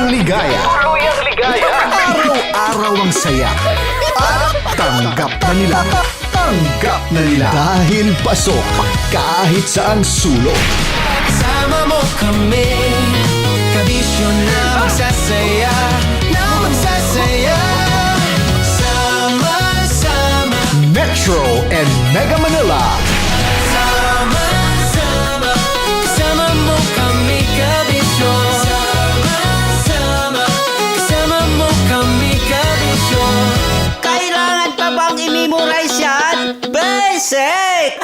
ligaya. Tuluyang ligaya. Araw-araw ang saya. At tanggap na nila. Tanggap na nila. Dahil pasok kahit saang sulok. Kasama mo kami, kabisyo na magsasaya, na magsasaya. Sama-sama, Metro and Mega Manila. sama-sama, kasama mo kami, kabisyo. Sama-sama, kasama mo kami, kabisyo. Kailangan pa bang i-memorize yan? Basic!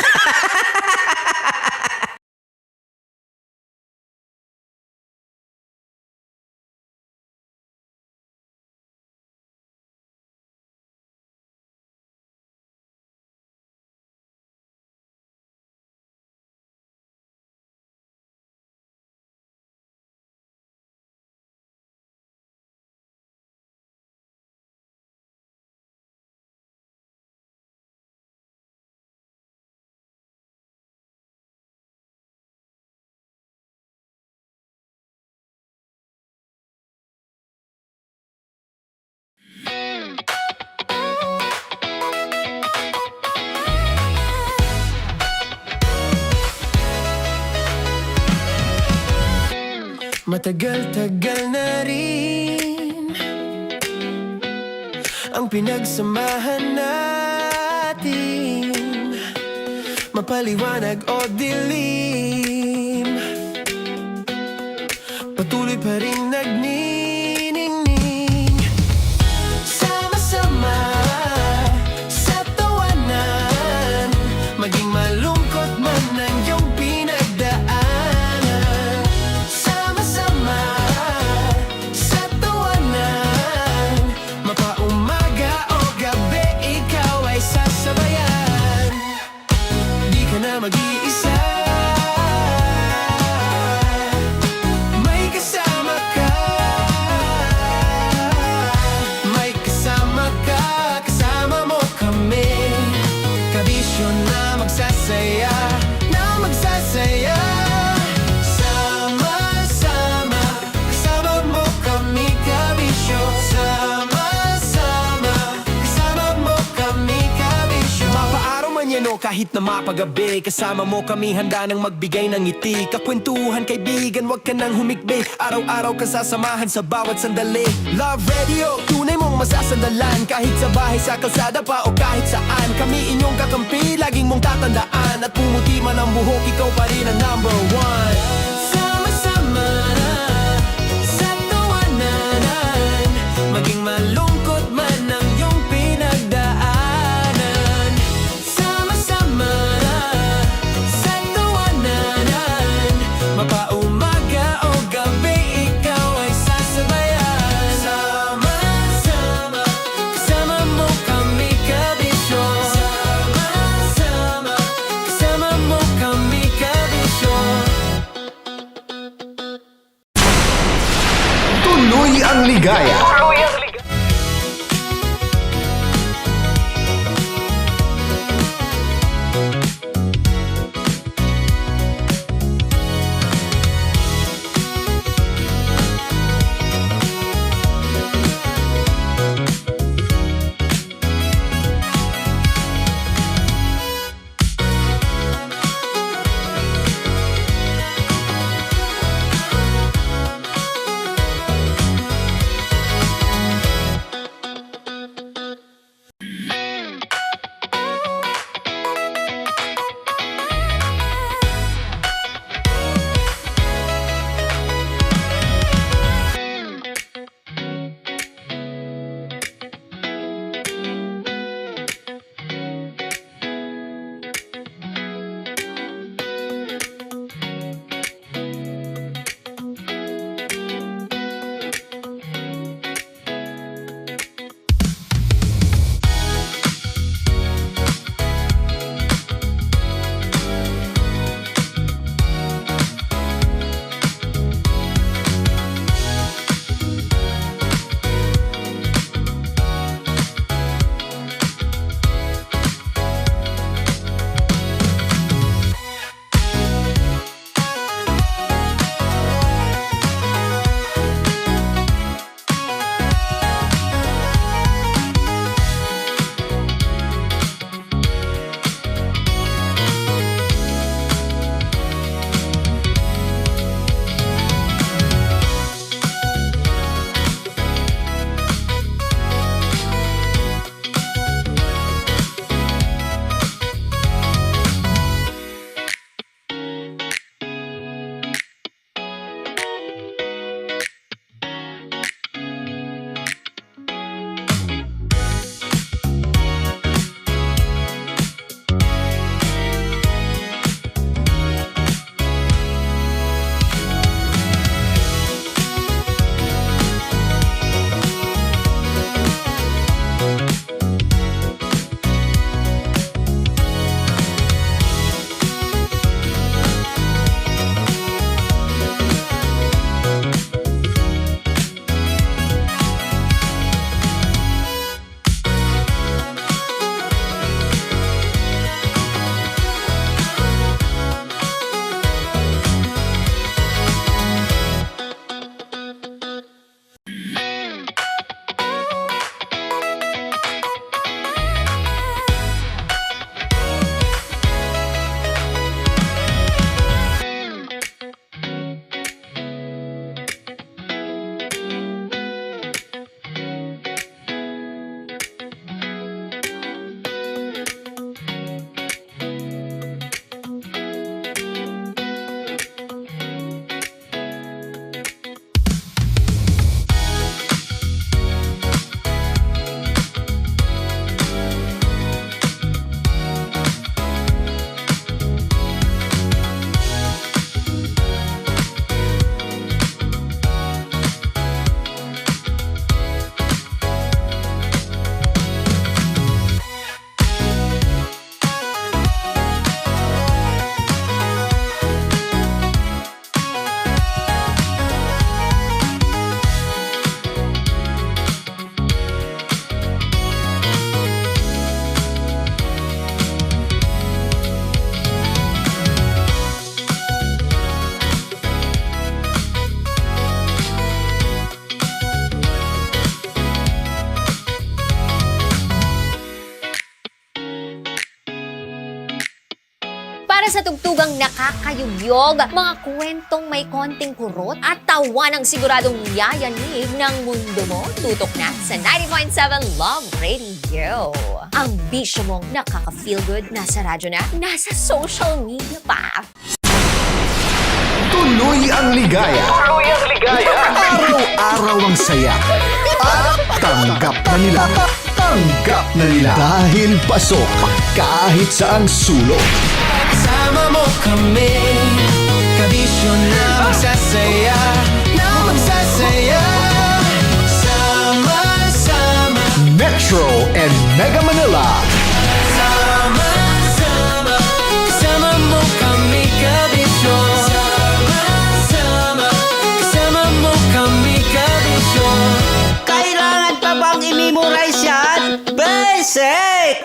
Matagal-tagal na rin ang pinagsamahan natin, mapaliwanag o dilim, patuloy pa rin nagniningning. Sama-sama sa tawanan, maging malungkot man ang iyong pinagdaanan. Sama-sama sa tawanan, mapaumaga o gabi, ikaw ay sasabayan. Di ka na mag-iisa, may kasama ka. May kasama ka, kasama mo kami, kabisyo na magsasaya, na magsasaya. Sama-sama, kasama mo kami, kabisyo. Sama-sama, kasama mo kami, kabisyo. Mapaaraw man yan o kahit na mapagabi, kasama mo kami, handa nang magbigay ng ngiti. Kakwentuhan, kaibigan, wag ka nang humikbi. Araw-araw ka sasamahan sa bawat sandali. Love Radio, tunay mong masasandalan, kahit sa bahay, sa kalsada pa o kahit saan. Kami inyong kakampi, laging mong tatandaan, at pumuti man ang buhok, ikaw pa rin ang number one. Sama-sama sa tawanan, maging malungkot man ang iyong pinagdaanan. Sama-sama sa tawanan, mapaumaga o gabi, ikaw ay sasabayan. Sama-sama, kasama mo kami, kabisyo. Sama-sama, kasama mo kami, kabisyo. Tuloy ang ligaya. Tuluyang ligaya. Para sa tugtugang nakakayugyog, mga kwentong may konting kurot at tawa ng siguradong yayanig ng mundo mo, tutok na sa 90.7 Love Radio. Ang bisyo mong nakaka-feel good, nasa radyo na, nasa social media pa. Tuloy ang ligaya. Araw-araw ang saya. At tanggap na nila. Tanggap na nila. Dahil pasok kahit saang sulok. Sama mo kami, kabisyo na magsasaya, sama-sama. Metro and Mega Manila. Sama-sama, kasama mo kami, kabisyo. Sama-sama, kasama mo kami, kabisyo. Kailangan pa bang i-memorize yan? Basic!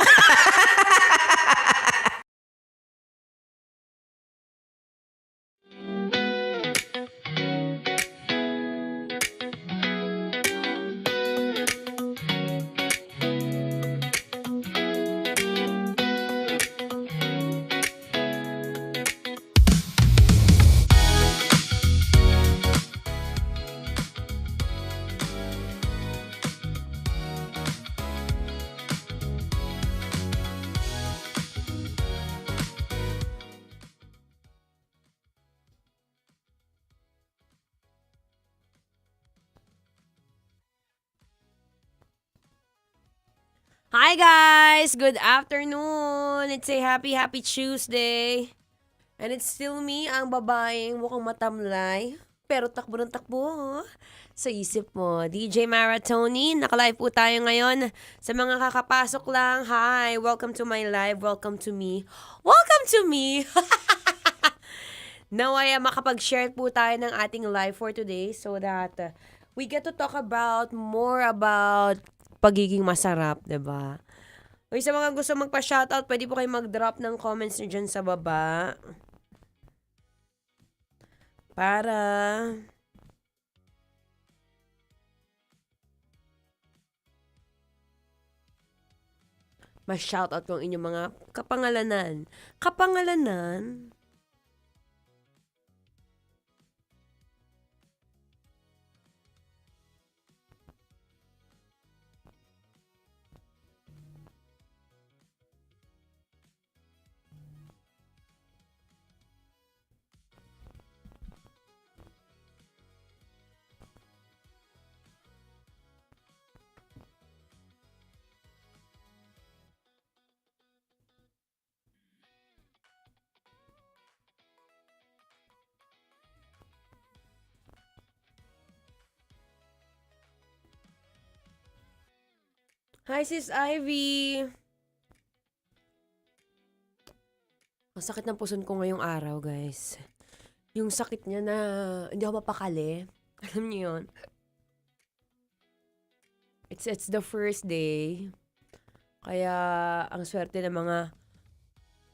Hi guys! Good afternoon! It's a happy Tuesday. And it's still me, ang babaeng mukhang matamlay, pero takbo ng takbo sa isip mo. DJ Maratoni, nakalive po tayo ngayon. Sa mga kakapasok lang, hi! Welcome to my live, welcome to me. Welcome to me! Naway makapag-share po tayo ng ating live for today so that we get to talk about more about pagiging masarap, diba? Uy, sa mga gusto magpa-shoutout, pwede po kayo mag-drop ng comments nyo dyan sa baba. Para ma-shoutout ko ang inyong mga kapangalanan. Kapangalanan? Hi, Sis Ivy! Ang sakit ng puson ko ngayong araw, guys. Yung sakit niya na hindi ako mapakali. Alam niyo yun? It's the first day. Kaya ang swerte ng mga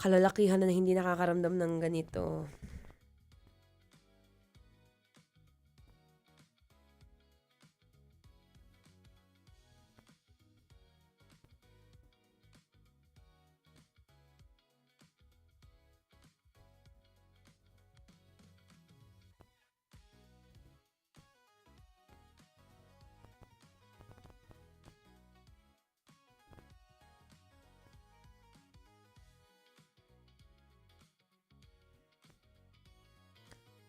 kalalakihan na hindi nakakaramdam ng ganito.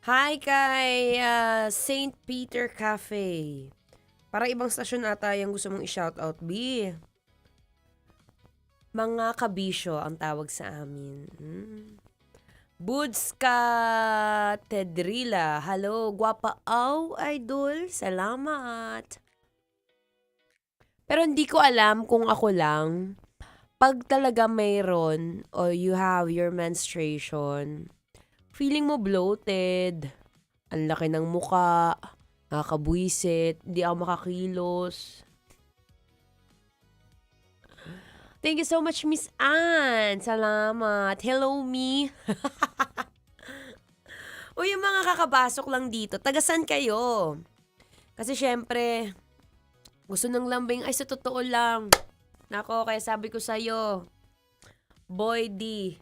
Hi kay St. Peter Cafe. Para ibang stasyon ata yung gusto mong i-shoutout, B. Mga kabisyo ang tawag sa amin. Budska Tedrila. Hello, guwapa idol. Salamat. Pero hindi ko alam kung ako lang. Pag talaga mayroon o you have your menstruation, feeling mo bloated, ang laki ng muka, nakakabwisit, di ako makakilos. Thank you so much, Miss Ann. Salamat. Hello, me. O yung mga kakabasok lang dito, tagasan kayo? Kasi syempre, gusto ng lambing, ay sa totoo lang. Nako, kaya sabi ko sa'yo, Boy D,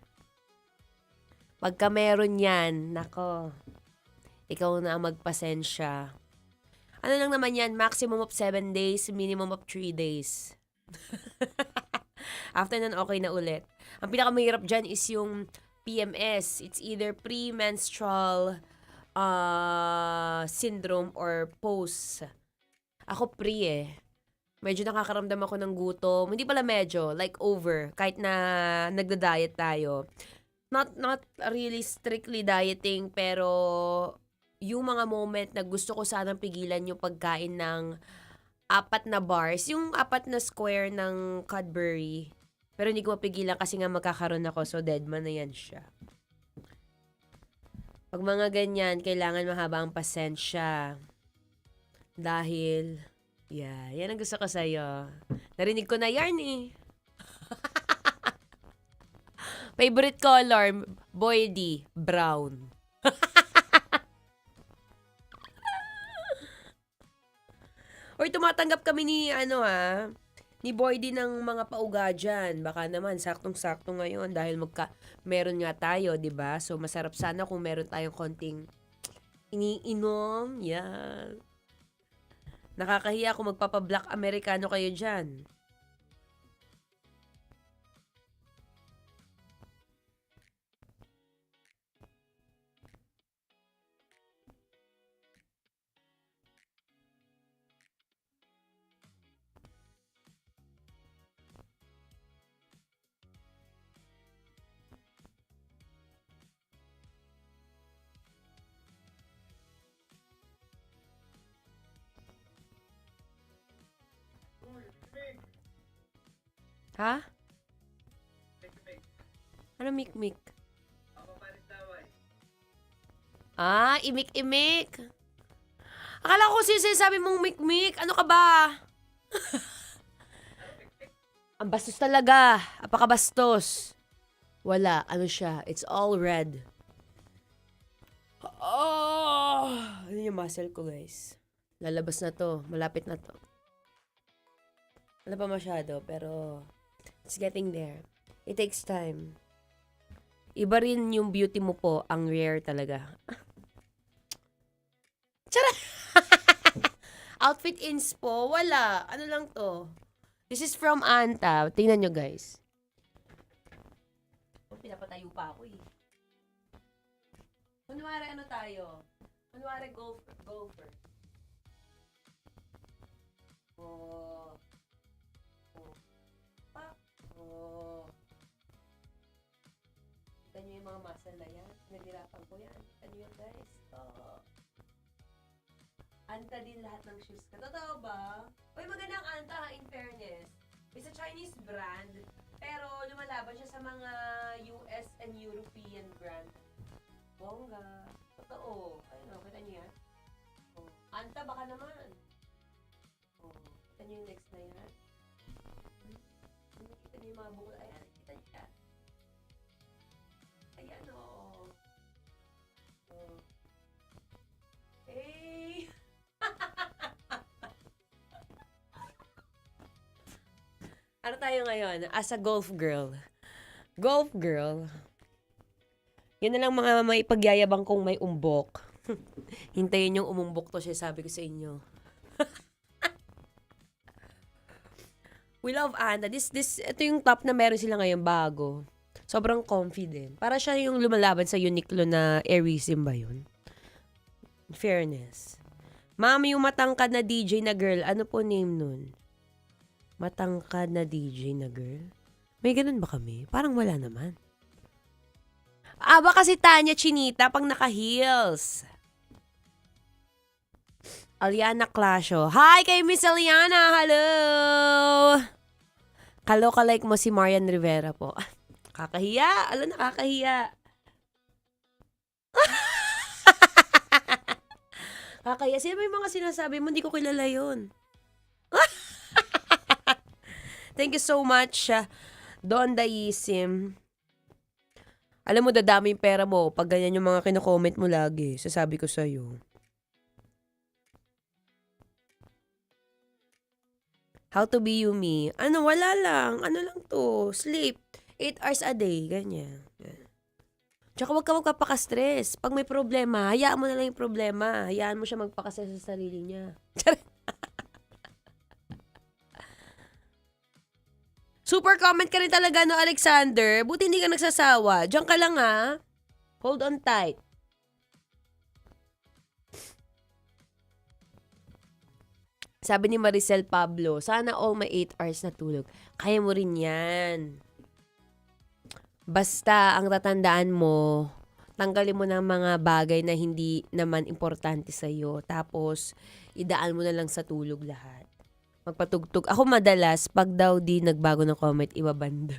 Pagka meron yan, nako, ikaw na ang magpasensya. Ano lang naman yan, maximum of 7 days, minimum of 3 days. After nun, okay na ulit. Ang pinakamahirap dyan is yung PMS. It's either premenstrual syndrome or post. Ako pre eh. Medyo nakakaramdam ako ng gutom. Hindi pala medyo, like over. Kahit na nagda-diet tayo. Not really strictly dieting, pero yung mga moment na gusto ko sanang pigilan yung pagkain ng 4 na bars, yung 4 na square ng Cadbury. Pero hindi ko mapigilan kasi nga magkakaroon ako, so dead man na yan siya. Pag mga ganyan, kailangan mahaba ang pasensya. Dahil, yan ang gusto ko sa'yo. Narinig ko na yarn eh. Favorite color, Boy D, brown. Or tumatanggap kami ni, ni Boy D ng mga pauga dyan. Baka naman, saktong-sakto ngayon dahil meron nga tayo, 'di ba? So, masarap sana kung meron tayong konting iniinom. Yan. Nakakahiya kung magpapa-black Americano kayo dyan. Ha? Ano mik-mik? Imik-imik. Akala ko sinasabi mong mik-mik. Ano ka ba? Ang bastos talaga. Apakabastos. Wala. Ano siya? It's all red. Oh! Ano yung muscle ko, guys? Lalabas na to. Malapit na to. Wala pa masyado, pero it's getting there. It takes time. Iba rin yung beauty mo po, ang rare talaga. Tara! Outfit inspo, wala. Ano lang to? This is from Anta. Tingnan nyo, guys. Pinapatayo pa ako eh. Kunwari ano tayo? Kunwari golfer. Oh. Kita nyo yung mga muscle na yan. Naghirapan ko yan. Kita nyo yan, guys. Anta din lahat ng shoes ka. Totoo ba? Uy, magandang Anta ha, in fairness. It's a Chinese brand, pero lumalaban siya sa mga US and European brand. Bongga. Totoo. Ayun, kita nyo yan. Anta, baka naman. Kita nyo yung next na yan. Kita niyo yung mga bukol. Ayan, kita niyo yan. Ayan, oo. Hey! Ano tayo ngayon? As a golf girl. Golf girl. Yan na lang mga maipagyayabang kong may umbok. Hintayin yung umumbok to siya, sabi ko sa inyo. We love Anta. Ito yung top na meron sila ngayon bago. Sobrang comfy din. Para siya yung lumalaban sa Uniqlo na Airism ba yun? Fairness. Mami, yung matangkad na DJ na girl, ano po name nun? Matangkad na DJ na girl? May ganun ba kami? Parang wala naman. Baka si Tanya Chinita pang naka-heels. Aliana Clasio. Hi kay Miss Aliana! Hello! Kaloka-like mo si Marian Rivera po. Kakahiya! Alam, nakakahiya. Kakahiya. Sino ba yung mga sinasabi mo? Hindi ko kilala yun. Thank you so much, Don Daisim. Alam mo, dadami yung pera mo pag ganyan yung mga kino-comment mo lagi. Sasabi ko sa'yo. How to be you, me. Ano, wala lang. Ano lang to? Sleep. 8 hours a day. Ganyan. Tsaka huwag ka magpapaka-stress. Pag may problema, hayaan mo na lang yung problema. Hayaan mo siya magpaka-stress sa sarili niya. Super comment ka rin talaga, no, Alexander. Buti hindi ka nagsasawa. Diyan ka lang, ha? Hold on tight. Sabi ni Maricel Pablo, sana all may 8 hours na tulog. Kaya mo rin yan. Basta, ang tatandaan mo, tanggalin mo ng mga bagay na hindi naman importante sa'yo. Tapos, idaan mo na lang sa tulog lahat. Magpatugtog. Ako madalas, pag daw di nagbago ng comment, ibabanda.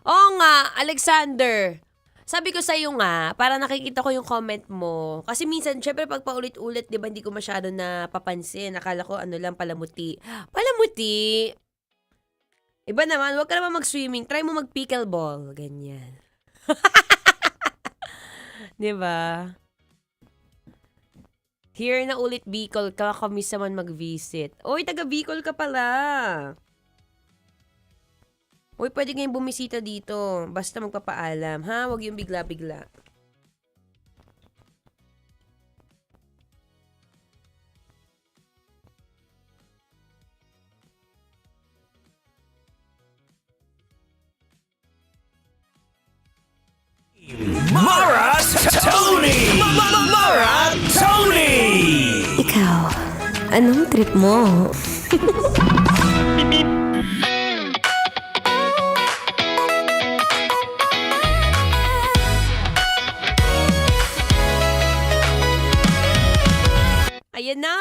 Oo nga, Alexander. Sabi ko sa'yo nga, para nakikita ko yung comment mo. Kasi minsan, syempre pag paulit-ulit, di ba, hindi ko masyado napapansin. Akala ko, ano lang, palamuti. Palamuti! Iba naman, huwag ka naman mag-swimming. Try mo mag-pickleball. Ganyan. Di ba? Here na ulit Bicol, kakamiss naman mag-visit. Oy, taga Bicol ka pala. Uy, pwede kayong bumisita dito. Basta magpapaalam, ha? Huwag yung bigla-bigla. Mara Tony! Mara Tony! Ikaw, anong trip mo? Ayan na!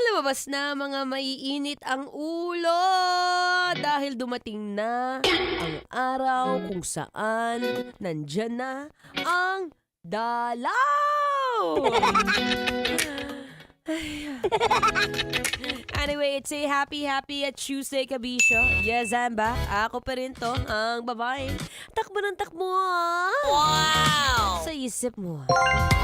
Lumabas na mga maiinit ang ulo dahil dumating na ang araw kung saan nandyan na ang dalaw! Anyway, it's a happy Tuesday, Kabisyo. Yes, I'm back. Ako pa rin to, ang babae. Takbo ng takbo, wow! Sa isip mo.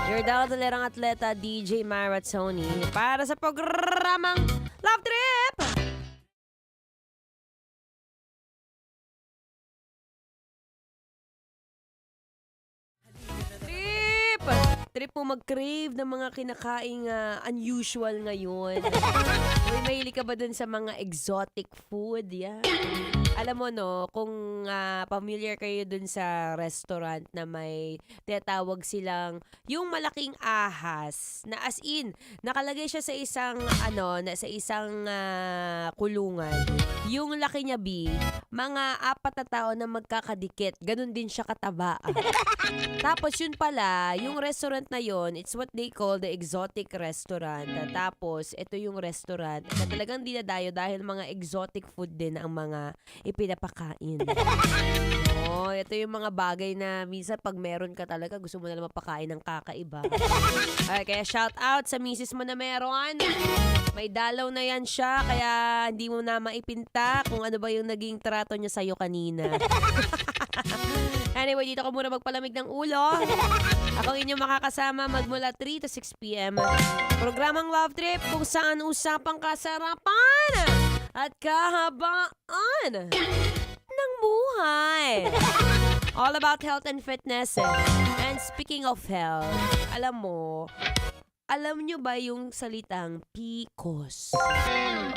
Your dadalerang atleta, DJ Mara Tony, para sa programang Love Trip! Trip mo mag-crave ng mga kinakaing unusual ngayon. Uy, mahilig ka ba dun sa mga exotic food? Yeah. Alam mo, no, kung familiar kayo dun sa restaurant na may tinatawag silang yung malaking ahas na as in, nakalagay siya sa isang kulungan. Yung laki niya, mga 4 na tao na magkakadikit. Ganun din siya kataba. Tapos yun pala, yung restaurant na yun, it's what they call the exotic restaurant. Tapos, ito yung restaurant na talagang dinadayo dahil mga exotic food din ang mga ipinapakain. Oh, ito yung mga bagay na minsan pag meron ka talaga, gusto mo na lang mapakain ng kakaiba. Ay, kaya shout out sa misis mo na meron. May dalaw na yan siya, kaya hindi mo na maipinta kung ano ba yung naging trato niya sa'yo kanina. Anyway, dito ko muna magpalamig ng ulo. Ako inyong makakasama magmula 3 to 6 p.m. Programang Love Trip kung saan usapang kasarapan at kahabaan ng buhay. All about health and fitness. And speaking of health, alam nyo ba yung salitang PCOS?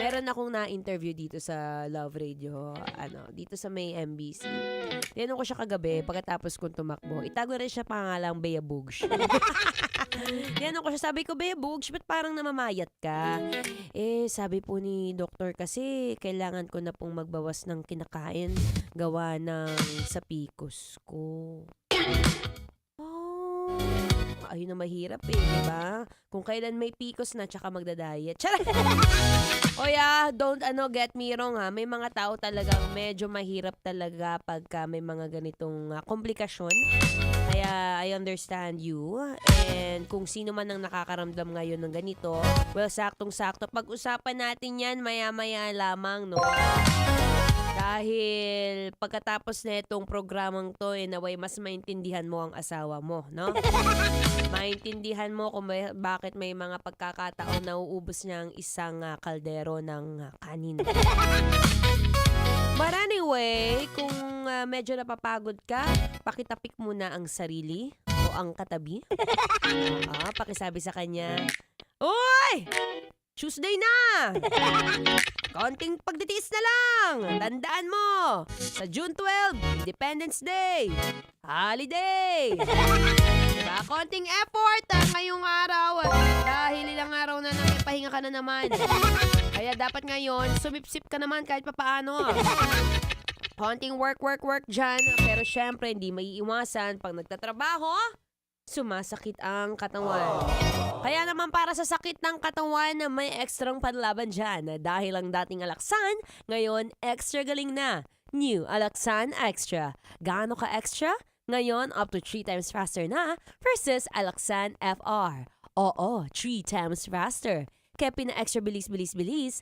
Meron akong na-interview dito sa Love Radio, dito sa may MBC. Tinanong ko siya kagabi, pagkatapos kong tumakbo. Itago rin siya pangalang Bea Bugs. Tinanong ko siya, sabi ko, Bea Bugs, ba't parang namamayat ka? Sabi po ni doktor kasi, kailangan ko na pong magbawas ng kinakain gawa ng sa PCOS ko. Ayun na mahirap diba? Kung kailan may PCOS na, tsaka magda-diet. Charot! O don't get me wrong ha. May mga tao talagang medyo mahirap talaga pagka may mga ganitong komplikasyon. Kaya I understand you. And kung sino man ang nakakaramdam ngayon ng ganito, well, saktong-sakto. Pag-usapan natin yan maya-maya lamang, no? Dahil pagkatapos na itong programang to, naway mas maintindihan mo ang asawa mo, no? Maintindihan mo kung bakit may mga pagkakataon na uubos niya ang isang kaldero ng kanin. But anyway, kung medyo napapagod ka, pakitapik muna ang sarili o ang katabi. Pakisabi sa kanya, "Uy! Tuesday na! Konting pagtitiis na lang! Tandaan mo, sa June 12, Independence Day! Holiday! Diba? Konting effort ngayong araw dahil ilang araw na pahinga ka na naman. Kaya dapat ngayon, sumipsip ka naman kahit papaano. Konting work dyan. Pero syempre, hindi maiiwasan pag nagtatrabaho, sumasakit ang katawan. Kaya naman para sa sakit ng katawan, may ekstrang panlaban dyan. Dahil ang dating Alaxan, ngayon extra galing na. New Alaxan Extra. Gaano ka extra? Ngayon, up to 3 times faster na versus Alaxan FR. Oo, 3 times faster. Kaya pina-extra bilis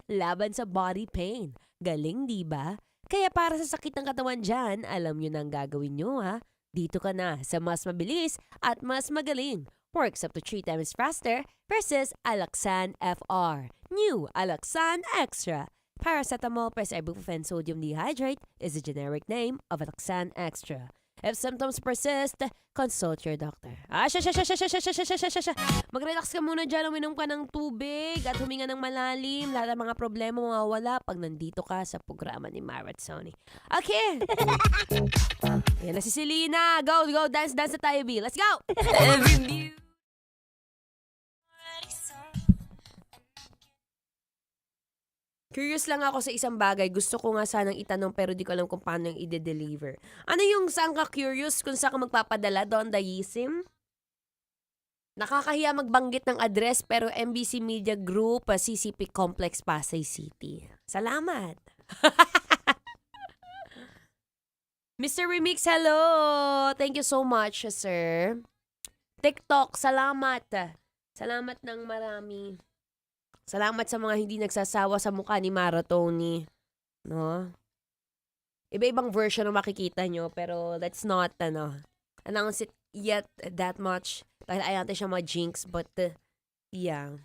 laban sa body pain. Galing, di ba? Kaya para sa sakit ng katawan dyan, alam nyo na ang gagawin nyo, ha? Dito ka na sa mas mabilis at mas magaling. Works up to 3 times faster versus Alaxan FR. New Alaxan Extra. Paracetamol plus ibuprofen sodium dehydrate is the generic name of Alaxan Extra. If symptoms persist, consult your doctor. Mag-relax ka muna dyan, uminom ka ng tubig at huminga ng malalim. Lahat ng mga problema mawawala pag nandito ka sa programa ni Marat Sony. Okay! Yan na si Selena. Go, dance na tayo, B. Let's go! Curious lang ako sa isang bagay. Gusto ko nga sanang itanong pero di ko alam kung paano yung i-deliver. Ano yung saan ka curious kung saan ka magpapadala doon, Dayisim? Nakakahiya magbanggit ng address pero MBC Media Group, CCP Complex, Pasay City. Salamat! Mr. Remix, hello! Thank you so much, sir. TikTok, salamat. Salamat ng marami. Salamat sa mga hindi nagsasawa sa mukha ni Maratoni. No? Iba-ibang version ang makikita nyo, pero let's not, announce it yet that much. Dahil ayaw natin siya ma-jinx, but, yeah.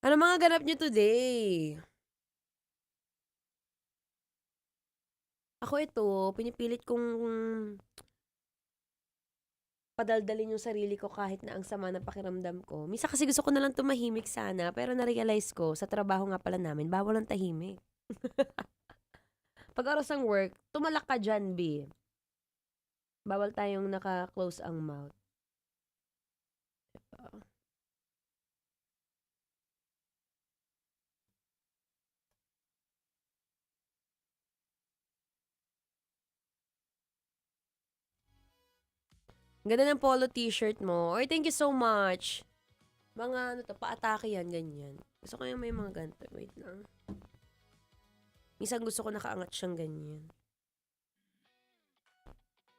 Ano mga ganap nyo today? Ako ito, pinipilit kong padaldalin yung sarili ko kahit na ang sama ng pakiramdam ko. Misa kasi gusto ko na lang tumahimik sana, pero na-realize ko, sa trabaho nga pala namin, bawal ang tahimik. Pag oras ng work, tumalak ka dyan, B. Bawal tayong naka-close ang mouth. Ganda ng polo t-shirt mo. Or thank you so much. Mga paatake yan, ganyan. Gusto ko yung may mga ganito. Wait lang. Minsan gusto ko nakaangat siyang ganyan.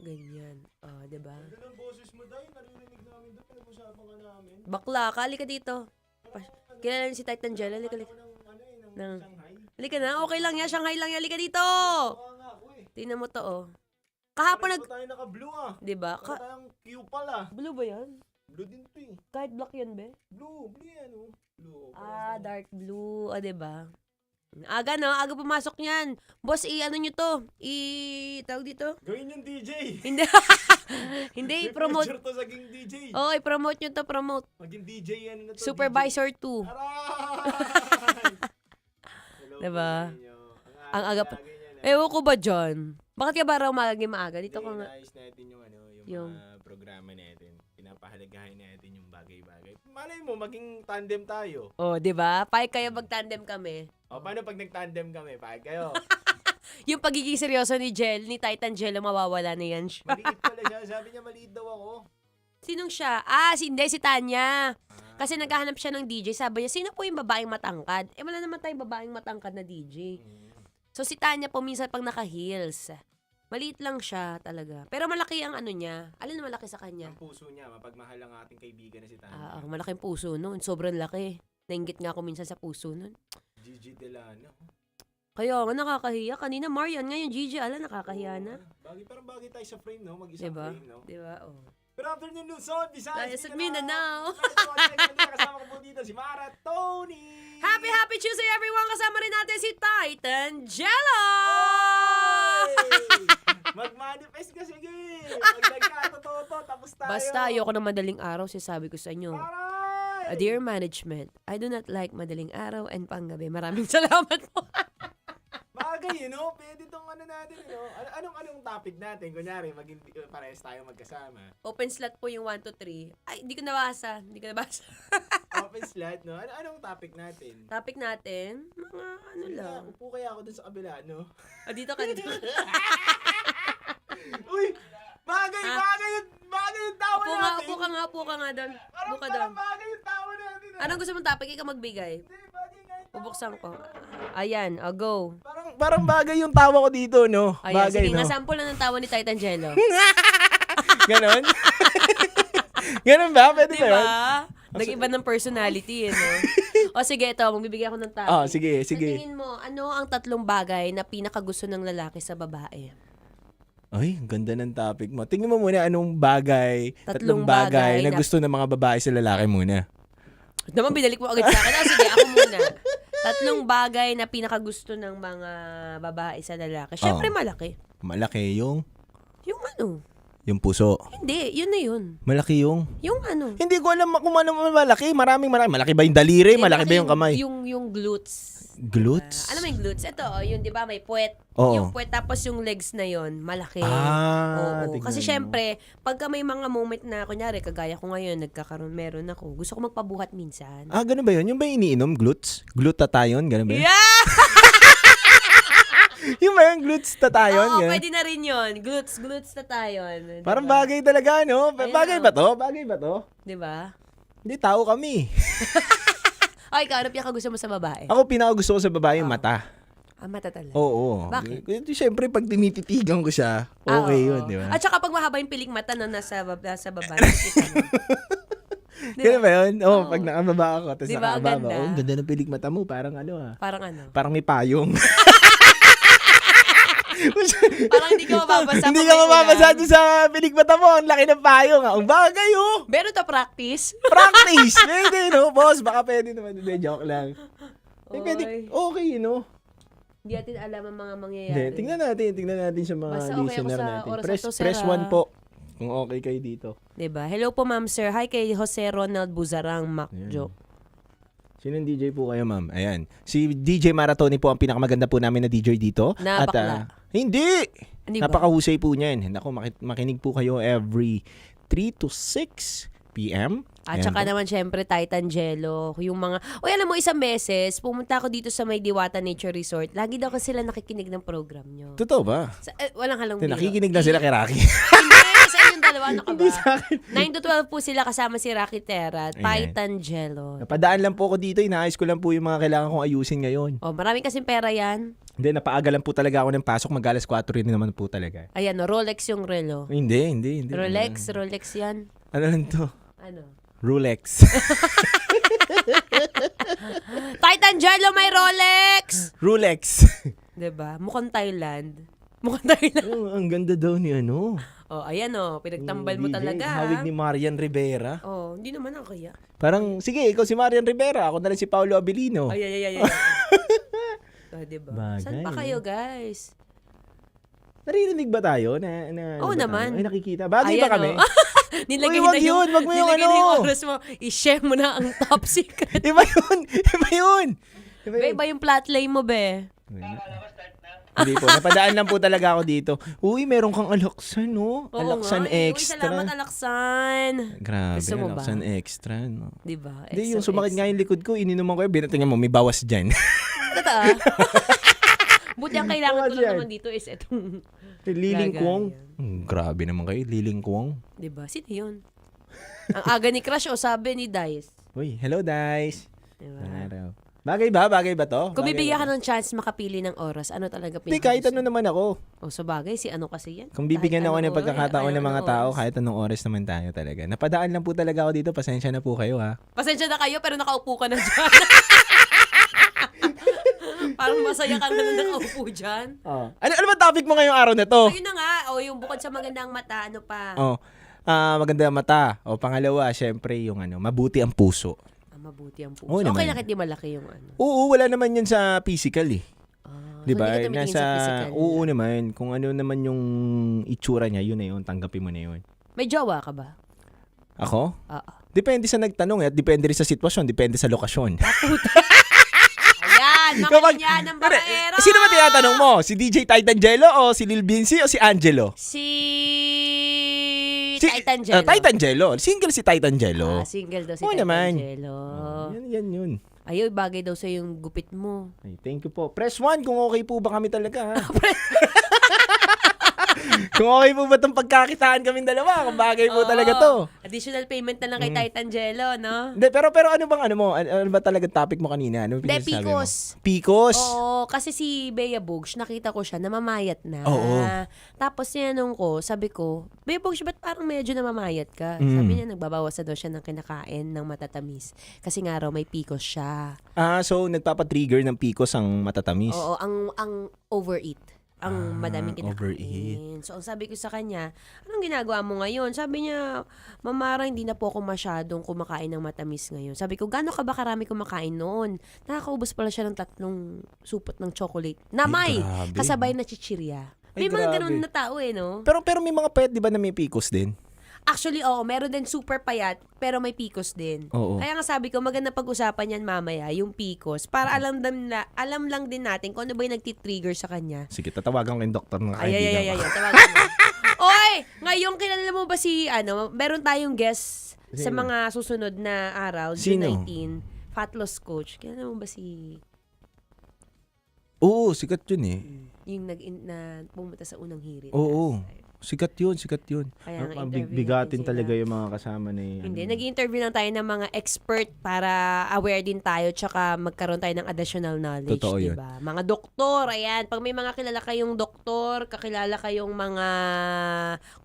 Ganyan. Diba? Ganda ng boses mo, Day. Naririnig namin doon. Pinag-usapan ka namin. Bakla, kali ka dito. Kilala niyo si Titan Jelly. Halika. Shanghai. Halika na. Okay lang yan. Shanghai lang yan. Halika dito. Oo nga ako eh. Tingnan mo to, oh. Kahapon Pareho tayo naka-blue ah. Diba? Para tayong Q pala. Blue ba yan? Blue din to eh. Kahit black yan, be? Blue yan oh. Blue. Dark blue. Diba? Aga, no? Aga pumasok niyan. Boss, ano nyo to? Tawag dito? Gawin yung DJ. Hindi. Hindi, i-promote. Future to saging DJ. Oo, i-promote nyo to, promote. Maging DJ yan na to. Supervisor 2. DJ. Aray! Hello Diba? po sa inyo. Ang aga pa. Lagi niyan, Ewan ko ba dyan? Bakit ka ba raw maaga? Dito ka nga. Inaayos natin yung Yung- mga programa natin. Pinapahalagahan natin yung bagay-bagay. Malay mo, maging tandem tayo. Oh, di ba? Pahay kayo mag-tandem kami. O, paano pag nag-tandem kami? Pahig kayo. Yung pagiging seryoso ni Titan Jello, mawawala na yan siya. Maliit pala siya. Sabi niya, maliit daw ako. Sinong siya? Hindi, si Tanya. Kasi naghahanap siya ng DJ. Sabi niya, sino po yung babaeng matangkad? Wala naman tayong babaeng matangkad na DJ. So, si Tanya po minsan pag naka-heels. Maliit lang siya talaga. Pero malaki ang ano niya. Alin na malaki sa kanya? Ang puso niya, mapagmahal ang ating kaibigan na si Tanya. Malaking puso nun. Sobrang laki. Nainggit nga ako minsan sa puso nun. Gigi Delano. Kaya nga nakakahiya. Kanina Marian, ngayon Gigi, nakakahiya na. Parang bagay tayo sa frame, no? Mag-isang Diba? frame, no? Diba? Oh. Good afternoon, Luzon, Visayas, At Mindanao. Kasama ko po dito si Mara Tony. Happy Tuesday everyone! Kasama rin natin si Titan Jello! Mag-manifest ka, sige. Mag-nagkatotoo, tapos tayo. Basta ayoko ng madaling araw, sinasabi ko sa inyo. Aray! Dear management, I do not like madaling araw and panggabi. Maraming salamat po. Bagay, pwede tong natin, Anong topic natin? Kunyari, parehas tayo magkasama. Open slot po yung 1 to 3. Ay, hindi ko nabasa. Open slot, no? Anong topic natin? Topic natin, mga ano lang. Upo kaya ako dun sa kabila, no? Dito ka dito. Uy! Bagay yung tawa natin! Upo ka nga doon. Upo ka doon. Parang bagay yung tawa natin. Anong gusto mong topic? Ikaw magbigay. Hindi, bagay nga yung tawa. Bubuksan ko. Ayan, go. Parang bagay yung tawa ko dito, no? Ayan, Bagay, sige, no? nga sample lang ng tawa ni Titan Jello. Ganon? Ganon ba? Pwede ba yun? Diba? Nag-iba ng personality, no? O sige, ito, magbibigay ako ng topic. Oh, sige. Sa tingin mo, ano ang 3 bagay na pinakagusto ng lalaki sa babae? Ay, ganda ng topic mo. Tingnan mo muna anong bagay, 3 tatlong bagay na na- gusto ng mga babae sa lalaki muna. Naman, binalik mo agad sa akin. Sige, ako muna. 3 bagay na pinakagusto ng mga babae sa lalaki. Siyempre, malaki. Malaki yung puso. Hindi, yun na yun. Malaki yung... Yung ano. Hindi ko alam kung ano malaki. Marami. Malaki ba yung daliri? Hindi, Malaki ba yung kamay? Yung glutes. Glutes? Alam mo yung glutes? Ito, yun, di ba, may puwet. Oo. Yung puwet, tapos yung legs na yun, malaki. Oo. Tignan Kasi mo. syempre, pagka may mga moment na, kunyari, kagaya ko ngayon, meron ako, gusto ko magpabuhat minsan. Ganun ba yun? Yung ba yung iniinom? Glutes? Glutathione? Ganun ba yun? Yeah! Yung ba yung glutathione? Oo, Ganun? pwede na rin yun. Glutes na tayo. Diba? Parang bagay talaga, no? Ayun, Bagay oh. ba to? Bagay ba to? Di ba? Hindi, tao kami. Ay, ikaw, ano pinakagusto mo sa babae? Ako pinakagusto ko sa babae yung mata. Mata talaga. Oo. Bakit? Siyempre, pag tinititigan ko siya, okay oo. yun, di ba? At saka pag mahaba yung piling mata na nasa baba, nakikita mo. Ganun ba yun? Oo, pag nakababa ako, tapos Di ba, ang nakababa. ganda? Ang ganda ng pilik mata mo, parang Parang ano? parang may payong. Parang hindi ka mababasa. Hindi pag ka may mababasa ulan. doon sa pilik mata mo, ang laki ng payong. Ang bagay, oh! Meron to practice? Practice! Pwede, no? Boss, baka pwede naman. Hindi, joke lang. Pwede, Oy. okay, no? Hindi natin alam ang mga mangyayari. Hindi, tingnan natin sa mga Basta okay ako listener sa natin. oras Press, na to, press Sarah. 1 po. Kung okay kayo dito. Diba? Hello po, ma'am, sir. Hi kay Jose Ronald Buzarang Macjo. Sinong DJ po kayo, ma'am? Ayan. Si DJ Maratoni po ang pinakamaganda po namin na DJ dito. Na bakla. Hindi! Hindi ba? Napakahusay po niyan. Naku, makinig po kayo every 3 to 6 p.m. At Ayan saka po. naman, syempre, Titan Jello. Yung mga... alam mo, isang beses, pumunta ako dito sa May Diwata Nature Resort. Lagi daw kasi sila nakikinig ng program nyo. Totoo ba? Walang halong biro. Nakikinig na sila kay Rocky. Hindi, sa inyong dalawa, ano ka Hindi ba? sa akin. 9 to 12 po sila kasama si Rocky Terra, Ayan. Titan Jello. Napadaan lang po ako dito. Inaayos ko lang po yung mga kailangan kong ayusin ngayon. Oh, maraming kasing pera yan. Hindi, napaaga lang po talaga ako ng pasok. Mag-alas 4 rin naman po talaga. Ayan, Rolex yung relo. Hindi. Rolex yan. Ano lang to? Ano? Rolex. Titan Jello may Rolex! Rolex. Diba? Mukhang Thailand. Mukhang Thailand. Oh, ang ganda daw ni ano. Oh, ayan oh, pinagtambal mo DJ, talaga. hawig ni Marian Rivera. Oh, hindi naman ako kaya. Parang, sige, ikaw si Marian Rivera. Ako na lang si Paolo Abilino. Ay. Oh, diba? Bagay, Saan pa kayo, guys? Naririnig ba tayo? Oo naman. Ay, nakikita. Bagay Ayan, ba kami? oh. Nilagay Uy, wag na yung, yun. Wag mo yung nilagay na ano. yung oras mo. I-share mo na ang top secret. Iba yun. Be, iba yung flatline mo, be. Hindi po. Napadaan lang po talaga ako dito. Uy, meron kang alaksan, no? Oo Alaksan nga. Uy, extra. salamat, Alaksan. Grabe, Gusto mo ba? alaksan extra, no? Diba? Hindi, yung sumakit nga yung likod ko, ininuman ko yun. Binatingnan mo, may bawas dyan. Totoo. Buti ang kailangan ko Bawas lang yan. naman dito is itong... Liling Gagaya. Kwong. Grabe naman kayo, Liling Kwong. Diba? Sino yun? Ang aga ni Crush o sabi ni Dice. Uy, hello, Dice. Diba? Araw. Bagay ba to? Kung Bagay bibigyan ba? ka ng chance makapili ng oras, ano talaga Hindi, kahit ano naman ako. O sa bagay, si ano kasi yan? Kung bibigyan Kahit ako ng anong pagkakataon ng mga anong tao, oras. kahit anong oras naman tayo talaga. Napadaan lang po talaga ako dito. Pasensya na po kayo, ha? Pasensya na kayo, pero nakaupo ka na dyan. Parang masaya ka na nakaupo dyan. Oh. Ano ba topic mo ngayong araw na to? Ayun na nga, o yung bukod sa magandang mata, ano pa? Oh. maganda ang mata. O pangalawa, syempre yung mabuti ang puso. Mabuti ang puso. Oo Okay naman. lang kahit di malaki yung ano. Oo, wala naman yan sa physical eh. So Di ba? hindi ka tumitingin sa physical. Oo naman. Kung ano naman yung itsura niya, yun na yun. Tanggapin mo na yun. May jowa ka ba? Ako? Oo. Depende sa nagtanong at depende rin sa sitwasyon, depende sa lokasyon. Ayan, makinig ng baraero. Sino ba tinatanong mo? Si DJ Titangelo o si Lil Vinci o si Angelo? Si Titangelo. Titangelo. Single si Titangelo. Single daw si Oo naman. Titangelo. Yan. Ayaw, bagay daw sa yung gupit mo. Ay, thank you po. Press 1 kung okay po ba kami talaga. Ha? Kung okay po ba itong pagkakitaan kaming dalawa, kung bagay po talaga to. Additional payment na lang kay Titangelo, no? Hindi, pero ano bang ano mo? Ano ba talaga topic mo kanina? Ano Hindi, pinasasabi mo? Picos. Picos? Oo, kasi si Bea Bugs, nakita ko siya, namamayat na. Oo. Tapos tinanong ko, sabi ko, Bea Bugs, ba't parang medyo namamayat ka? Mm. Sabi niya, nagbabawas na daw siya ng kinakain ng matatamis. Kasi nga raw may Picos siya. So nagpapa-trigger ng Picos ang matatamis. Oo, ang overeat. Ang madaming kinakain. overeat. So, ang sabi ko sa kanya, anong ginagawa mo ngayon? Sabi niya, Mamara, hindi na po ako masyadong kumakain ng matamis ngayon. Sabi ko, gano'n ka ba karami kumakain noon? Nakakaubos pala siya ng 3 supot ng chocolate. Na may grabe. kasabay na chichirya. May Ay, mga grabe. ganun na tao no? Pero may mga pet, di ba, na may Picos din? Actually, meron din super payat, pero may Picos din. Oo. Kaya nga sabi ko, maganda pag-usapan yan mamaya, yung Picos, para alam lang din natin kung ano ba yung nagtitrigger sa kanya. Sige, tatawagan ko yung doktor ng Ay, kaibigan ko. tawagan mo. Oy, ngayon kilala mo ba si, meron tayong guest sa mga susunod na araw, June Sino? 19, fat loss coach. Kilala mo ba si, Oo, sikat yun eh. yung na pumunta sa unang hirit? Oo. Sikat yun. Kaya nga, Bigatin interview natin talaga sila. yung mga kasama na yun. Hindi, nag-interview lang tayo ng mga expert para aware din tayo tsaka magkaroon tayo ng additional knowledge, Totoo yun. diba? Mga doktor, ayan. Pag may mga kilala kayong doktor, kakilala kayong mga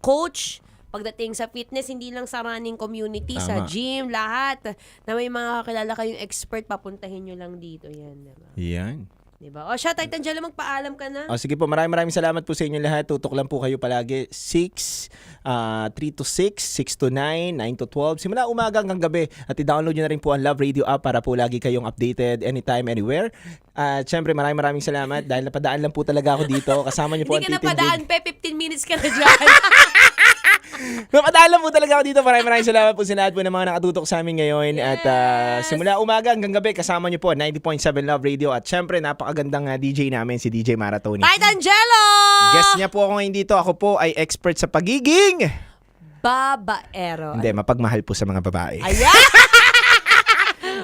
coach, pagdating sa fitness, hindi lang sa running community, sa Tama. gym, lahat. Na may mga kakilala kayong expert, papuntahin nyo lang dito. Yan, diba? Yan. Diba? O siya, Titangelo, magpaalam ka na. Sige po, maraming salamat po sa inyo lahat. Tutok lang po kayo palagi. 3 to 6, 6 to 9, 9 to 12. Simula umaga hanggang gabi. At i-download nyo na rin po ang Love Radio app para po lagi kayong updated anytime, anywhere. At syempre, maraming salamat dahil napadaan lang po talaga ako dito. Kasama nyo po Hindi ang ka napadaan, titindig. 15 minutes ka na dyan. Napadaan lang po talaga ako dito. Maraming salamat po sa lahat po ng mga nakatutok sa amin ngayon. At simula umaga hanggang gabi, kasama nyo po 90.7 Love Radio. At syempre, napakagandang DJ namin, si DJ Maratoni. Titangelo! Guest niya po ako ngayon dito. Ako po ay expert sa pagiging... Babaero. Hindi, mapagmahal po sa mga babae. Ayan!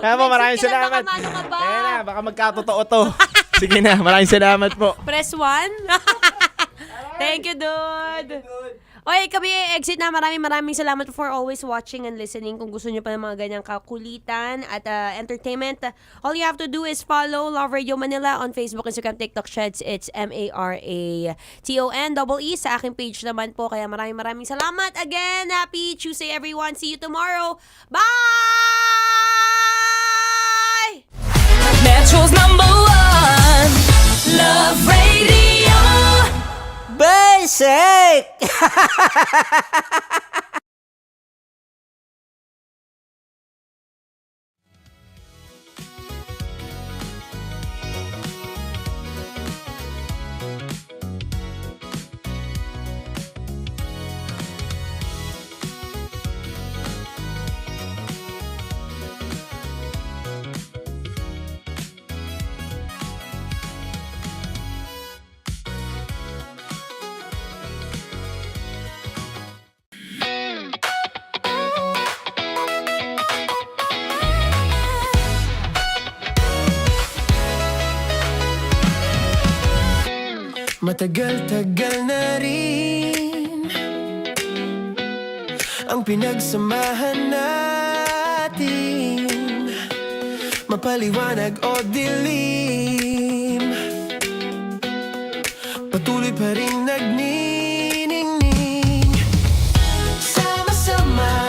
Kaya po, maraming Sige na, salamat. baka mano ka ba? Kaya na, baka magkatotoo to. Sige na, maraming salamat po. Press 1. Thank you, dude. Okay, kami exit na. Maraming salamat for always watching and listening. Kung gusto nyo pa ng mga ganyang kakulitan at entertainment, all you have to do is follow Love Radio Manila on Facebook, Instagram, TikTok, Threads. It's MARATONEE. Sa aking page naman po. Kaya maraming salamat again. Happy Tuesday, everyone. See you tomorrow. Bye! Metro's #1 Love Radio. Basic! Matagal-tagal na rin ang pinagsamahan natin, mapaliwanag o dilim, patuloy pa rin nagniningning. Sama-sama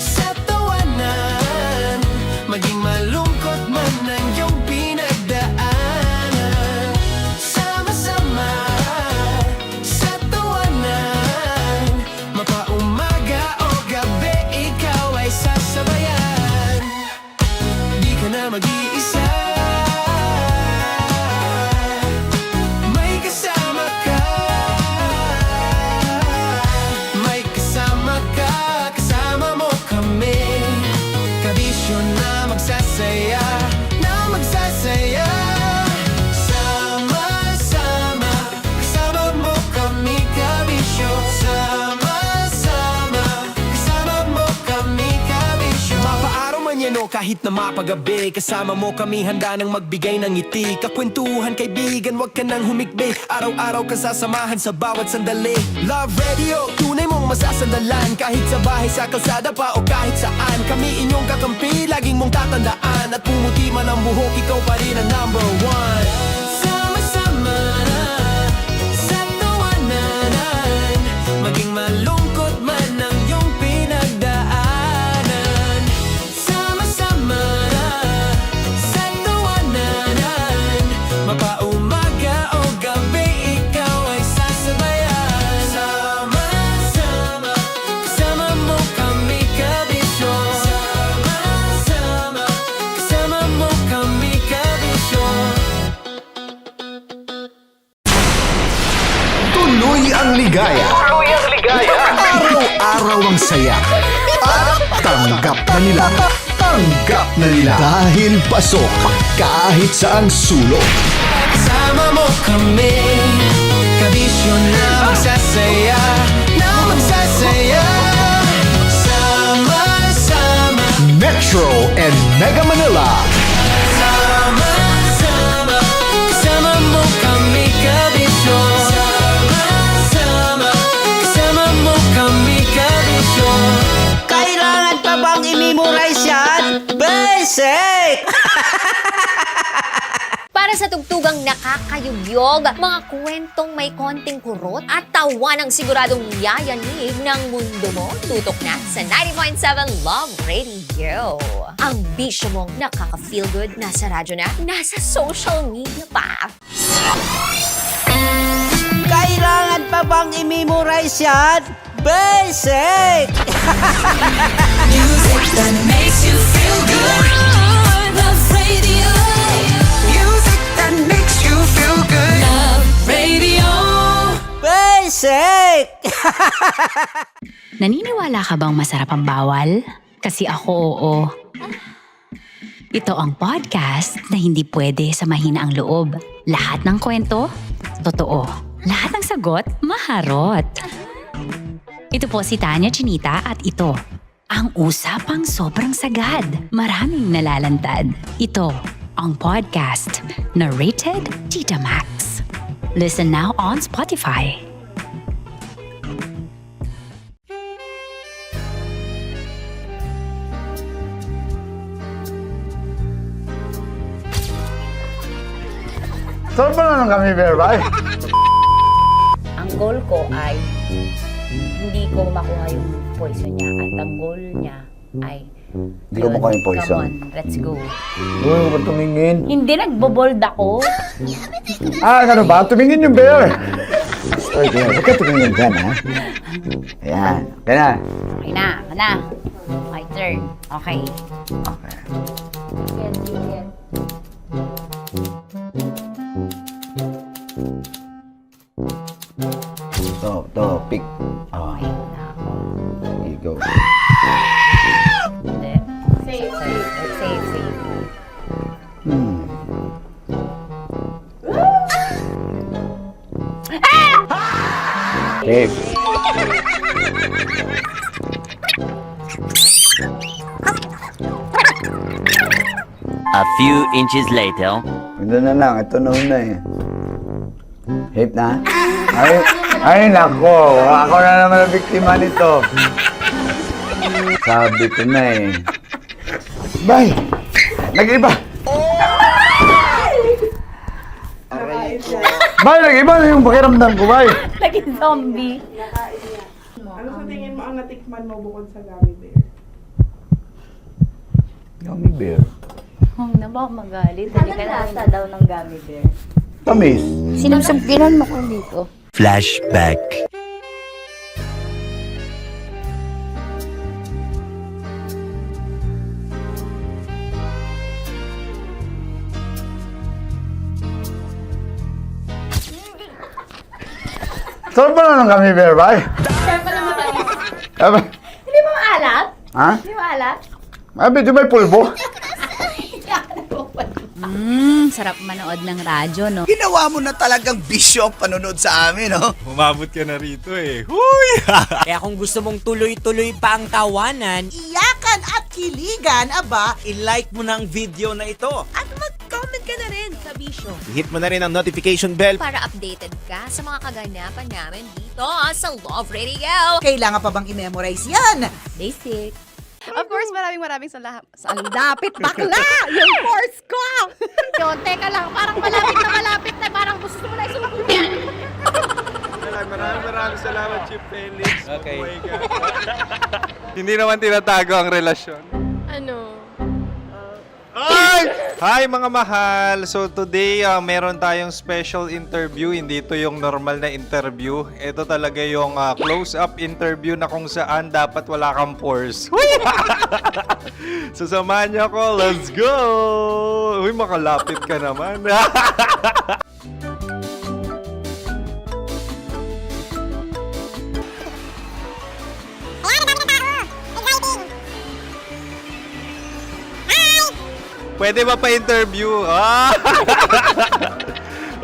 sa tawanan, maging malungkot man ang iyong pinagdaanan. Sama-sama sa tawanan, mapauma kahit na mapagabi. Kasama mo kami handa nang magbigay ng ngiti. Kakwentuhan kaibigan, wag ka nang humikbi. Araw-araw kasasamahan sa bawat sandali. Love Radio, tunay mong masasandalan. Kahit sa bahay, sa kalsada pa o kahit saan. Kami inyong kakampi, laging mong tatandaan. At pumuti man ang buhok, ikaw pa rin ang number one. Sama-sama na sa tawanan, maging malungkot man ang iyong pinagdaanan. Sama-sama na sa tawanan, mapaumaga o gabi, ikaw ay sasabayan. Sama-sama, kasama mo kami kabisyo. Sama-sama, kasama mo kami kabisyo. Tuloy ang ligaya. Araw-araw ang saya. At tanggap na nila. Tanggap na nila. Dahil pasok kahit saang sulok. Kasama mo kami, kabisyo na magsasaya, na magsasaya. Sama-sama, Metro and Mega Manila. sama-sama, kasama mo kami kabisyo. Sama-sama, kasama mo kami kabisyo. Kailangan pa bang i-memorize yan? Basic! Para sa tugtugang nakakayugyog, mga kwentong may konting kurot at tawa ng siguradong yayanig ng mundo mo, tutok na sa 90.7 Love Radio. Ang bisyo mong nakaka-feel good, nasa radyo na, nasa social media pa. Kailangan pa bang i-memorize yan? Basic! Music that makes you feel good. Love Radio. Music that makes you feel good. Love Radio. Basic! Naniniwala ka bang masarap ang bawal? Kasi ako oo. Ito ang podcast na hindi pwede sa mahina ang loob. Lahat ng kwento, totoo. Lahat ng sagot, maharot. Ito po si Tanya Chinita at ito, ang usapang sobrang sagad. Maraming nalalantad. Ito, ang podcast na Rated Tita Max. Listen now on Spotify. Saan ba na lang kami, Berbay? Ang goal ko ay hindi ko makuha yung poison niya at ang goal niya ay Hindi ko makuha yung poison. Come on, let's go. Huwag mo ba tumingin? Hindi, nagbobold ako. Ano ba? Tumingin yung bear! Story ko yan. Huwag ka tumingin dyan, ha? Ayan. Kaya na. Okay na, na. My turn. Okay. Okay. Yan, yan. To, pick. Oh, Okay na ako. here you go. Hindi. Safe, safe. Safe, safe. Safe. A few inches later. Ito na lang. Ito na una eh. Safe na? Ay, nako. Ako na naman ang biktima nito. Sabi ko na eh. Bay! Nag-iba! Bay, nag-iba na yung pakiramdam ko, bay! Naging zombie. Ano sa tingin mo ang natikman mo bukod sa gummy bear? Gummy bear? Oh, na baka magalit. Hindi ka nasa daw ng gummy bear. Tamis. Sinusumpinan mo ko dito. Flashback. Saan ba na lang kami, bear, bay? Saan pa naman kami? Aba, Hindi mo maalat? ha? Hindi mo maalat? Medyo may pulbo. Sarap manood ng radyo, no? Ginawa mo na talagang bisyo ang panonood sa amin, no? Umabot ka na rito eh. Huy! Kaya kung gusto mong tuloy-tuloy pa ang tawanan, Iyakan at kiligan, aba, i-like mo na ang video na ito. At mag-comment ka na rin sa Bisyo. Hit mo na rin ang notification bell. Para updated ka sa mga kaganapan namin dito sa Love Radio. kailangan pa bang i-memorize yan? Basic. Of course, maraming salamat. Ang lapit bakla! Yung force ko! Yun, teka lang, parang malapit na, parang gusto mo na isulat. Maraming salamat, Chief Felix. Okay. Mabuhay ka. Hindi naman tinatago ang relasyon. Ano? Hi mga mahal! So today, meron tayong special interview. Hindi ito yung normal na interview. Ito talaga yung close-up interview na kung saan dapat wala kang pores. So samahan niyo ako. Let's go! Uy, makalapit ka naman. Pwede ba pa-interview?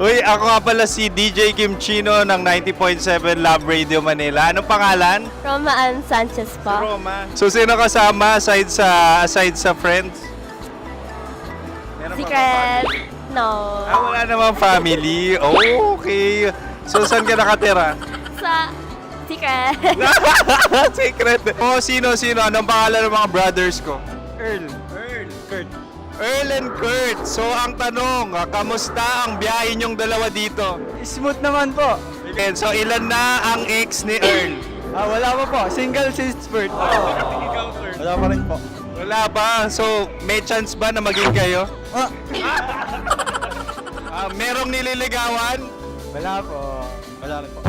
Uy, ako nga pala si DJ Kim Chino ng 90.7 Love Radio Manila. Anong pangalan? Roma Ann Sanchez po. Roma. So, sino kasama aside sa friends? Meron pa ba family? No. Wala namang family. Oh, okay. So, saan ka nakatira? Sa secret. Secret. Oh, sino? Anong pangalan ng mga brothers ko? Earl, Kurt. Earl and Kurt. So, ang tanong, kamusta ang biyahe niyong dalawa dito? Smooth naman po. Okay, so, ilan na ang ex ni Earl? Wala pa po. Single since birth. Ikaw, Kurt? Wala pa rin po. Wala ba? So, may chance ba na maging kayo? Merong nililigawan? Wala po. Wala rin po.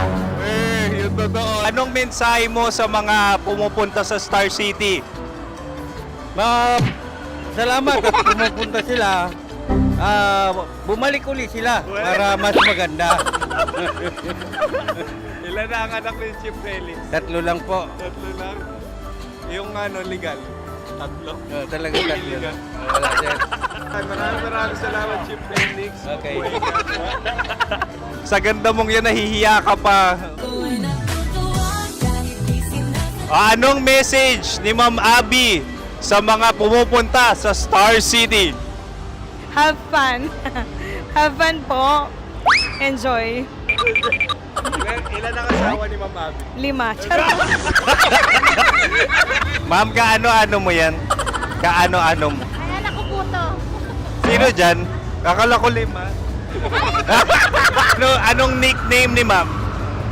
Yung totoo. Anong mensahe mo sa mga pumupunta sa Star City? Salamat at pumupunta sila. Bumalik uli sila para mas maganda. Ilan na ang anak ni Chief Felix? 3 lang po. 3 lang? Yung legal? 3? Talaga 3 Illegal. Wala sir. Maraming salamat, Chief Felix. Okay. Sa ganda mong yan, nahihiya ka pa. Anong message ni Ma'am Abby sa mga pumupunta sa Star City? Have fun. Have fun po. Enjoy. Ilan ang asawa ni Ma'am Abby? 5. Ma'am, kaano-ano mo yan? Kaano-ano mo? Ayan ako po to. Sino dyan? Akala ko 5. Anong nickname ni Ma'am?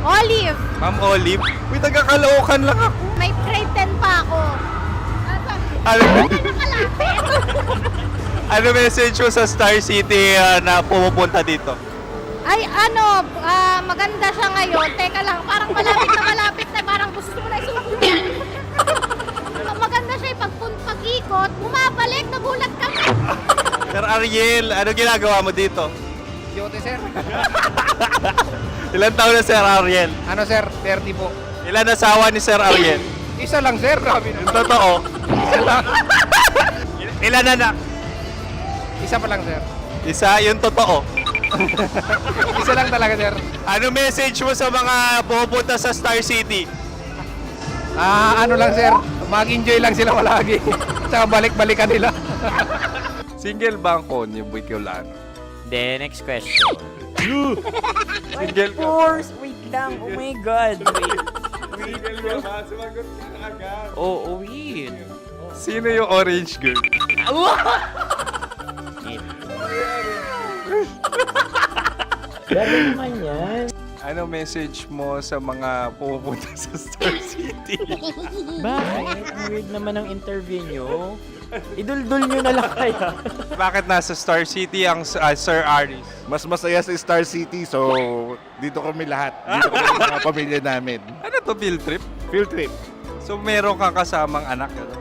Olive. Ma'am Olive? Uy, taga-Caloocan lang ako. May grade 10 pa ako. Ano message mo sa Star City na pumupunta dito? Ay, maganda siya ngayon. Teka lang, parang malapit na, parang gusto mo na isulat. Maganda siya pag-ikot, bumabalik, nagulat ka. Sir Ariel, ano ginagawa mo dito? Yote sir. Ilan taon na Sir Ariel? Ano sir? 30 po. Ilan asawa ni Sir Ariel? Isa lang sir. Yung totoo? Isa lang. Ilan anak? Isa pa lang sir. Isa, yung totoo. Isa lang talaga sir. Ano message mo sa mga pumupunta sa Star City? Ano lang sir. Mag-enjoy lang sila palagi. Tsaka balik-balikan nila. Single ba ang konyo, Boy Kiolano? Then, next question. Single ka? Wait lang. Oh my God. Single ka ba? Sumagot ka na agad. Oh, wait. Sino yung orange girl? Grabe naman yan. Ano message mo sa mga pumupunta sa Star City? Bakit? Ang weird naman ang interview nyo. Idul-dul nyo na lang kaya. Bakit nasa Star City ang Sir Aris? Mas masaya sa Star City, so dito kami lahat. Dito kami mga pamilya namin. Ano to, field trip? Field trip. So meron kang kasamang anak? Ano?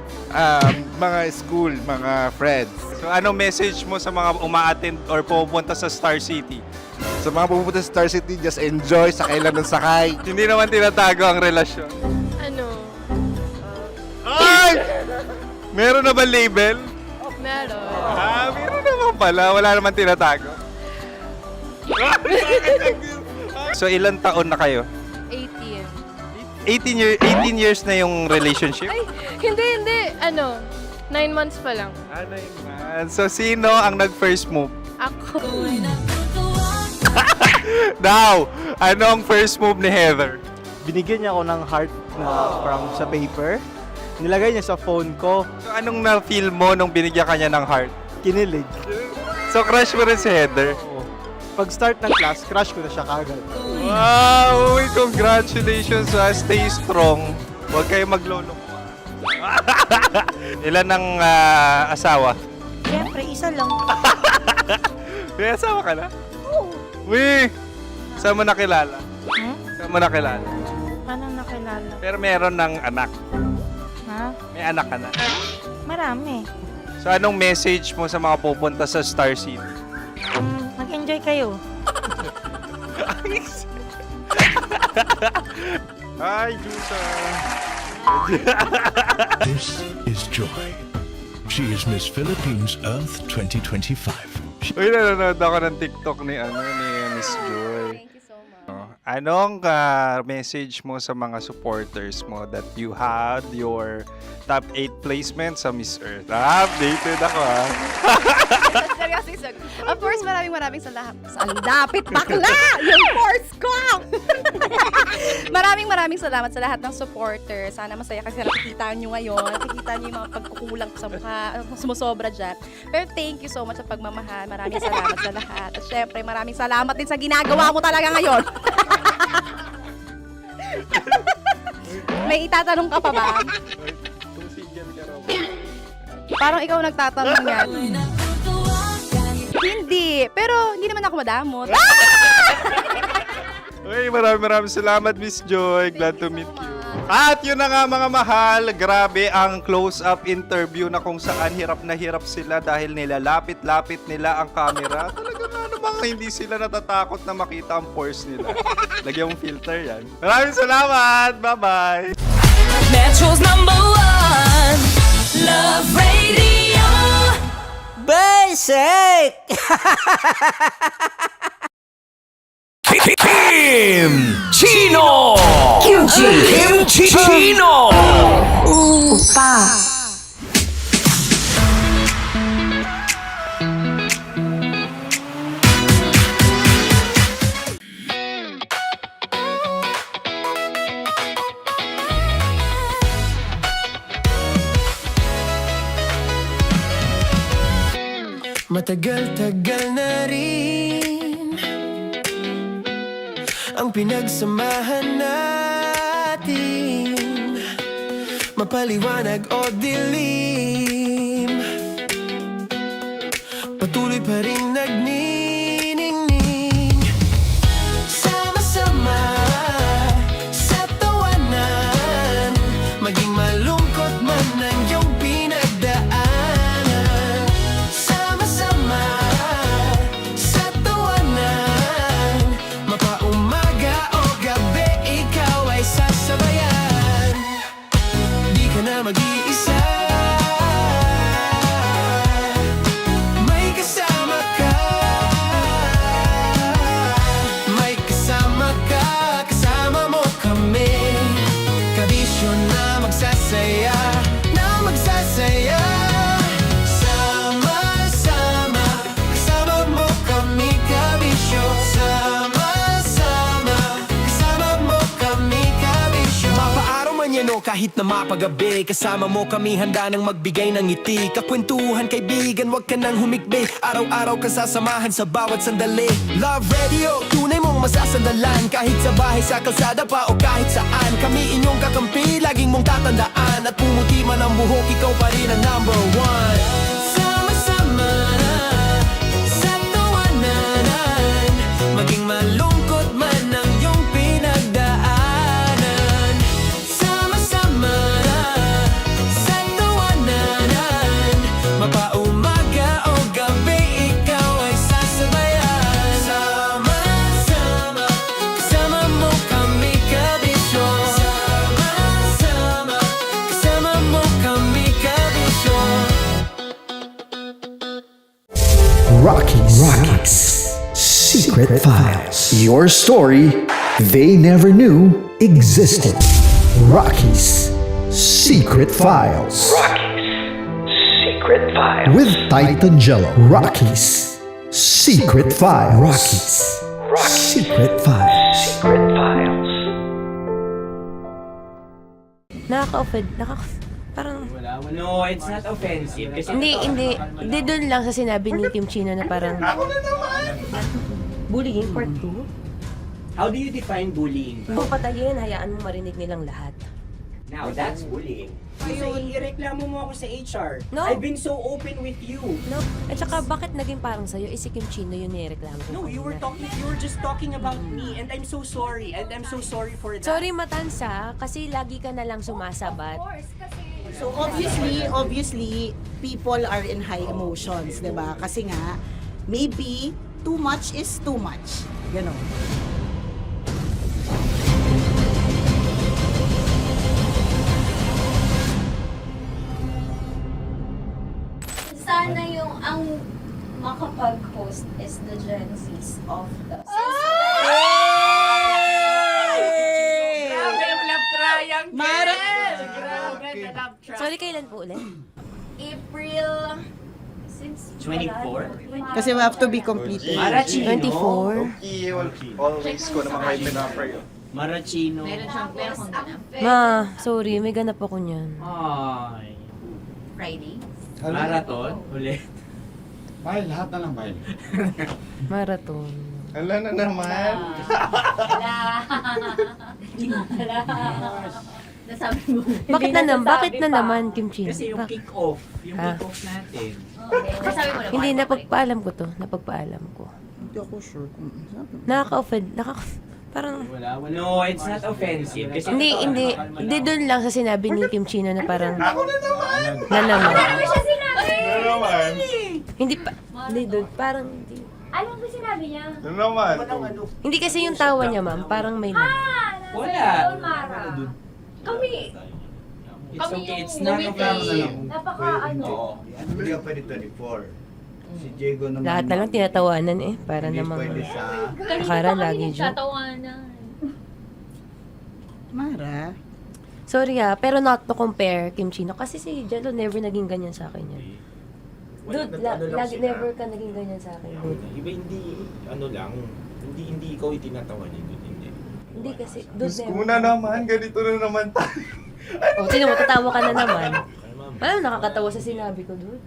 Mga school, mga friends. So ano message mo sa mga uma-attend or pumupunta sa Star City? Sa mga pupunta sa Star City, just enjoy, sakay lang ng sakay. Hindi naman tinatago ang relasyon. Ano? Ay! Meron na ba label? Meron. Meron naman pala. Wala naman tinatago. So ilan taon na kayo? 18. 18 years na yung relationship? Ay, hindi. 9 months pa lang. 9 months. So sino ang nag-first move? Ako. Now, ano ang first move ni Heather? Binigyan niya ako ng heart na from sa paper. Nilagay niya sa phone ko. So anong na-feel mo nung binigyan ka niya ng heart? Kinilig. So crush mo rin si Heather? Pag-start ng class, crush ko na siya kagad. Wow! Uy, congratulations ha. Stay strong. Huwag kayo maglolo. Ilan ang asawa? Siyempre, isa lang. May asawa ka na? Oo. Uy! Saan mo nakilala? Saan mo nakilala? Paano nakilala? Pero meron ng anak. Ha? May anak ka na. Marami. So anong message mo sa mga pupunta sa Star City? Mag-enjoy kayo. Hi, Jusa! This is Joy. She is Miss Philippines Earth 2025. Uy, nanonood ako ng TikTok ni Miss Joy. Thank you so much. Anong message mo sa mga supporters mo that you had your top 8 placement sa Miss Earth? Updated ako ha. Of course, maraming salamat. Dapit bakla! Yung course ko! maraming salamat sa lahat ng supporters. Sana masaya kasi nakikita nyo ngayon. Nakikita nyo yung mga pagkukulang ko sa mukha, sumusobra dyan. Pero thank you so much sa pagmamahal. Maraming salamat sa lahat. At syempre, maraming salamat din sa ginagawa mo talaga ngayon. May itatanong ka pa ba? Parang ikaw nagtatanong yan. Hindi. Pero hindi naman ako madamot. Uy, maraming salamat, Miss Joy. Glad to meet you. At yun na nga mga mahal, grabe ang close-up interview na kung saan hirap na hirap sila dahil nilalapit-lapit nila ang camera. Talaga nga namang hindi sila natatakot na makita ang pores nila. Lagyan mong filter yan. Maraming salamat! Bye-bye! Metro's #1 Love Radio. Basic! Kim Chino! Kim Chino! Upa! Matagal-tagal na rin ang pinagsamahan natin, mapaliwanag o dilim, patuloy pa rin nagniningning. Sama-sama sa tawanan, maging malungkot man ang iyong pinagdaanan. Sama-sama sa tawanan, mapaumaga o gabi, ikaw ay sasabayan. Di ka na mag-iisa, may kasama ka. May kasama ka, kasama mo kami. Kabisyo na magsasaya, na magsasaya. Sama-sama, kasama mo kami, kabisyo. Sama-sama, kasama mo kami, kabisyo. Mapaaraw man yan o kahit na mapagabi, kasama mo kami, handa nang magbigay ng ngiti. Kakwentuhan, kaibigan, wag ka nang humikbi. Araw-araw ka sasamahan sa bawat sandali. Love Radio, tunay mong masasandalan. Kahit sa bahay, sa kalsada pa o kahit saan, kami inyong kakampi, laging mong tatandaan. At pumuti man ang buhok, ikaw pa rin ang #1. Sama-sama sa tawanan, maging malungkot man ang iyong pinagdaanan. Sama-sama sa tawanan, mapaumaga o gabi, ikaw ay sasabayan. Sama-sama, kasama mo kami, kabisyo. Sama-sama, kasama mo kami, kabisyo. Rockies. Secret Secret Files. Your story they never knew existed. Rocky's Secret Files. Secret Files. With Titan Jello. Rocky's Secret Files. Rocky's Secret Files. Secret Files. Nakaka-offend. Parang... No, it's not offensive. Kasi Hindi doon lang sa sinabi ni Kim Chino na parang... Ako na naman! Bullying part 2? How do you define bullying? Kung patayin, hayaan mo marinig nilang lahat. Now, that's bullying. So, ireklamo mo ako sa HR. No. I've been so open with you. No. At saka, bakit naging parang sa'yo? Si Kim Chino yung nireklamo ko. No, you were just talking about me, and I'm so sorry. And I'm so sorry for that. Sorry, Matansa, kasi lagi ka na lang sumasabat. So obviously, people are in high emotions, 'di ba? Kasi nga, maybe too much is too much. Ganon. Sana yung ang makapag-host is the Gen Zs of the Grabe ang love triangle! Mara- Grabe ang love triangle! Sorry, kailan po ulit? April since 24? Kasi we have to be completed. Marachino. 24. Always ko naman kayo pinapray. Marachino. meron siyang Ma, sorry, may ganap ako niyan. Ay. Friday. Marathon? Ulit. Mahal, lahat na lang mahal. Marathon. Ala na naman. Wala. Nasabi mo. Bakit na naman, Kim Chino? Kasi yung kick-off. Yung Ah. kick-off natin. Nasabi mo na ba? Hindi, napagpaalam ko to. Napagpaalam ko. Hindi ako sure kung Nakaka-offend. Parang... Wala. No, it's not offensive. Kasi Hindi doon lang sa sinabi ni Kim Chino na parang... Ako na naman! Na naman. Ano siya sinabi? Ano naman? Hindi pa... Hindi doon. Parang... Hindi. Ano ba sinabi niya? Ano naman? Hindi kasi yung tawa niya, ma'am. Parang may lang. Wala. Mara. Kami. It's Kami okay. yung It's not umiti. offensive. Napaka ano. Hindi ka pwede 24. Si Diego naman. Lahat na lang tinatawanan eh. Para Hindi namang... pwede sa... Akala lagi joke. Nagtatawanan. Mara. Sorry pero not to compare Kim Chino. Kasi si Jello never naging ganyan sa akin yan. Dude, lagi never ka naging ganyan sa akin, dude. Iba hindi ikaw itinatawa niya, dude, hindi. Hindi kasi, dude, Diyos ko na naman, ganito na naman tayo. O, sino mo, tatawa ka na naman. Parang nakakatawa sa sinabi ko, dude.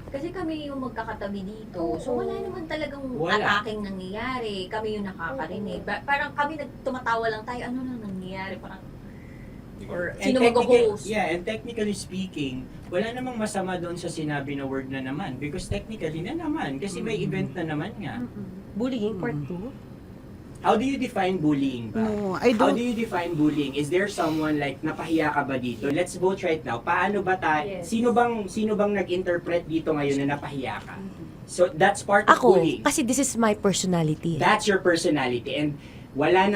Kasi kami yung magkakatabi dito. So wala naman talagang Wala. ataking nangyayari. Kami yung nakakarinig. Parang kami tumatawa lang tayo. Ano lang nangyayari? Parang or sino mag-host? Yeah, and technically speaking, wala namang masama doon sa sinabi na word na naman. Because technically na naman. Kasi may event na naman nga. Bullying part 2? How do you define bullying ba? No, I How don't. do you define bullying? Is there someone like napahiya ka ba dito? Let's vote right now. Paano ba Yes. sino bang nag-interpret dito ngayon na napahiya ka? So that's part of Ako, bullying. kasi this is my personality. That's your personality and wala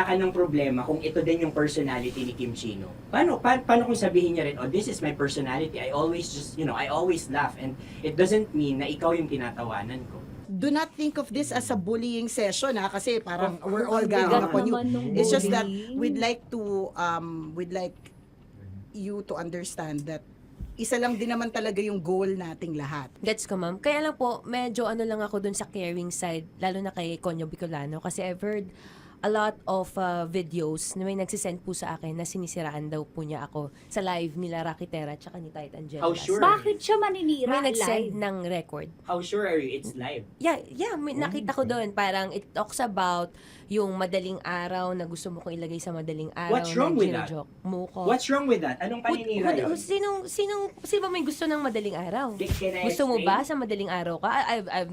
ka ng problema kung ito din yung personality ni Kim Chino. Paano kung sabihin niya rin, oh, this is my personality. I always I always laugh and it doesn't mean na ikaw yung tinatawanan ko. Do not think of this as a bullying session kasi parang we're all ganging upon you. It's just that we'd like you to understand that isa lang din naman talaga yung goal nating lahat. Gets ko, ma'am. Kaya lang po, medyo lang ako dun sa caring side, lalo na kay Conyo Bicolano. Kasi I've heard a lot of videos na may nagsisend po sa akin na sinisiraan daw po niya ako sa live nila Rocky Terra at ni Tight Angela. How sure? Bakit siya maninira May live? nagsend ng record. How sure are you it's live? Yeah, may nakita ko doon. Parang it talks about yung madaling araw na gusto mo kong ilagay sa madaling araw. What's wrong with that? Mo ko. What's wrong with that? Anong paninira yun? Sino ba may gusto ng madaling araw? Can I Gusto mo explain? ba sa madaling araw ka?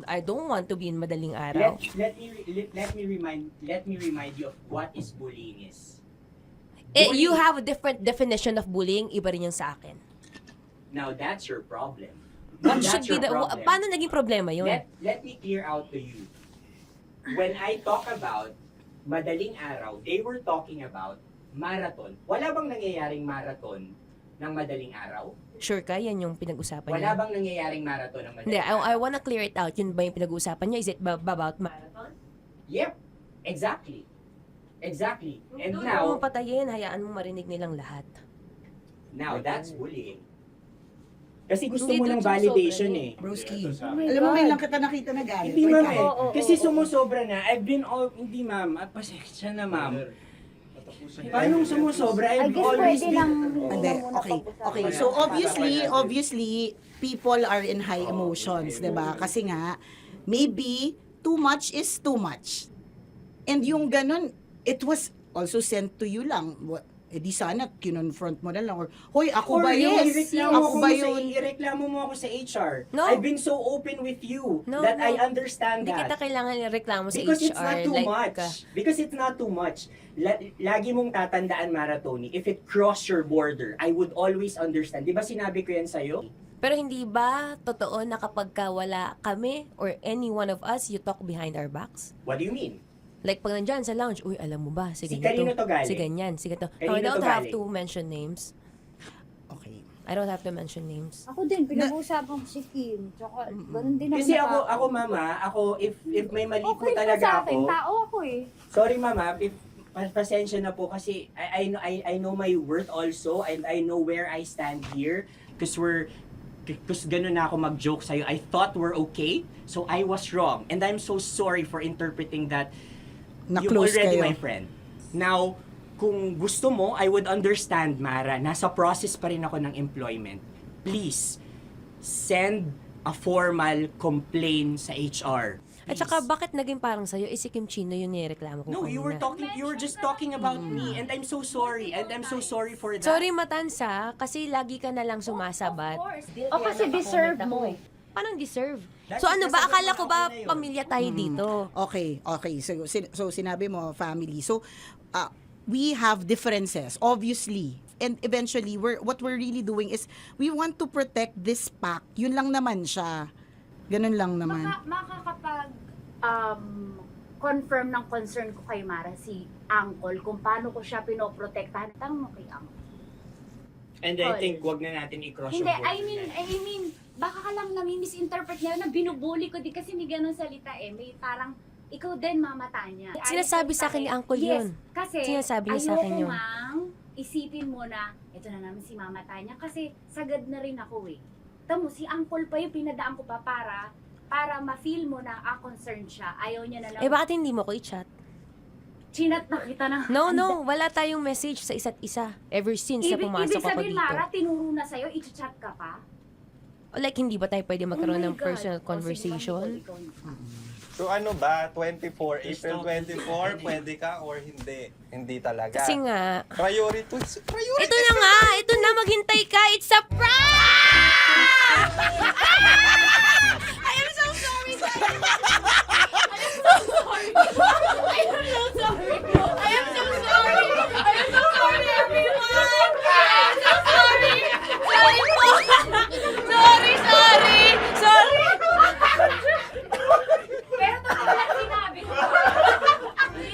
I don't want to be in madaling araw. Let me remind you of what is bullying is. You have a different definition of bullying, iba rin yung sa akin. Now that's your problem. What That's should be your problem. paano naging problema yun? Let me clear out to you. When I talk about madaling araw, they were talking about marathon. Wala bang nangyayaring marathon ng madaling araw? Sure ka? Yan yung pinag-usapan Wala niya? bang nangyayaring marathon ng Hindi, madaling araw? I wanna clear it out. Yun ba yung pinag-usapan niya? Is it about marathon? Yep, exactly. Exactly. And Doon now, mo patayin, hayaan mo marinig nilang lahat. now that's bullying. Kasi gusto Hindi mo doon ng validation sumusobra eh. Broski, Oh my alam mo, God. may lang kita nakita na galit. Hindi ma'am Ikaw. eh. Kasi sumusobra na. I've been all, hindi ma'am. Pasensya na ma'am. Paano sumusobra? I've always been... Hindi, okay. So obviously, people are in high emotions, 'di ba? Kasi nga, maybe too much is too much. And yung ganun, it was also sent to you lang. Eh di sana kinonfront mo na lang or hoy, ako ba yun? Ako ba yun? Ireklamo mo ako sa HR. No. I've been so open with you No, that no. I understand Hindi that. kita kailangan reklamo sa Because HR. it's not too like, much. Because it's not too much. Lagi mong tatandaan, Maratoni, if it cross your border, I would always understand. Di ba sinabi ko yan sa'yo? Pero hindi ba totoo na kapag ka wala kami or any one of us, you talk behind our backs? What do you mean? Like pag nandyan sa lounge, uy, alam mo ba, si Si ganito, kanino to galing? si ganyan, si ganito. No, Kanino I don't to have galing? to mention names. Okay. I don't have to mention names. Ako din, pinag-uusapan ko si Kim. Tsaka, ganun din Kasi naman ako mama, if may mali po okay pa talaga sa akin, ako. tao ako eh. Sorry mama, if pasensya na po kasi I know my worth also and I know where I stand here because ganun na ako mag-joke sa'yo. I thought we're okay, so I was wrong. And I'm so sorry for interpreting that you're Na-close already kayo. my friend. Now, kung gusto mo, I would understand, Mara. Nasa process pa rin ako ng employment. Please, send a formal complaint sa HR. At saka bakit naging parang sa'yo, si Kim Chino yung nireklamo ko No, you were just talking about me and I'm so sorry. And I'm so sorry for that. Sorry Matansa, kasi lagi ka na lang sumasabat. O kasi deserve mo eh. Paano deserve? That's So ano ba, because akala ko ba ako na yun. pamilya tayo dito? Okay. So sinabi mo family. So we have differences obviously. And eventually what we're really doing is we want to protect this pack. Yun lang naman siya. Ganun lang naman. Makakapag confirm ng concern ko kay Mara si Uncle kung paano ko siya pinoprotektahan. Tanong mo kay Uncle. And I think wag na natin i-cross Hindi, yung I mean, baka ka lang nami-misinterpret niya na binubuli ko din kasi may ganun salita eh. May parang, ikaw din mamata niya. Sinasabi sa akin ni Uncle yun. Yes, kasi Sinasabi niya sa akin yun. ayoko isipin mo na, ito na naman si mama Tanya kasi sagad na rin ako eh. Tamo, si Uncle pa yung pinadaan ko pa para ma-feel mo na concerned siya. Ayaw niya na lang. Eh bakit hindi mo ko i-chat? Chinat na kita na. No, wala tayong message sa isa't isa ever since na pumasok Ibig ako sabihin, dito. Mara, tinuro na sa'yo, i-chat ka pa? Like, hindi ba tayo pwede magkaroon Oh my ng God. personal O, sige, conversation? ikaw. So ano ba, 24, April 24, pwede ka or hindi? Hindi talaga. Kasi nga, Priority. ito na nga, ito na, maghintay ka, it's a prank! I am so sorry, guys! I am so sorry! I am so sorry! I am so sorry! I am so sorry, everyone! I am so sorry! Sorry po! Sorry! Pero totoo lang sinabi ko.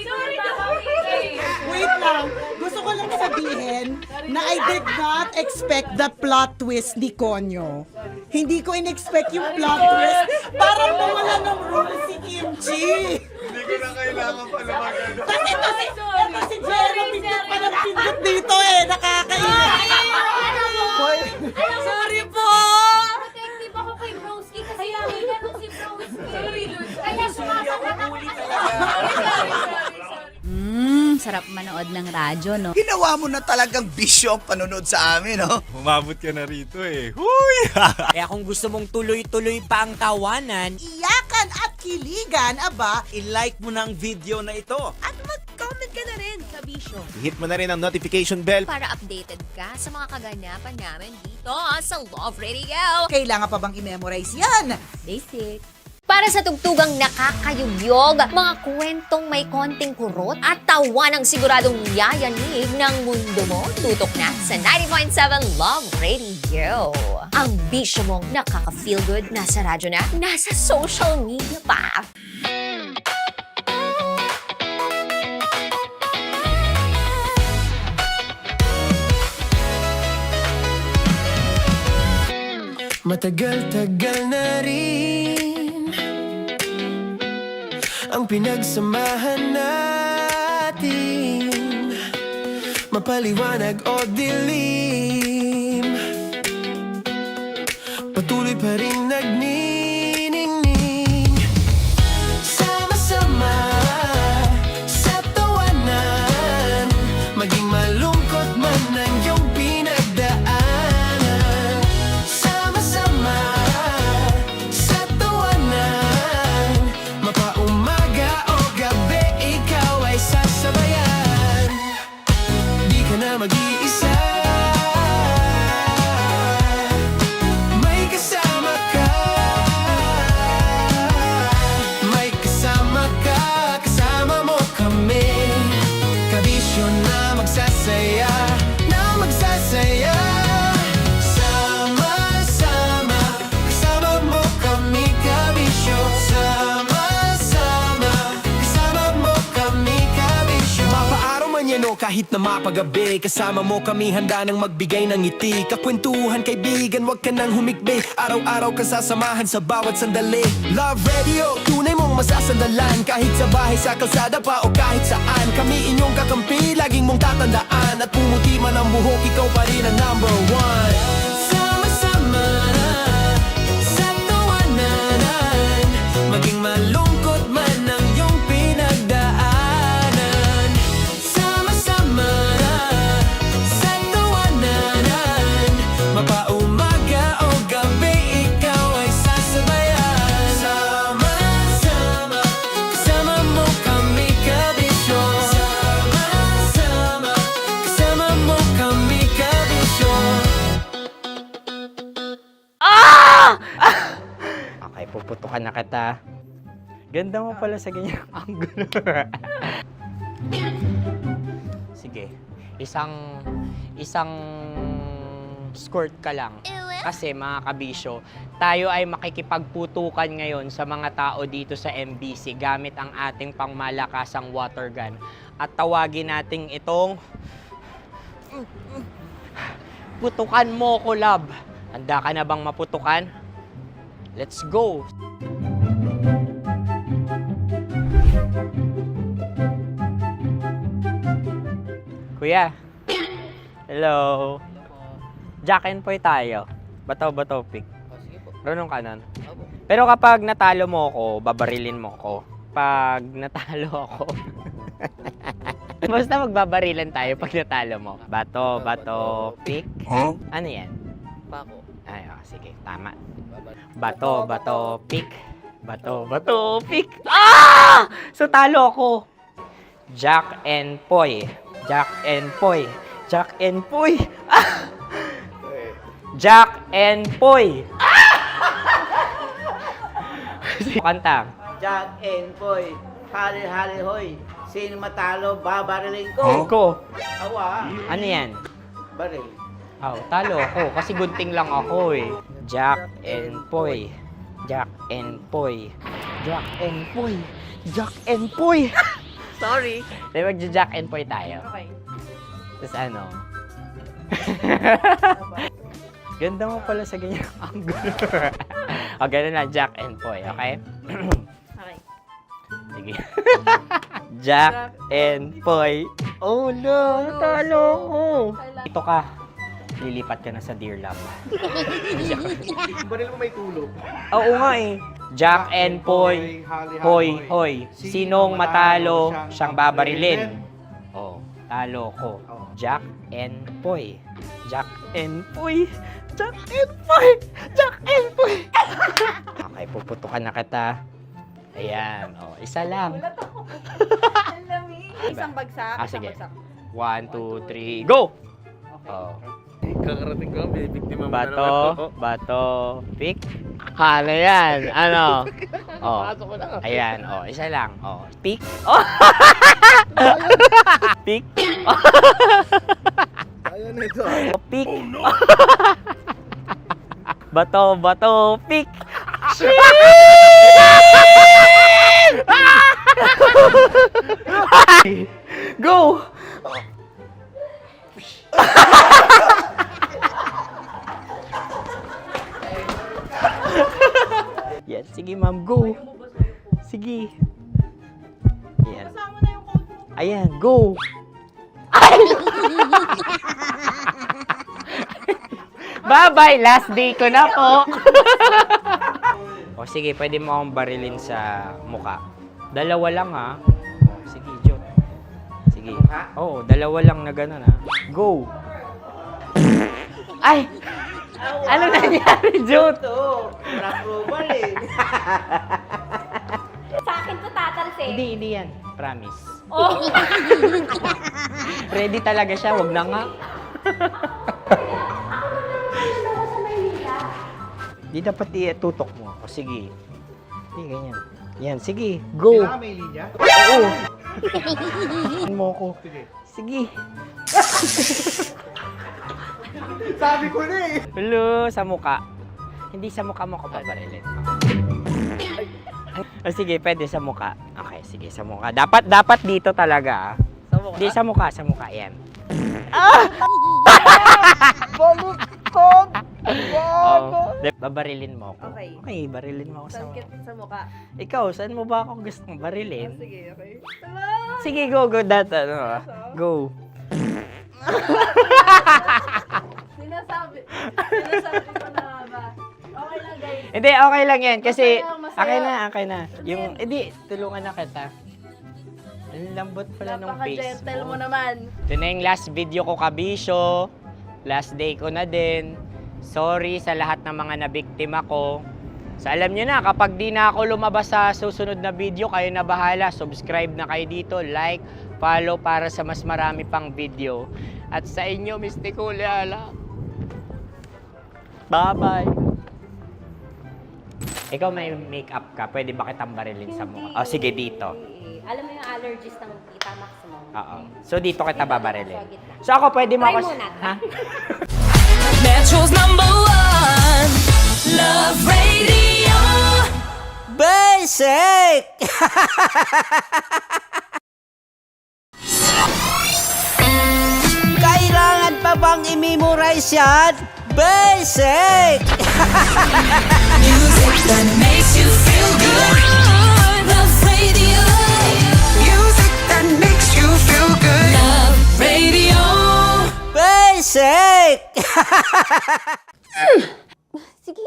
Sorry na Wait lang. Gusto ko lang sabihin na I did not expect the plot twist ni Konyo. Hindi ko in-expect yung plot twist. Parang nawala ng role si Kimchi. Hindi ko na kailangan pa naman ganun. Kasi ito si Jerry, pindot pa ng pindot dito eh. Nakakainis. Sorry po! Protective ako kay Broski kasi may ganun si Broski. Kaya sumasagot ako kasi. Sarap manood ng radyo, no? Ginawa mo na talagang bisyo ang panonood sa amin, no? Umabot ka na rito eh. Huy! Kaya kung gusto mong tuloy-tuloy pa ang tawanan, Iyakan at kiligan, aba, i-like mo na ang video na ito. At mag-comment ka na rin sa Bisyo. Hit mo na rin ang notification bell. Para updated ka sa mga kaganapan namin dito sa Love Radio. kailangan pa bang i-memorize yan? Basic. Para sa tugtugang nakakayugyog, mga kwentong may konting kurot at tawa ng siguradong yayanig ng mundo mo, tutok na sa 90.7 Love Radio. Ang bisyo mong nakaka-feel good, nasa radyo na, nasa social media pa. Matagal-tagal na rin ang pinagsamahan natin, mapaliwanag o dilim, patuloy pa rin nagniningning. Sama-sama sa tawanan, maging malungkot man ang iyong pinagdaanan. Sama-sama sa tawanan, mapaumaga o gabi, ikaw ay sasabayan. Di ka na mag-iisa, may kasama ka. May kasama ka, kasama mo kami. Kabisyo na magsasaya, na magsasaya. Sama-sama, kasama mo kami, kabisyo. Sama-sama, kasama mo kami, kabisyo. Mapaaraw man yan o kahit na mapagabi, kasama mo kami, handa nang magbigay ng ngiti. Kakwentuhan, kaibigan, wag ka nang humikbi. Araw-araw ka sasamahan sa bawat sandali. Love Radio, tunay mong masasandalan. Kahit sa bahay, sa kalsada pa o kahit saan, kami inyong kakampi, laging mong tatandaan. At pumuti man ang buhok, ikaw pa rin ang number one. Sama-sama sa tawanan, maging malungkot man ang iyong pinagdaanan. Sama-sama sa tawanan, mapaumaga o gabi, ikaw ay sasabayan. Sama-sama, kasama mo kami, kabisyo. Sama-sama, kasama mo kami, kabisyo. Okay, puputukan na kita. Ganda mo pala sa ganyang angulo. Sige, isang skirt ka lang. Kasi mga kabisyo, tayo ay makikipagputukan ngayon sa mga tao dito sa MBC gamit ang ating pangmalakasang water gun. At tawagin natin itong putukan mo ko, love. Handa ka na bang maputukan? Let's go! Kuya. Hello. Jack and Poy tayo. Bato-bato pick. Runong kanan. Pero kapag natalo mo ako, babarilin mo ako. Pag natalo ako, basta magbabarilan tayo pag natalo mo. Bato, pick. Huh? Ano yan? Pako. Ay, oh, sige, tama. Bato, pick. Bato, pick. Ah! So, talo ako. Jack and Poy. Jack and Poy. Jack and Poy. Ah! Jack and Poy. Kanta. Jack and Poy, hali-hali hoy. Sino matalo, babariling ko. Ko. Awa. Ano yan? Baril. Oh, talo ako kasi gunting lang ako eh. Jack and Poy. Jack and Poy. Jack and Poy. Jack and Poy. Sorry. Di ba Jack and Poy tayo? Okay. Tapos ano? Ganda mo pala sa ganyang angulo. O, ganun lang, Jack and Poy, okay? Okay. Sige. Jack and Poy. Oh no, talo ko. Ito ka. Lilipat ka na sa Dear Love. Baril mo may tulog. Oo nga eh. Jack and Poy. Hoy, hoy. Sinong matalo, siyang babarilin. Oh, talo ko. Jack and Poy. Jack and Poy. Jack and Poy. Jack and Poy. Okay, puputukan na kita. Ayan. Oh, isa lang. Isang bagsak. Ah, sige. 1, 2, 3, go! Oh. Kakarating ko, bibiktima mo na naman Bato, bato, pick. Ano yan? Ano? Oh. Ayan, oh, isa lang. Oh, pick. Oh. Pick. Ayaw na ito. Oh, pick. Bato, bato, pick. Go! Ayan, go! Bye-bye! Last day ko na po! O sige, pwede mo akong barilin sa muka. Dalawa lang ha. O, sige, Jot. Sige. Oo, dalawa lang na gano'n ha. Go! Ay! Ano nangyari, Jot? Approval eh. Sa akin to tatalsik. Hindi yan. Promise. Oh. Ready talaga siya, wag na nga. Di dapat itutok mo. O sige. Hindi, ganyan. Yan, sige. Go. Kailangan may linya? Oo. mo ko. Sige. Sabi ko na eh. Hello, sa muka. Hindi sa muka mo ko paparilin. O sige, pwede sa muka. Okay, sige, sa muka. Dapat dito talaga. Sa muka? Hindi, sa muka. Yan. Baluktot! Oh, babarilin mo ako. Okay. Okay, barilin mo ako sa muka. Sa mukha. Ikaw, saan mo ba ako gustong barilin? Sige, okay. Sige, go. Go. Sinasabi ko na ba? Okay lang, guys. Hindi, okay lang yan. Kasi, Masaya. okay na. Yung, hindi, tulungan na kita. Ang lambot pala ng face Napaka-gentle mo. mo naman. Ito na yung last video ko, kabisyo. Last day ko na din. Sorry sa lahat ng mga nabiktima ko. So alam nyo na, kapag di na ako lumabas sa susunod na video, kayo na bahala. Subscribe na kayo dito, like, follow para sa mas marami pang video. At sa inyo, Mistiko Leala. Bye-bye. Ikaw may makeup ka, pwede ba kitang barilin sa mukha? Oh, sige, dito. Alam mo yung allergies ng tita Max mo. Oo. So dito kita babarilin. So ako pwede mo Try ako... muna. Ha? Metro's #1 Love Radio. Basic! Kailangan pa bang i-memorize yan? Basic! Music that makes you feel good. Love Radio. Music that makes you feel good. Love Radio. Basic! Sige,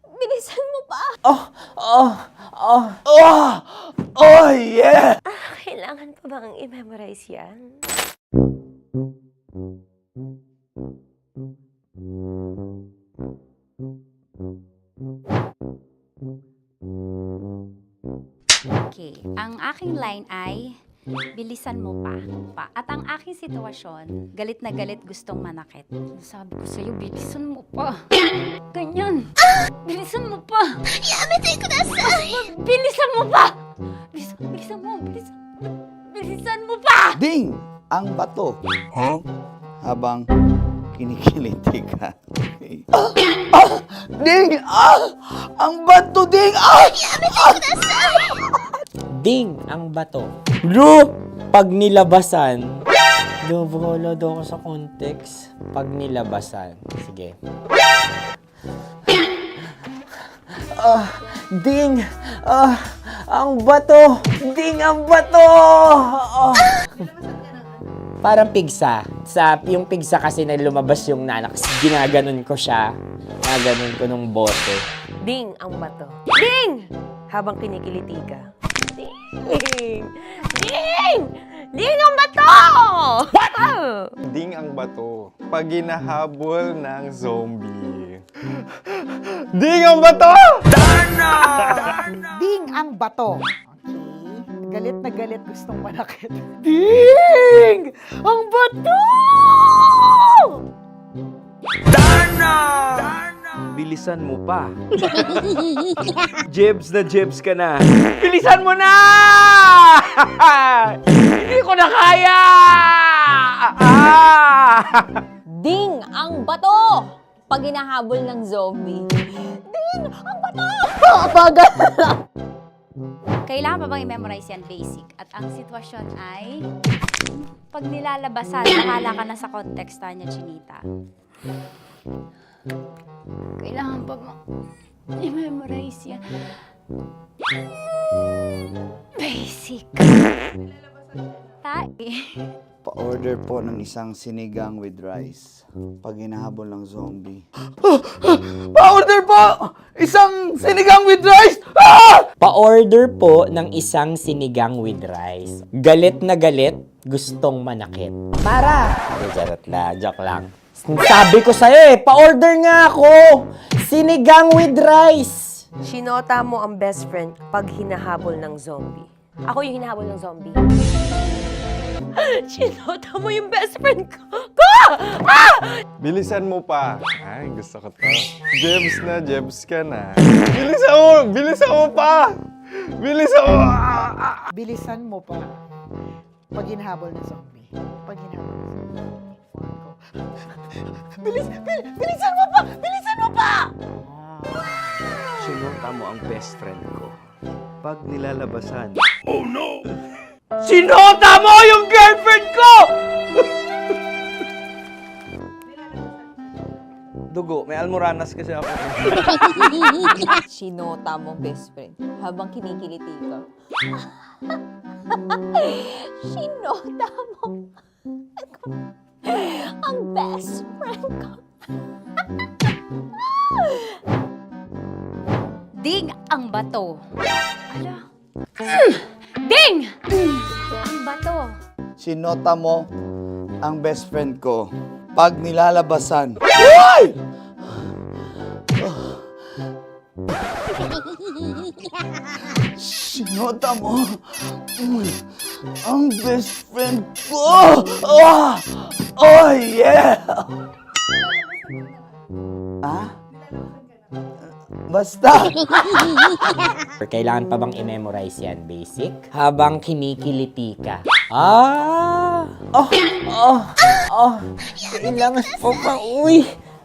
bilisan mo pa. Oh, yeah! Kailangan pa bang i-memorize yan? Okay, ang aking line ay, bilisan mo pa. At ang aking sitwasyon, galit na galit gustong manakit. Sabi ko sa'yo, bilisan mo pa. Ganyan. Bilisan mo pa. Yamitay ko na bilisan mo pa. Bilisan mo pa. Ding! Ang bato. Habang kinikiliti ka. Ding! Ang bato, Ding! Ding ang bato. Bro! Pag nilabasan. Wala daw ako sa context. Pag nilabasan. Sige. Ding! Ang bato! Ding ang bato! Parang pigsa. Yung pigsa kasi na lumabas yung nanak. Ginaganon ko siya. Ginaganon ko nung bote. Ding ang bato. Ding! Habang kinikiliti ka. Ding! Ding! Ding ang bato! What? Ding ang bato. Pag hinahabol ng zombie. Ding ang bato! Ding ang bato. Okay. Galit na galit gustong manakit. Ding! Ang bato! Bilisan mo pa. Jebs ka na. Bilisan mo na! Hindi ko na kaya! Ding ang bato! Pag hinahabol ng zombie. Ding ang bato! Bagal! Kailangan pa bang i-memorize yan basic? At ang sitwasyon ay, pag nilalabasan, bahala ka na sa konteksta niya, Chinita. Kailangan pa bang i-memorize yan? Basic. Pa-order po ng isang sinigang with rice. Pag hinahabol ng zombie. Pa-order po! Isang sinigang with rice! Pa-order po ng isang sinigang with rice. Galit na galit, gustong manakit. Para! Joke lang. Sabi ko sa'yo pa-order nga ako! Sinigang with rice! Sinota mo ang best friend pag hinahabol ng zombie. Ako yung hinahabol ng zombie. Sinota mo yung best friend ko! Bilisan mo pa. Ay, gusto ko to. Jebs ka na. Bilisan mo pa! Bilisan mo pa. Pag hinahabol ng zombie. Pag hinahabol ng zombie. Bilisan mo pa! Bilisan mo pa! Sinota mo ang best friend ko. Pag nilalabasan. Oh no! Sinota mo yung girlfriend ko! Dugo, may almoranas kasi ako. Sinota mo best friend habang kinikiliti ka. Sinota mo ang best friend ko. Ding ang bato. Ala. Ding! Ang bato. Sinota mo ang best friend ko. Pag nilalabasan. Uy! Sinota mo ang best friend ko. Oh yeah! Basta! Kailangan pa bang i-memorize yan, basic? Habang kinikiliti ka. Kailangan pa bang,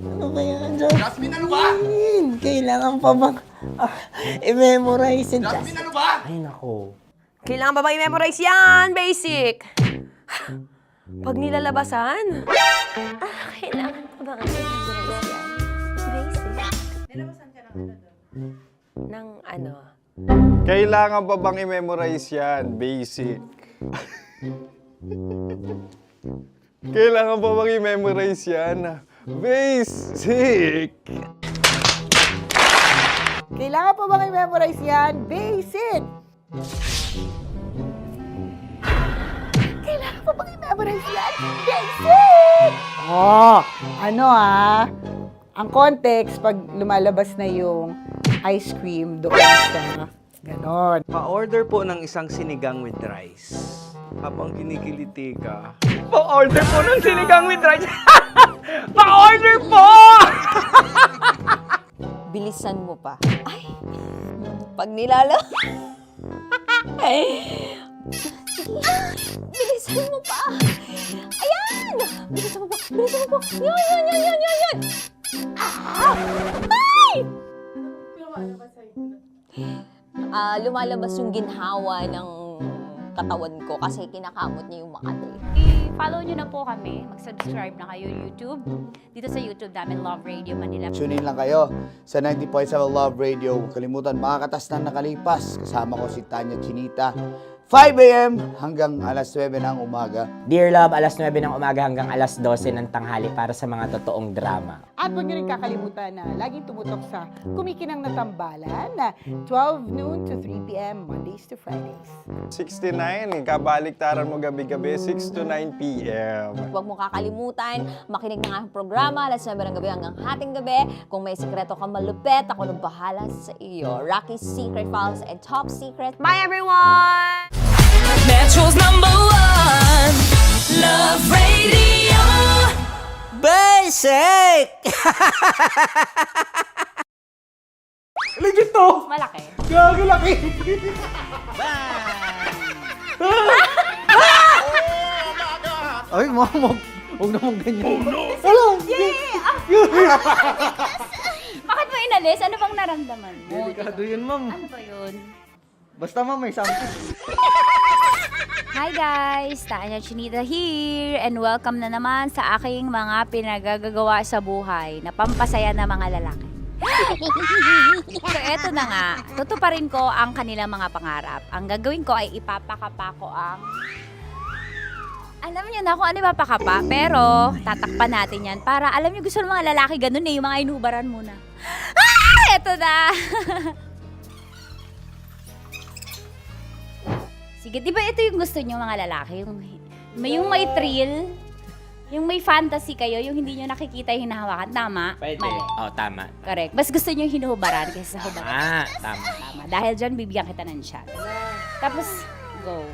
ano kaya dyan? Jasmine, ano ba? Kailangan pa bang i-memorize yan? Jasmine, ano ba? Ay, nako. Kailangan ba i-memorize yan? Basic! Pag nilalabasan? Kailangan pa ba i-memorize yan? Basic. Nilalabasan ka ng ano? Kailangan pa bang i-memorize yan? Basic. Kailangan pa bang i-memorize yan? Basic! Kailangan pa bang i-memorize yan? Basic! Kailangan pa bang i-memorize yan? Basic! Ang context, pag lumalabas na yung ice cream doon sa ganon. Pa-order po ng isang sinigang with rice. Habang kinikiliti ka. Pa-order po ng sinigang with rice! Pa-order po! Bilisan mo pa. Ay! Pag nilala... Bilisan mo pa! Ayan! Bilisan mo pa! Bilisan mo pa! Yan! Ay! Lumalabas yung ginhawa ng katawan ko kasi kinakamot niya yung Makati. I-follow nyo na po kami. Mag-subscribe na kayo YouTube. Dito sa YouTube namin, Love Radio Manila. Tune in lang kayo sa 90.7 Love Radio. Huwag kalimutan, makakatas na nakalipas. Kasama ko si Tanya Chinita. 5 a.m. hanggang alas 9 ng umaga. Dear Love, alas 9 ng umaga hanggang alas 12 ng tanghali para sa mga totoong drama. At huwag niyo rin kakalimutan na laging tumutok sa Kumikinang na Tambalan na 12 noon to 3 p.m. Mondays to Fridays. 69, kabaliktaran mo gabi-gabi, 6 to 9 p.m. Huwag mo kakalimutan, makinig ng aking programa, alas 9 ng gabi hanggang hating gabi. Kung may sekreto ka malupet, ako nang bahala sa iyo. Rocky's Secret Files and Top Secret. Bye, everyone! Metro's #1 Love Radio. Basic! Legit to! Malaki. Gago laki! Ay, mamog. Huwag naman ganyan. Oh no! Wala! Bakit mo inalis? Ano bang naramdaman mo? Delikado yun, ma'am. Ano ba yun? Basta, ma'am, may something. Hi guys! Tanya Chinita here and welcome na naman sa aking mga pinagagagawa sa buhay na pampasaya ng mga lalaki. So eto na nga, tutuparin ko ang kanilang mga pangarap. Ang gagawin ko ay ipapakapa ko ang Alam niyo na kung ano yung mapakapa, pero tatakpan natin yan. Para, alam niyo, gusto ng mga lalaki ganun eh, yung mga inubaran muna. Ah! Eto na! Sige, di ba ito yung gusto niyo mga lalaki? Yung may thrill, yung may fantasy kayo, yung hindi niyo nakikita yung hinahawakan. Tama? Pwede. Mali. Tama. Correct. Mas gusto niyo yung hinuhubaran kaysa sa hubaran. Tama. Tama. Dahil dyan, bibigyan kita ng shot. Tapos, go.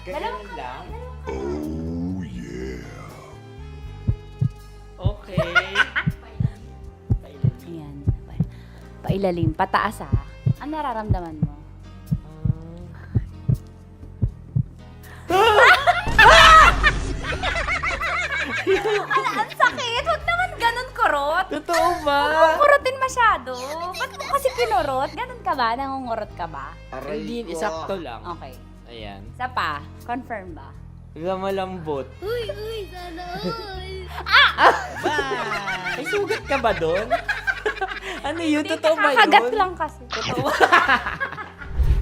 Ganun lang. Okay. Ayan. Pailalim. Pataas ha. Ang nararamdaman mo? Ang sakit! Huwag naman ganun kurot. Totoo ba? Huwag mong kurotin masyado. Ba't mo kasi kinurot? Ganun ka ba? Nangungurot ka ba? Hindi, isakto lang. Okay. Ayan. Isa pa. Confirm ba? Malambot. Uy, sana all. May sugat ka ba doon? Ano yun? Totoo ba yun? Kakagat lang kasi. Totoo.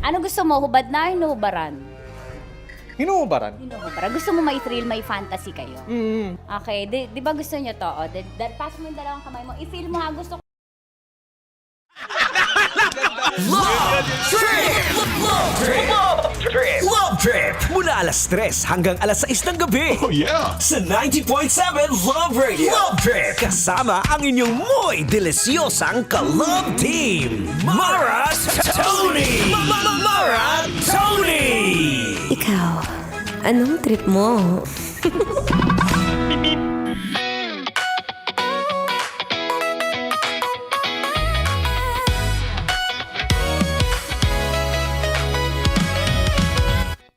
Ano gusto mo? Hubad na? Hinuhubaran? Hinuhubaran. Hinuhubaran. Gusto mo may thrill, may fantasy kayo? Okay. Di ba gusto nyo to? Pass mo yung dalawang kamay mo. I-feel mo ha. Gusto ko. Love Trip! Mula alas 3 hanggang alas 6 ng gabi. Oh yeah! Sa 90.7 Love Radio. Love Trip! Kasama ang inyong muy delisyosang ka-love team. Mara Tony! Mara Tony! Ikaw, anong trip mo?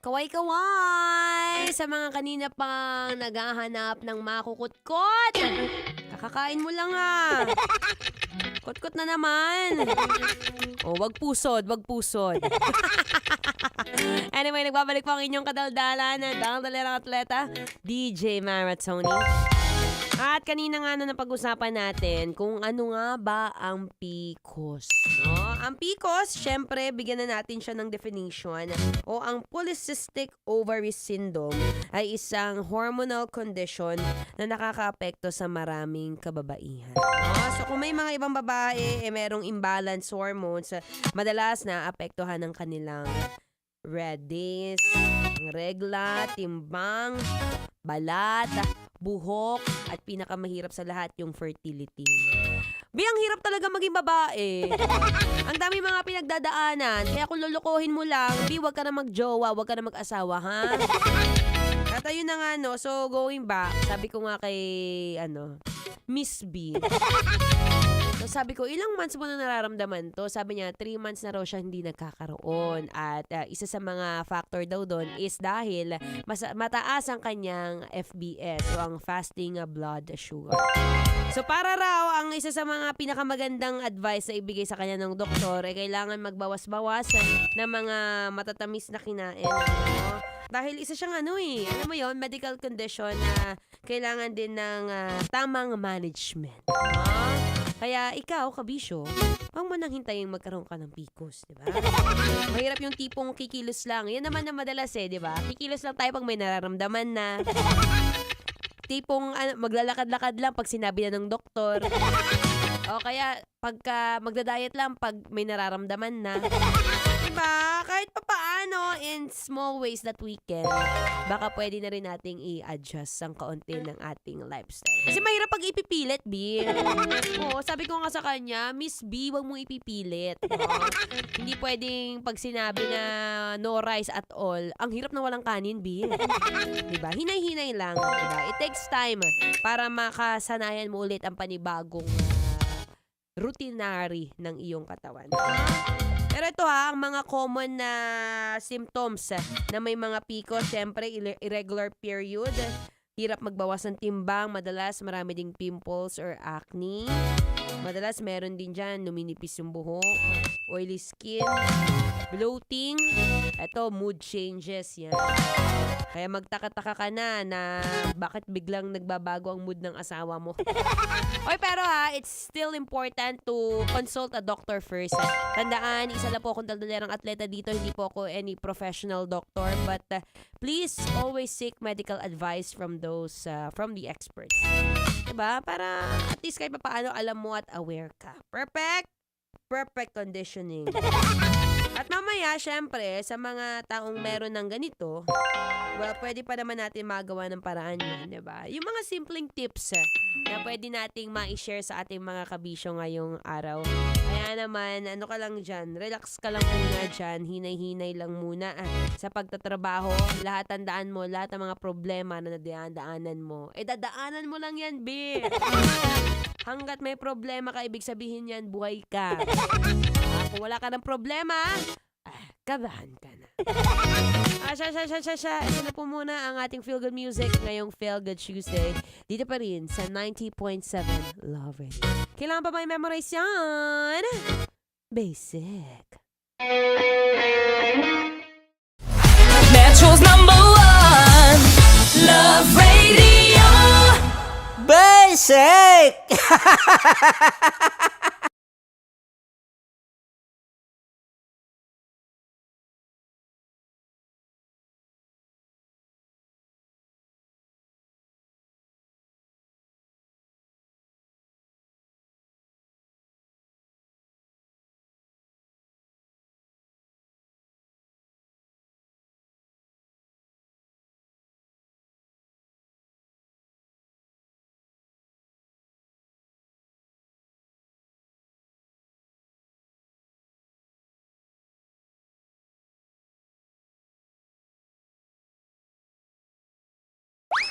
Kaway-kaway! Sa mga kanina pang naghahanap ng makukutkot. Kakakain mo lang ha. Kutkot na naman. Oh, wag pusod, wag pusod. Anyway, nagbabalik po ang inyong kadaldalan na daldalang atleta, DJ Maratoni. At kanina nga napag-usapan natin kung ano nga ba ang PCOS. No? Ang PCOS, syempre, bigyan na natin siya ng definition. O ang polycystic ovary syndrome ay isang hormonal condition na nakakaapekto sa maraming kababaihan. No? So kung may mga ibang babae, merong imbalance hormones, madalas na apektuhan ng kanilang red days, regla, timbang, balat, buhok, at pinakamahirap sa lahat yung fertility. Ang hirap talaga maging babae. Ang dami mga pinagdadaanan. Kaya kung lulukohin mo lang, wag ka na magjowa, wag ka na mag-asawa, ha? At ayun na nga, no. So, going back, sabi ko nga kay, Miss B. So, sabi ko, ilang months mo na nararamdaman to? Sabi niya, 3 months na raw siya hindi nagkakaroon. At isa sa mga factor daw doon is dahil mataas ang kanyang FBS o ang fasting blood sugar. So, para raw, ang isa sa mga pinakamagandang advice na ibigay sa kanya ng doktor ay kailangan magbawas-bawas ng mga matatamis na kinain. Dahil isa siyang alam mo yon, medical condition na kailangan din ng tamang management. Kaya ikaw, kabisyo, huwag mo nang hintayin magkaroon ka ng PCOS, di ba? Mahirap yung tipong kikilos lang. Yan naman na madalas di ba? Kikilos lang tayo pag may nararamdaman na. Tipong maglalakad-lakad lang pag sinabi na ng doktor. O kaya pagka magda-diet lang pag may nararamdaman na. Diba? Kahit pa paano, in small ways that we can, baka pwede na rin nating i-adjust ang kaunti ng ating lifestyle. Kasi mahirap pag ipipilit, B. Oo, sabi ko nga sa kanya, Miss B, wag mong ipipilit. No? Hindi pwedeng pag sinabi na no rice at all, ang hirap na walang kanin, B. Diba? Hinay-hinay lang. Diba? It takes time para makasanayan mo ulit ang panibagong routinary ng iyong katawan. Pero ito ang mga common na symptoms na may mga PCOS, syempre irregular period, hirap magbawas ng timbang, madalas marami ding pimples or acne, Madalas meron din dyan, numinipis yung buhok, oily skin, bloating, eto, mood changes yan. Kaya magtaka-taka ka na bakit biglang nagbabago ang mood ng asawa mo. Oy, pero it's still important to consult a doctor first. Tandaan, isa lang po akong daldalerang atleta dito, hindi po ako any professional doctor, but please always seek medical advice from those, from the experts. Diba? Para at least kahit paano alam mo at aware ka. Perfect conditioning. At mamaya, syempre, sa mga taong meron ng ganito, well, pwede pa naman natin magawa ng paraan yan, diba? Yung mga simpleng tips na pwede nating ma-share sa ating mga kabisyo ngayong araw. Kaya naman, ano ka lang dyan, relax ka lang muna dyan, hinay-hinay lang muna sa pagtatrabaho. Lahat tandaan mo, lahat ng mga problema na nadaanan mo, dadaanan mo lang yan, B. Hanggat may problema ka, ibig sabihin yan, buhay ka. Kung wala ka ng problema, kabahan ka na. Ito na po muna ang ating Feel Good Music ngayong Feel Good Tuesday. Dito pa rin sa 90.7 Love Radio. Kailangan pa ba i-memorize yan? Basic. Metro's #1 Love Radio. Basic!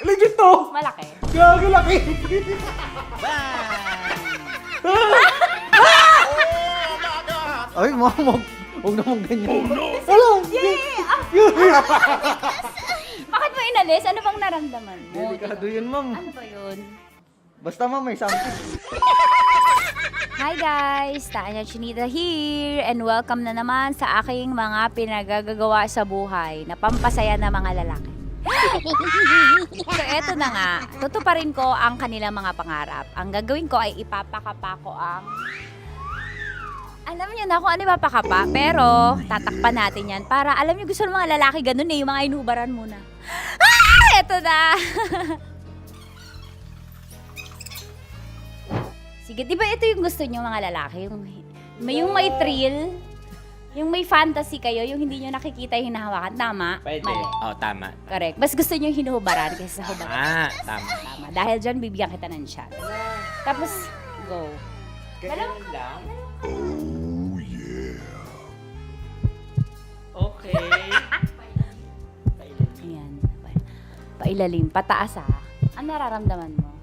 Legit to! Malaki. Gagi laki! Ay, mamog. Huwag naman ganyan. Wala! Bakit mo inalis? Ano bang naramdaman mo? Delikado yun, ma'am. Ano ba yun? Basta, ma'am, may something. Hi guys! Tanya Chinita here and welcome na naman sa aking mga pinagagagawa sa buhay na pampasaya ng mga lalaki. So eto na nga, tutuparin ko ang kanilang mga pangarap. Ang gagawin ko ay ipapakapa ko ang... Alam niyo na kung ano ipapakapa, pero tatakpan natin yan para alam niyo gusto ng mga lalaki ganun yung mga inubaran muna. Eto na! Sige, di ba ito yung gusto niyo mga lalaki? Yung may thrill, yung may fantasy kayo, yung hindi nyo nakikita yung hinahawakan. Tama? Pwede. Mali. Tama. Correct. Mas gusto nyo yung hinuhubaran kaysa sa hubaran. Tama. Tama. Dahil dyan, bibigyan kita ng shot. Tapos, go. Ganun lang. Okay. Ayan. Pailalim. Pataas Ano nararamdaman mo?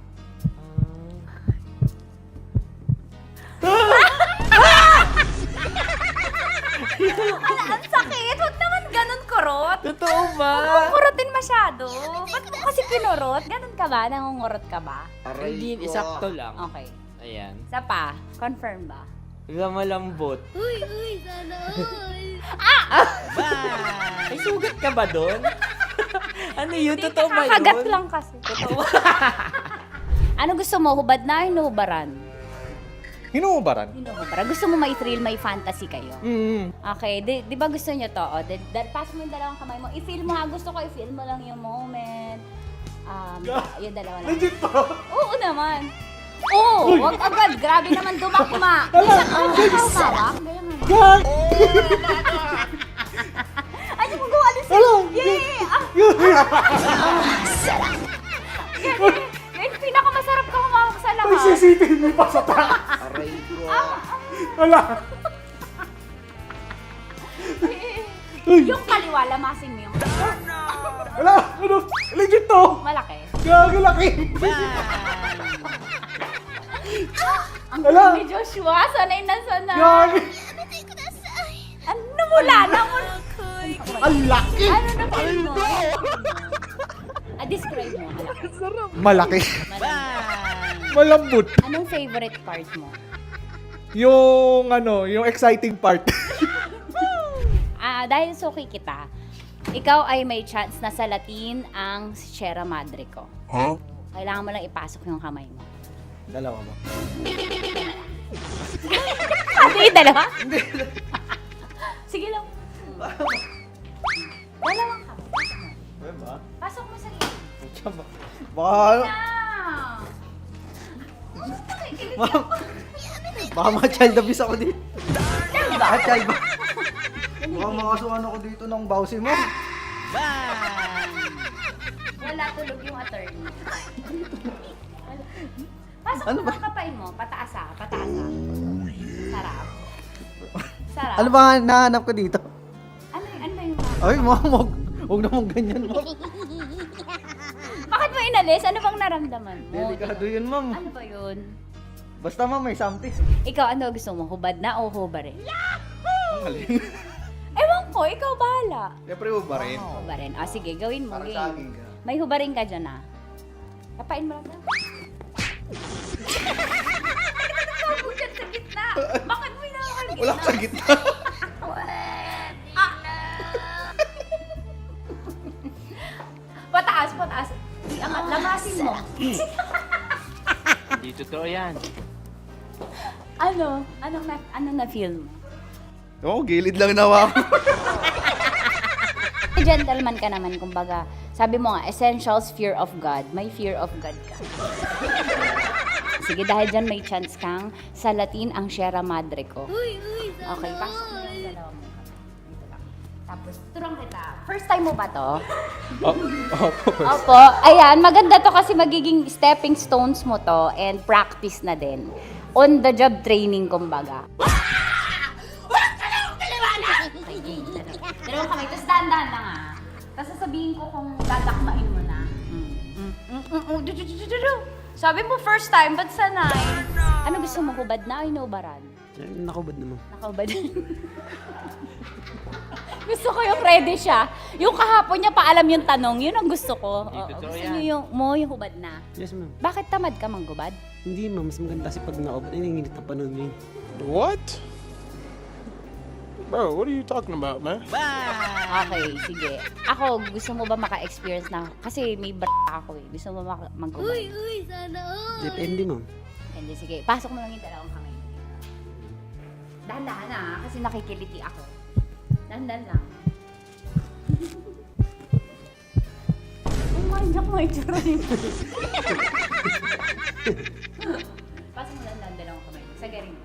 Ang sakit! Huwag naman ganun kurot! Totoo ba? Huwag mong kurotin masyado. Ba't mo kasi kinurot? Ganun ka ba? Nangungurot ka ba? Hindi, isakto lang. Okay. Ayan. Isa pa. Confirm ba? Malambot. Uy, sana all. May sugat ka ba doon? Ano yun? Hindi, Totoo ba yun? nakakagat lang kasi. Totoo. Ano gusto mo? Hubad na o hinuhubaran? Hinuhubaran. Hinuhubaran. Gusto mo may thrill, may fantasy kayo? Okay. Di ba gusto nyo to? Pass mo yung dalawang kamay mo. I-feel mo ha. Gusto ko i-feel mo lang yung moment. Yung dalawa lang. Legit to! Oo naman. Oo! Wag agad. Grabe naman dumakma. Hawak. Gag! Ay, mo gawa alis. Yay! Yan, pinakamasarap ka humawak sa lahat. May CCTV pa sa taas! Aray ko. Wala! Yung kaliwa, lamasin mo yung... Wala! Ano? Legit to! Malaki. Gagi laki! Ang Wala. galing ni Joshua, sanay na sanay. Gagi! Ano mula na mo? Ang laki! Ano na feel mo? Describe mo. Malaki. Malaki. Malambot. Anong favorite part mo? Yung yung exciting part. Dahil suki kita, ikaw ay may chance na salatin ang Sierra Madre ko. Huh? Kailangan mo lang ipasok yung kamay mo. Dalawa ba? Hindi, dalawa? Sige lang. Dalawang kamay. Diba? Pasok mo sa gilid. Baka, baka ma-child abuse ako dito. Baka child ba? Baka makasuhan ako dito ng bawsi mo. Wala tulog yung attorney. Pasok mo ang kapay mo. Pataas ah. Pataas ah. Sarap. Sarap. Ano ba nahanap ko dito? Ano yung Ay, huwag na mong ganyan, ma'am. Bakit mo inalis? Ano bang naramdaman mo? Delikado yun, ma'am. Ano ba yun? Basta, ma'am, may something. Ikaw, ano gusto mo? Hubad na o hubarin? Ang galing. Ewan ko, ikaw bahala. Siyempre, huwag ba rin? Oo, hubarin. Sige, gawin mo. Para Game. sa akin ka. May hubarin ka dyan ah. Kapain mo lang daw. Bakit sa gitna? Bakit mo inaakal gitna? Wala ka sa gitna. Pataas, pataas. Iangat, lamasin mo. Hindi totoo yan. Ano? Anong na-feel mo? Oo, gilid lang nawa ako. Gentleman ka naman, kumbaga. Sabi mo nga, essentials, fear of God. May fear of God ka. Sige, dahil dyan may chance kang salatin ang Sierra Madre ko. Okay, pasok mo yung dalawa mo. Dito lang. Tapos, turang kita. First time mo ba to? Opo. Ayan, maganda to kasi magiging stepping stones mo to and practice na din. On the job training, kumbaga. Dalawang kamay. Tapos dahan-dahan lang ah. Tapos sasabihin ko kung dadakmain mo na. Sabi mo first time, ba't sanay? Ano gusto mo, hubad na o inubaran? Nakubad naman. Nakahubad. Gusto ko yung ready siya. Yung kahapon niya pa alam yung tanong, yun ang gusto ko. Gusto niyo yung hubad na. Yes, ma'am. Bakit tamad ka manggubad? Hindi, ma'am. Mas maganda kasi pag naubad. Ay, nangingilit na panahon ngayon. What? Bro, what are you talking about, man? Okay, sige. Ako, gusto mo ba maka-experience na? Kasi may ako eh. Gusto mo manggubad? sana all. Depende, ma'am. Hindi, sige. Pasok mo lang yung dalawang kamay. Dahan-dahan na, kasi nakikiliti ako. Dahan-dahan lang. Oh my God, may tsura rin. Pasok mo lang dalawang kamay. Sagarin mo.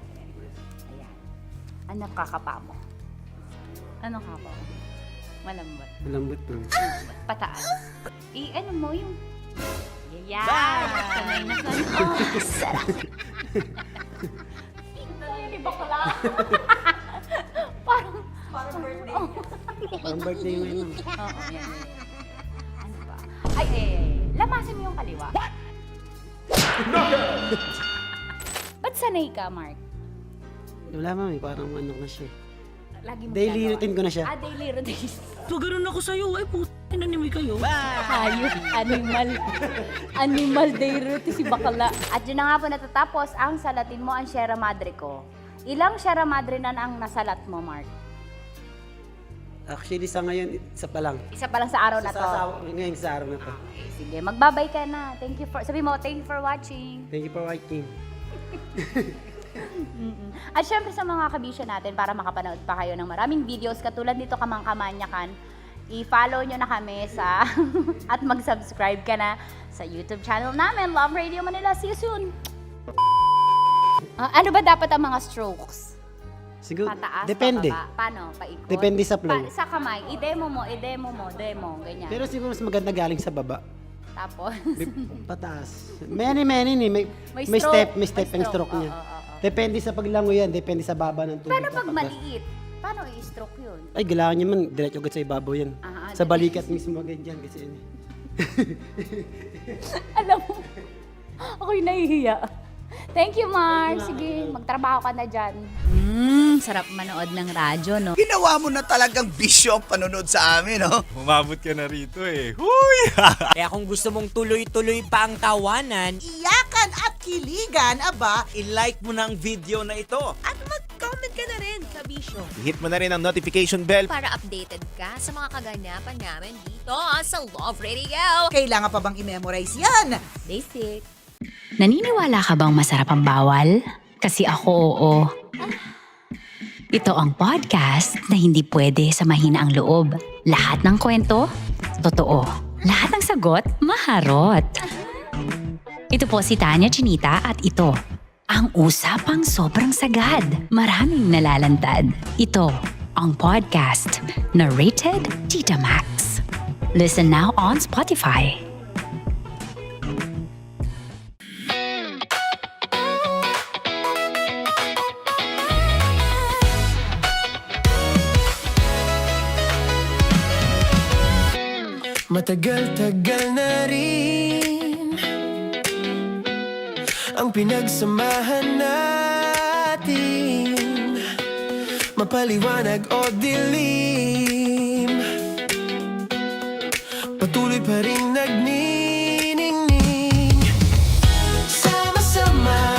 Ayan. Ano kakapa mo? Ano kapa mo? Malambot. Malambot, ma'am. Pataas. Ano mo yung... Yeah! Sanay na sanay. Oh, sarap! Hindi bakla. Parang birthday. Parang birthday mo yun, ma'am. Oo, yan. Ano ba? Ay, lamasin mo yung kaliwa. Ba't sanay ka, Mark? Wala, ma'am. Parang ano na siya. Lagi mo Daily ginagawa. routine ko na siya. Daily routine. So, ganun ako sa'yo. Ay, nanimay kayo. Hayop, animal day routine si bakala. At yun na nga po natatapos ang salatin mo ang Sierra Madre ko. Ilang Sierra Madre na ang nasalat mo, Mark? Actually, sa ngayon, isa pa lang. Isa pa lang sa araw na to. Ngayon sa araw na to. Okay, sige, magbabay ka na. Sabi mo, thank you for watching. Thank you for watching. At syempre sa mga kabisyo natin, para makapanood pa kayo ng maraming videos katulad nito Kamangkamanyakan, i-follow nyo na kami sa at mag-subscribe ka na sa YouTube channel namin, Love Radio Manila. See you soon! Ano ba dapat ang mga strokes? Siguro, Pataas, depende. pababa? Paano? Paikot? Depende sa flow. Sa kamay, i-demo mo, ganyan. Pero siguro mas maganda galing sa baba. Tapos? Pataas. Many ni. May stroke. step ang stroke niya. Depende sa paglango yan. Depende sa baba ng tubig. Paano pag maliit? Paano i-stroke yun? Ay, kailangan niya man. Diretso agad sa ibabaw yan. Sa balikat mismo ganyan kasi yan. Alam mo, ako'y nahihiya. Thank you, Mark. Sige, magtrabaho ka na dyan. Sarap manood ng radyo, no? Ginawa mo na talagang bisyo ang panonood sa amin, no? Umabot ka na rito eh. Huy! Kaya kung gusto mong tuloy-tuloy pa ang tawanan, Iyakan Kwentuhan at kiligan, aba, I-like mo na ang video na ito. At mag-comment ka na rin, kabisyo. Hit mo na rin ang notification bell. Para updated ka sa mga kaganapan namin dito sa Love Radio. Kailangan pa bang i-memorize yan? Basic. Naniniwala ka bang masarap ang bawal? Kasi ako oo. Ito ang podcast na hindi pwede sa mahina ang loob. Lahat ng kwento, totoo. Lahat ng sagot, maharot. Ito po si Tanya Chinita at ito, ang usapang sobrang sagad. Maraming nalalantad. Ito, ang podcast na rated Tita Max. Listen now on Spotify. Matagal-tagal na rin ang pinagsamahan natin, mapaliwanag o dilim, patuloy pa rin nagniningning. Sama-sama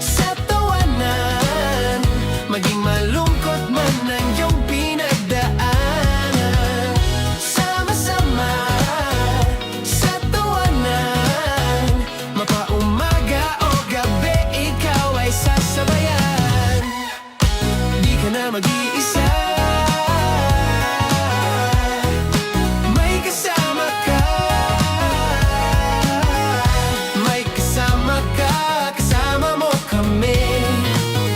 sa tawanan, maging malungkot man ang iyong pinagdaanan. Sama-sama sa tawanan, mapaumaga o gabi, ikaw ay sasabayan. Di ka na mag-iisa, may kasama ka. May kasama ka, kasama mo kami.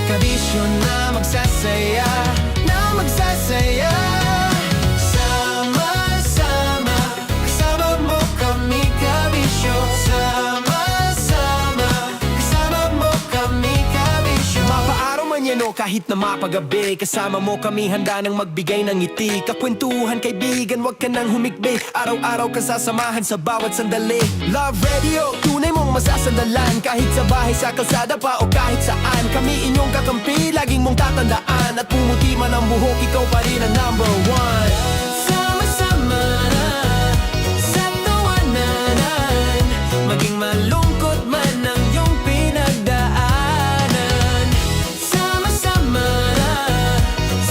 Kabisyo na magsasaya, na magsasaya. Sama-sama, kasama mo kami, kabisyo. Sama-sama, kasama mo kami, kabisyo. Mapaaraw man yan o kahit na mapagabi, kasama mo kami, handa nang magbigay ng ngiti. Kakwentuhan, kaibigan, wag ka nang humikbi. Araw-araw ka sasamahan sa bawat sandali. Love Radio, tunay mong masasandalan. Kahit sa bahay, sa kalsada pa o kahit saan, kami inyong kakampi, laging mong tatandaan. At pumuti man ang buhok, ikaw pa rin ang number one. Sama-sama sa tawanan, maging malungkot man ang iyong pinagdaanan. Sama-sama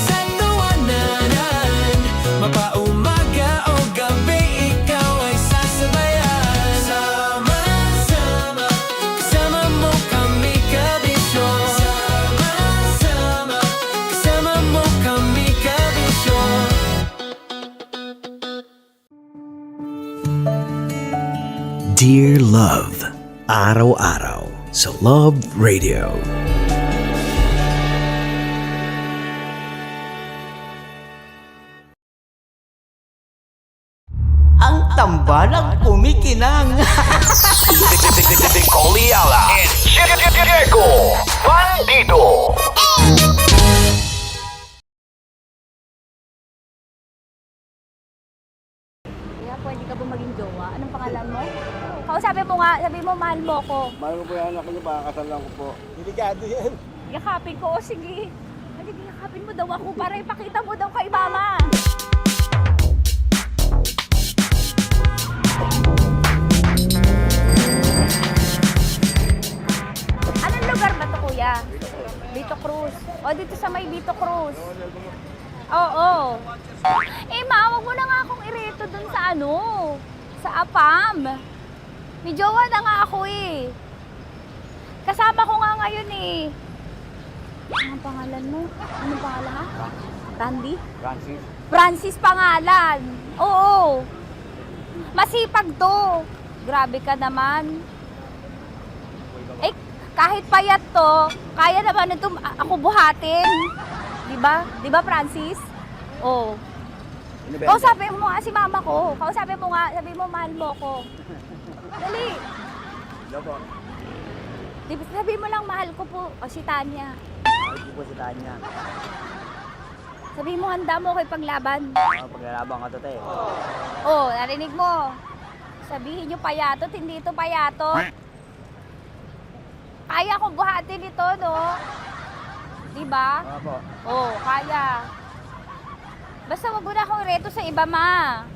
sa tawanan, mapaumaga o gabi, ikaw ay sasabayan. Sama-sama, kasama mo kami, kabisyo. Sama-sama, kasama mo kami, kabisyo. Dear Love, araw-araw sa Love Radio. Ang tambalang kumikinang. Coliala and Diego Bandido. Kaya pwede ka ba maging jowa? Anong pangalan mo? Kausapin mo nga, sabi mo mahal mo ko. Mahal ko po yung anak niyo, baka kasalan ko po. Delikado yan. Yakapin ko, o sige. Halika, yakapin mo daw ako para ipakita mo daw kay mama. Anong lugar ba to, kuya? Vito Cruz. O, dito sa may Vito Cruz. Oo. Eh, ma, wag mo na nga akong ireto dun sa ano, sa APAM. May jowa na nga ako eh. Kasama ko nga ngayon eh. Anong pangalan mo? Anong pangalan ha? Randy? Francis. Francis pangalan. Oo. Masipag to. Grabe ka naman. Eh, kahit payat to, kaya naman ito ako buhatin. Diba? Diba, Francis? Oo. Kausapin mo nga si mama ko. Kausapin mo nga, sabi mo mahal mo ko. Dali. Lobo. Sabi mo lang mahal ko po. O si Tanya. Mahal ko po si Tanya. Sabi mo handa mo kay paglaban. Paglalaban ka to, te. Oh, narinig mo. Sabihin nyo payatot, hindi ito payatot. Kaya kong buhatin ito, no? Diba? Opo. Oh, kaya. Basta wag mo na akong reto sa iba, ma.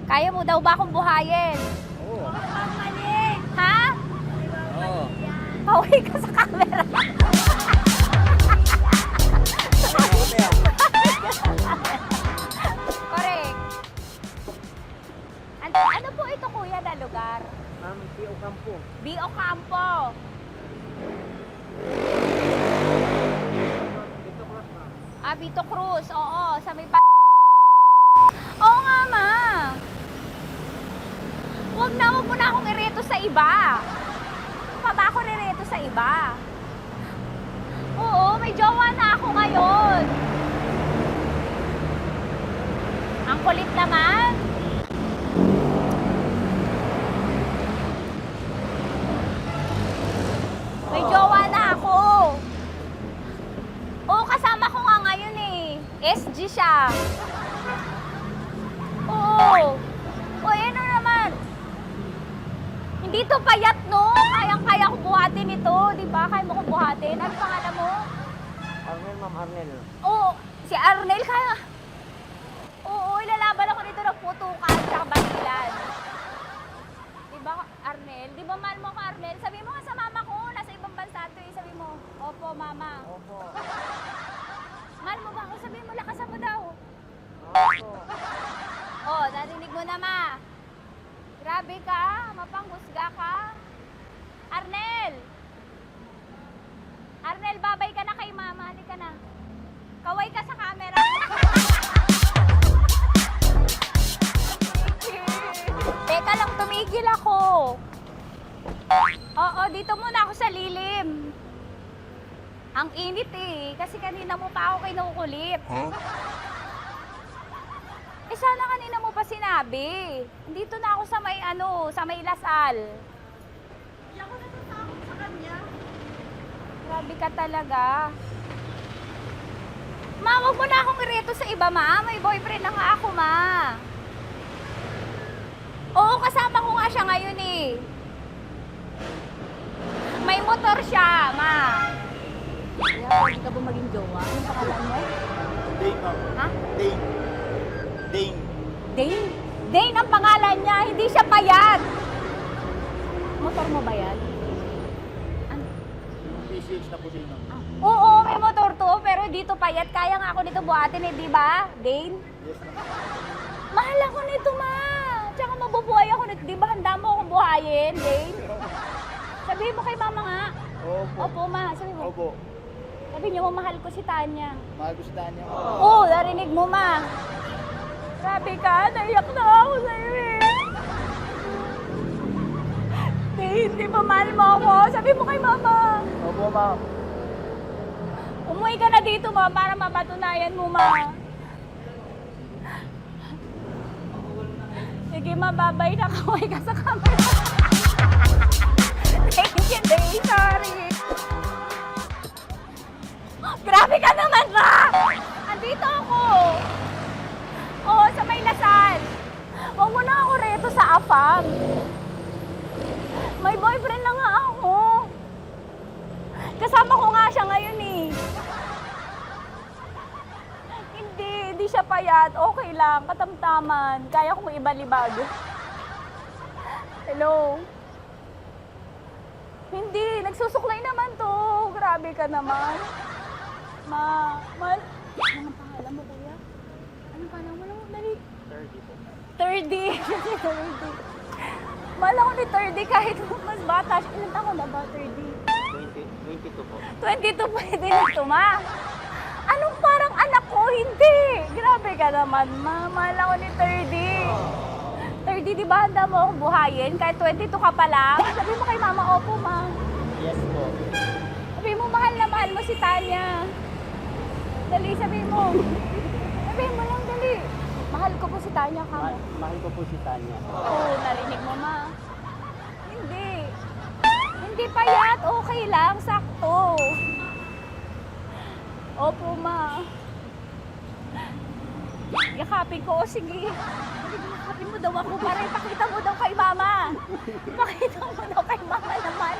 Kaya mo daw ba akong buhayin? Oo. Kaway ka sa camera. Correct. Ano po ito kuya na lugar? B.O. Campo. B.O. Campo. Vito Cruz. Oo, sa may Oo nga, ma. Huwag mo na akong ireto sa iba. Pa ba ako nireto sa iba? Oo, may jowa na ako ngayon. Ang kulit naman. May jowa na ako. Oo, kasama ko nga ngayon eh. SG siya. Oo. O, ano naman? Hindi to payat, no? Kayang-kaya ko buhatin ito. Di ba? Kaya mo kong buhatin. Ano pangalan mo? Arnel, Ma'am Arnel. Oo. Si Arnel, kaya. Oo, ilalaban ako dito ng putukan sa basilan. Di ba, Arnel? Di ba mahal mo ako, Arnel? Sabi mo nga sa mama ko, nasa ibang bansa ito eh. Sabi mo, opo, mama. Opo. Mahal mo ba ako? Sabi mo, lakasan mo daw. Opo. Oh, narinig mo na, ma. Grabe ka, mapanghusga ka. Arnel! Arnel, babay ka na kay mama. Halika na. Kaway ka sa camera. Teka lang, tumigil ako. Oo, dito muna ako sa lilim. Ang init eh, kasi kanina mo pa ako kinukulit. Eh sana kanina mo pa sinabi. Dito na ako sa may sa may Lasal. Hindi ako natatakot sa kanya. Grabe ka talaga. Ma, wag mo na akong ireto sa iba, ma. May boyfriend na nga ako, ma. Oo, kasama ko nga siya ngayon eh. May motor siya, ma. Kaya, pwede ka ba maging jowa? Anong pangalan mo? Dane, ma'am. Ha? Dane. Dane. Dane? Dane ang pangalan niya, hindi siya payat. Motor mo ba yan? PCH na po sila, ma'am. Oo, may motor to, pero dito payat. Kaya nga ako nito buhatin eh, di ba? Dane? Yes, ma'am. Mahal ako nito, ma. Tsaka mabubuhay ako nito. Di ba handa mo akong buhayin, Dane? Sabihin mo kay mama nga. Opo. Opo, ma. Sabi mo. Opo. Sabi niyo mo, mahal ko si Tanya. Mahal ko si Tanya. Oo, narinig mo, ma. Grabe ka, naiyak na ako sa'yo eh. Hindi ba mahal mo ako? Sabi mo kay mama. Opo, ma'am. Umuwi ka na dito, ma, para mapatunayan mo, ma. Sige, ma, babay na. Kaway ka sa camera. Thank you, Day. Sorry. Grabe ka naman, ma! Andito ako. Oo, sa may Lasal. Huwag mo na ako reto sa AFAM. May boyfriend na nga ako. Kasama ko nga siya ngayon eh. Hindi siya payat. Okay lang, katamtaman. Kaya kong ibalibag. Hello? Hindi, nagsusuklay naman to. Grabe ka naman. Anong pangalan mo, kuya? Anong pangalan mo naman? Dali. 30. 30. Mahal ako ni 30 kahit mas bata. Ilan taon na ba, 30? 22 po. 22 pwede na ito, ma. Anong parang anak ko? Hindi. Grabe ka naman, ma. Mahal ako ni 30. 30, di ba handa mo akong buhayin? Kahit 22 ka pa lang. Sabi mo kay mama, opo, ma. Yes po. Sabi mo, mahal na mahal mo si Tanya. Dali, sabi mo. Sabi mo lang, dali. Mahal ko po si Tanya ka mo. Mahal ko po si Tanya. Oo, narinig mo, ma. Hindi. Hindi payat. Okay lang. Sakto. Opo, ma. Yakapin ko. O, sige. Yakapin mo daw ako para ipakita mo daw kay mama. Ipakita mo daw kay mama naman.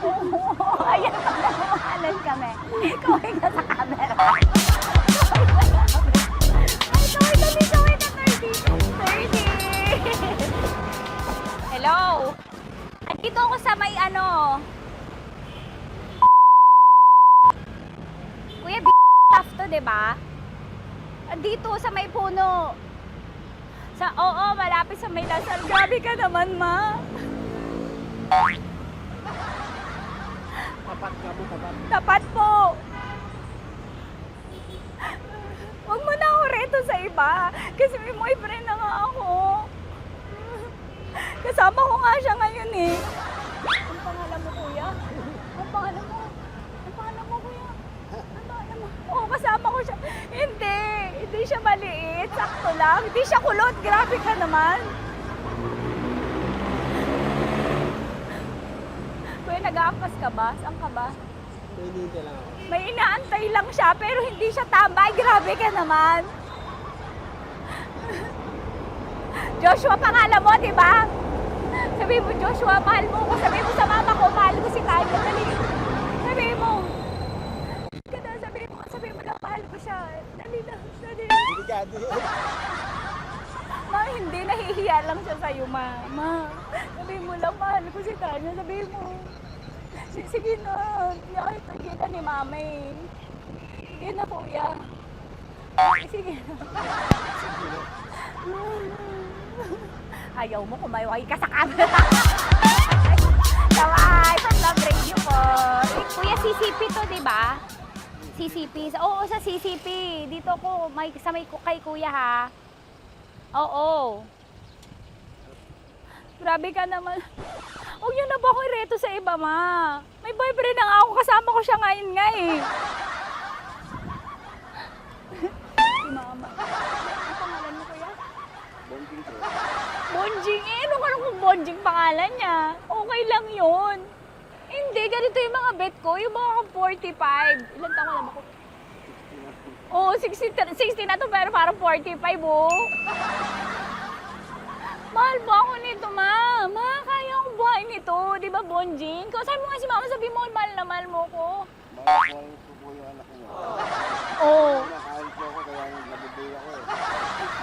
Oo. Ayan, magmamahalan kami. Kaway ka sa camera. Kaway ka 30. Hello. Andito ako sa may di ba? Dito sa may puno. Oo, malapit sa may Lasal. Grabe ka naman, ma. Tapat ka mo, tapat. Tapat po. Huwag mo na ako reto sa iba. Kasi may boyfriend na nga ako. Kasama ko nga siya ngayon eh. Ang pangalan mo, kuya? Ang pangalan mo? Ang pangalan mo, kuya? Ang pangalan mo? Oo, kasama ko siya. Hindi siya maliit. Sakto lang. Hindi siya kulot. Grabe ka naman. Kuya, nag-aangkas ka ba? Saan ka ba? Dito lang ako. May inaantay lang siya, pero hindi siya tambay. Grabe ka naman. Joshua, pangalan mo, di ba? Sabi mo, Joshua, mahal mo ko. Sabi mo sa mama ko, mahal ko si Tanya. Dali. Sabi mo. Sabi mo lang, mahal ko siya. Dali lang. Dali. Ma, hindi. Nahihiya lang siya sa'yo, ma. Sabi mo lang, mahal ko si Tanya. Sabi mo. Sige na. Nakita kita ni mama eh. Sige na, kuya. Sige na. Ayaw mo, kumayaway ka sa camera. Taway, from Love Radio po. Kuya, CCP to, di ba? CCP. Oo, sa CCP. Dito ko, kay kuya ha. Oo. Grabe ka naman. Huwag niyo na ba ako ireto sa iba, ma? May boyfriend na nga ako. Kasama ko siya ngayon nga eh. Si mama. Ang pangalan mo, kuya? Bonjing eh. Ano kung Bonjing pangalan niya? Okay lang yun. Hindi, ganito yung mga bet ko. Yung mga 45. Ilan taon alam ako? Oo, 60 na to pero parang 45, oh. Mahal ba ako nito, ma? Ma, kaya akong buhay nito. Di ba, Bonjing? Sabi mo nga si mama, sabi mo, mahal na mahal mo ko. Mahal ko po yung anak niyo. Oo. Nakahal po ako, kaya nabibigay ako eh.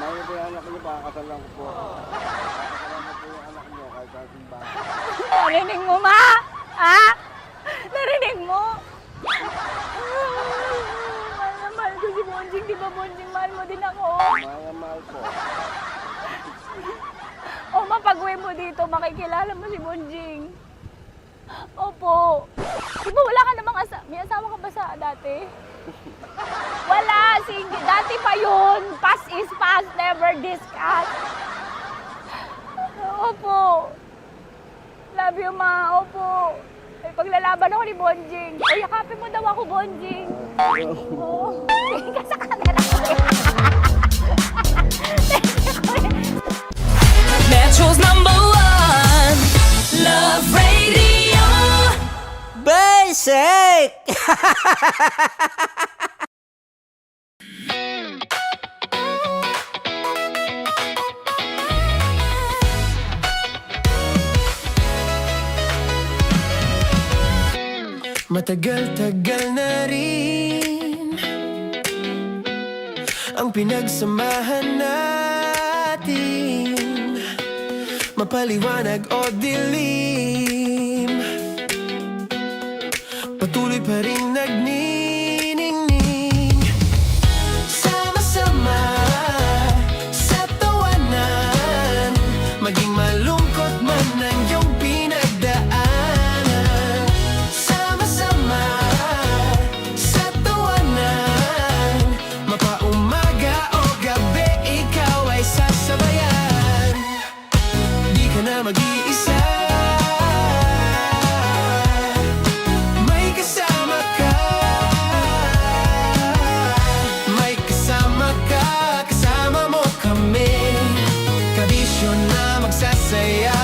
Mahal ko yung anak niyo, baka kasalan ko po. Kakasalan ko po yung anak niyo, kahit sa ating bahay. Narinig mo, ma? Ha? Narinig mo? Mahal na mahal ko si Bonjing. Di ba, Bonjing, mahal mo din ako? Mahal na mahal po. O, mapag-uwi mo dito, makikilala mo si Bonjing. Opo. Di ba wala ka namang may asawa ka ba sa dati? Wala, dati pa yun. Past is past, never discuss. Opo. Love you, ma. Opo. May paglalaban ako ni Bonjing. O, yakapin mo daw ako, Bonjing. Oo. Tingin ka sa camera ko. Metro's #1 Love Radio. Basic! Matagal-tagal na rin ang pinagsamahan natin, mapaliwanag o dilim, patuloy pa rin nagniningning. Sama-sama sa tawanan, maging malungkot man ang iyong pinagdaanan. Sama-sama sa tawanan, mapaumaga o gabi, ikaw ay sasabayan. Di ka na mag-iisa, may kasama ka. May kasama ka, kasama mo kami. Kabisyo na magsasaya,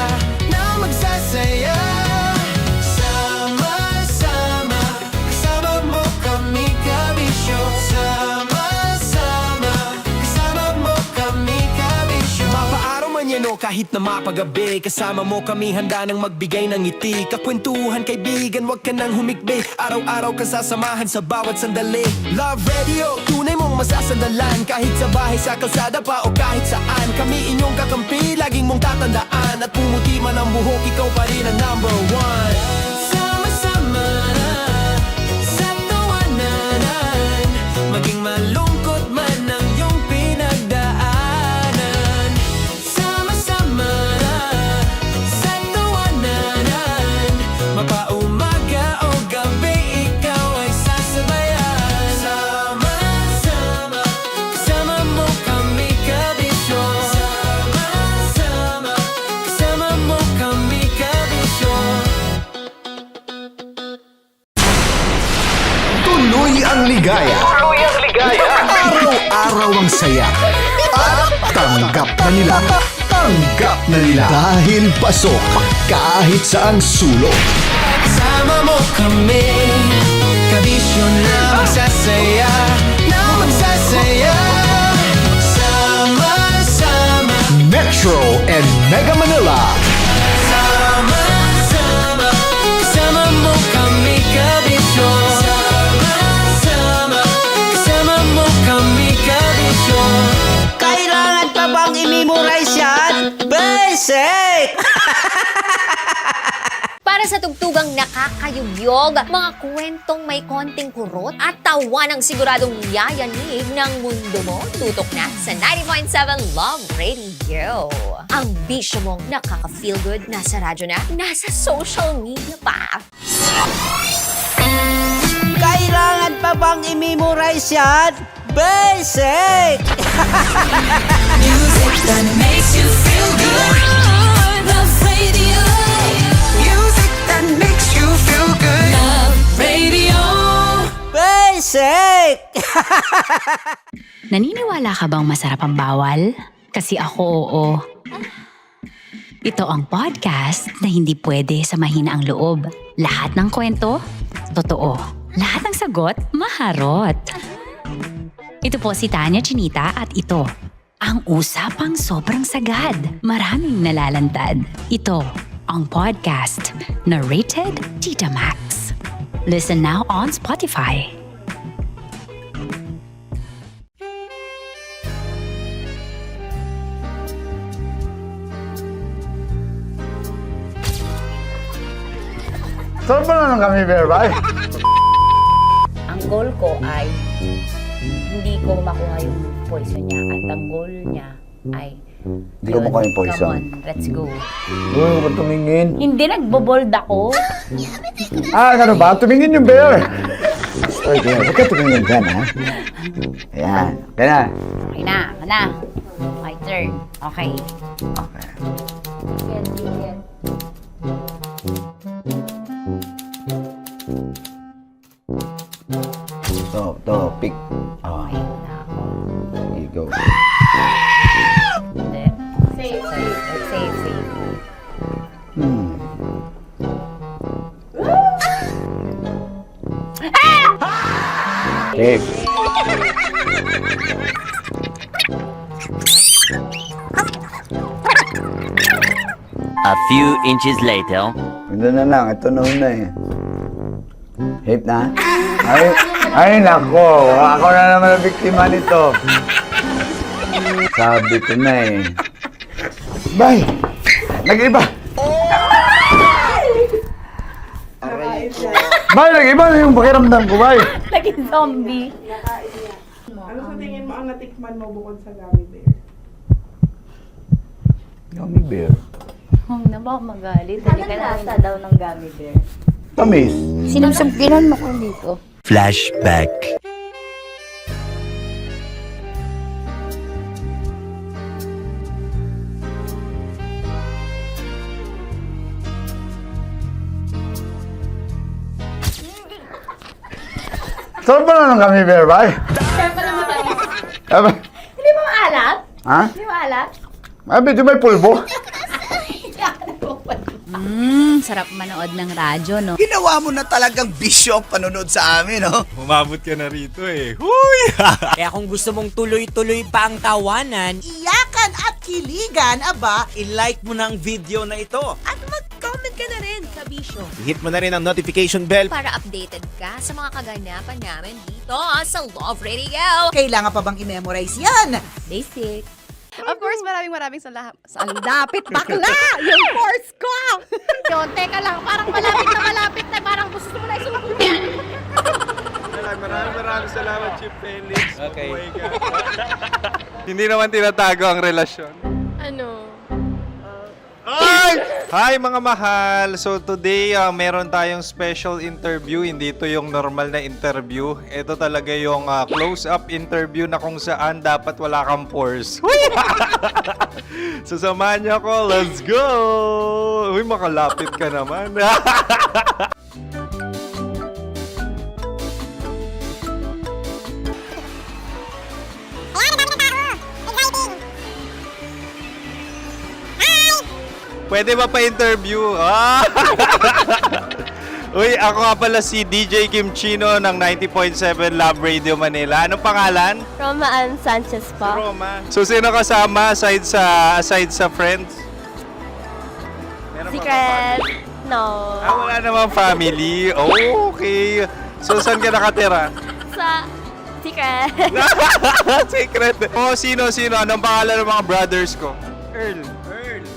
na magsasaya. Sama-sama, kasama mo kami, kabisyo. Sama-sama, kasama mo kami, kabisyo. Mapaaraw man yan o kahit na mapagabi, kasama mo kami, handa nang magbigay ng ngiti. Kakwentuhan, kaibigan, wag ka nang humikbi. Araw-araw kasasamahan sa bawat sandali. Love Radio, tunay mong masasandalan. Kahit sa bahay, sa kalsada pa o kahit saan, kami inyong kakampi, laging mong tatandaan. At pumuti man ang buhok, ikaw pa rin ang #1. Sama-sama sa tawanan, maging saya. At tanggap na nila. Tanggap na nila. Dahil pasok kahit saang sulok. Sama mo kami, kabisyo na magsasaya, na magsasaya. Sama-sama, Metro and Mega Manila. sama-sama, kasama mo kami, kabisyo. Sama-sama, kasama mo kami, kabisyo. Kailangan pa bang i-memorize yan? Basic! Para sa tugtugang nakakayugyog, mga kwentong may konting kurot at tawa ng siguradong yayanig ng mundo mo, tutok na sa 90.7 Love Radio. Ang bisyo mong nakaka-feel good, nasa radyo na, nasa social media pa. Kailangan pa bang i-memorize yan? Basic! Music that makes you feel good. Love Radio. Music that makes you feel good. Love Radio. Basic! Naniniwala ka bang masarap ang bawal? Kasi ako oo. Ito ang podcast na hindi pwede sa mahina ang loob. Lahat ng kwento, totoo. Lahat ng sagot, maharot. Ito po si Tanya Chinita at ito, ang usapang sobrang sagad. Maraming nalalantad. Ito, ang podcast na Rated Tita Max. Listen now on Spotify. Saan ba na lang kami, Berbay? Ang goal ko ay hindi ko makuha yung poison niya at ang goal niya ay Hindi ko makuha yung poison. Come on, let's go. Uy, huwag tumingin. Hindi, nagbobold ako. Ano ba? Tumingin yung bear. Story bear. Huwag ka tumingin dyan, ha? Ayan. Kaya na. Okay na, na. My turn. Okay. Okay. Yan, yan. To, pick. Oh. Here you go. Safe, safe. Safe. A few inches later. Ito na lang. Ito na una eh. Safe na? Ay, nako. Ako na naman ang biktima nito. Sabi ko na eh. Bay! Nag-iba! Bay, nag-iba na yung pakiramdam ko, bay! Naging zombie. Ano sa tingin mo ang natikman mo bukod sa gummy bear? Gummy bear? Huwag na ba magalit? Hindi ka nasa daw ng gummy bear. Tamis. Sinusumpinan mo ko dito. Flashback. Saan ba na lang kami, bear, bay? Hindi mo maalat? Ha? Hindi mo maalat? Medyo may pulbo. Sarap manood ng radyo, no? Ginawa mo na talagang bisyo ang panonood sa amin, no? Umabot ka na rito eh. Huy! Kaya kung gusto mong tuloy-tuloy pa ang tawanan, Iyakan at kiligan, aba, I-like mo na ang video na ito. At mag-comment ka na rin sa bisyo. Hit mo na rin ang notification bell. Para updated ka sa mga kaganapan namin dito sa Love Radio. kailangan pa bang i-memorize yan? Basic. Of course, maraming salamat. Ang lapit bakla! Yung force ko! Yun, teka lang, parang malapit na, parang gusto mo na isulat. Maraming salamat, Chief Felix. Okay. Hindi naman tinatago ang relasyon. Ano? Hi mga mahal! So today, meron tayong special interview. Hindi ito yung normal na interview. Ito talaga yung close-up interview na kung saan dapat wala kang pores. So samahan niyo ako. Let's go! Uy, makalapit ka naman. Pwede ba pa-interview? Ah! Uy, ako nga pala si DJ Kim Chino ng 90.7 Love Radio Manila. Anong pangalan? Roma Ann Sanchez po. Roma. So, sino kasama aside sa friends? Meron Secret. No. Wala namang family. Oh, okay. So, saan ka nakatira? Sa Secret. Secret. Oh, sino? Anong pangalan ng mga brothers ko? Earl.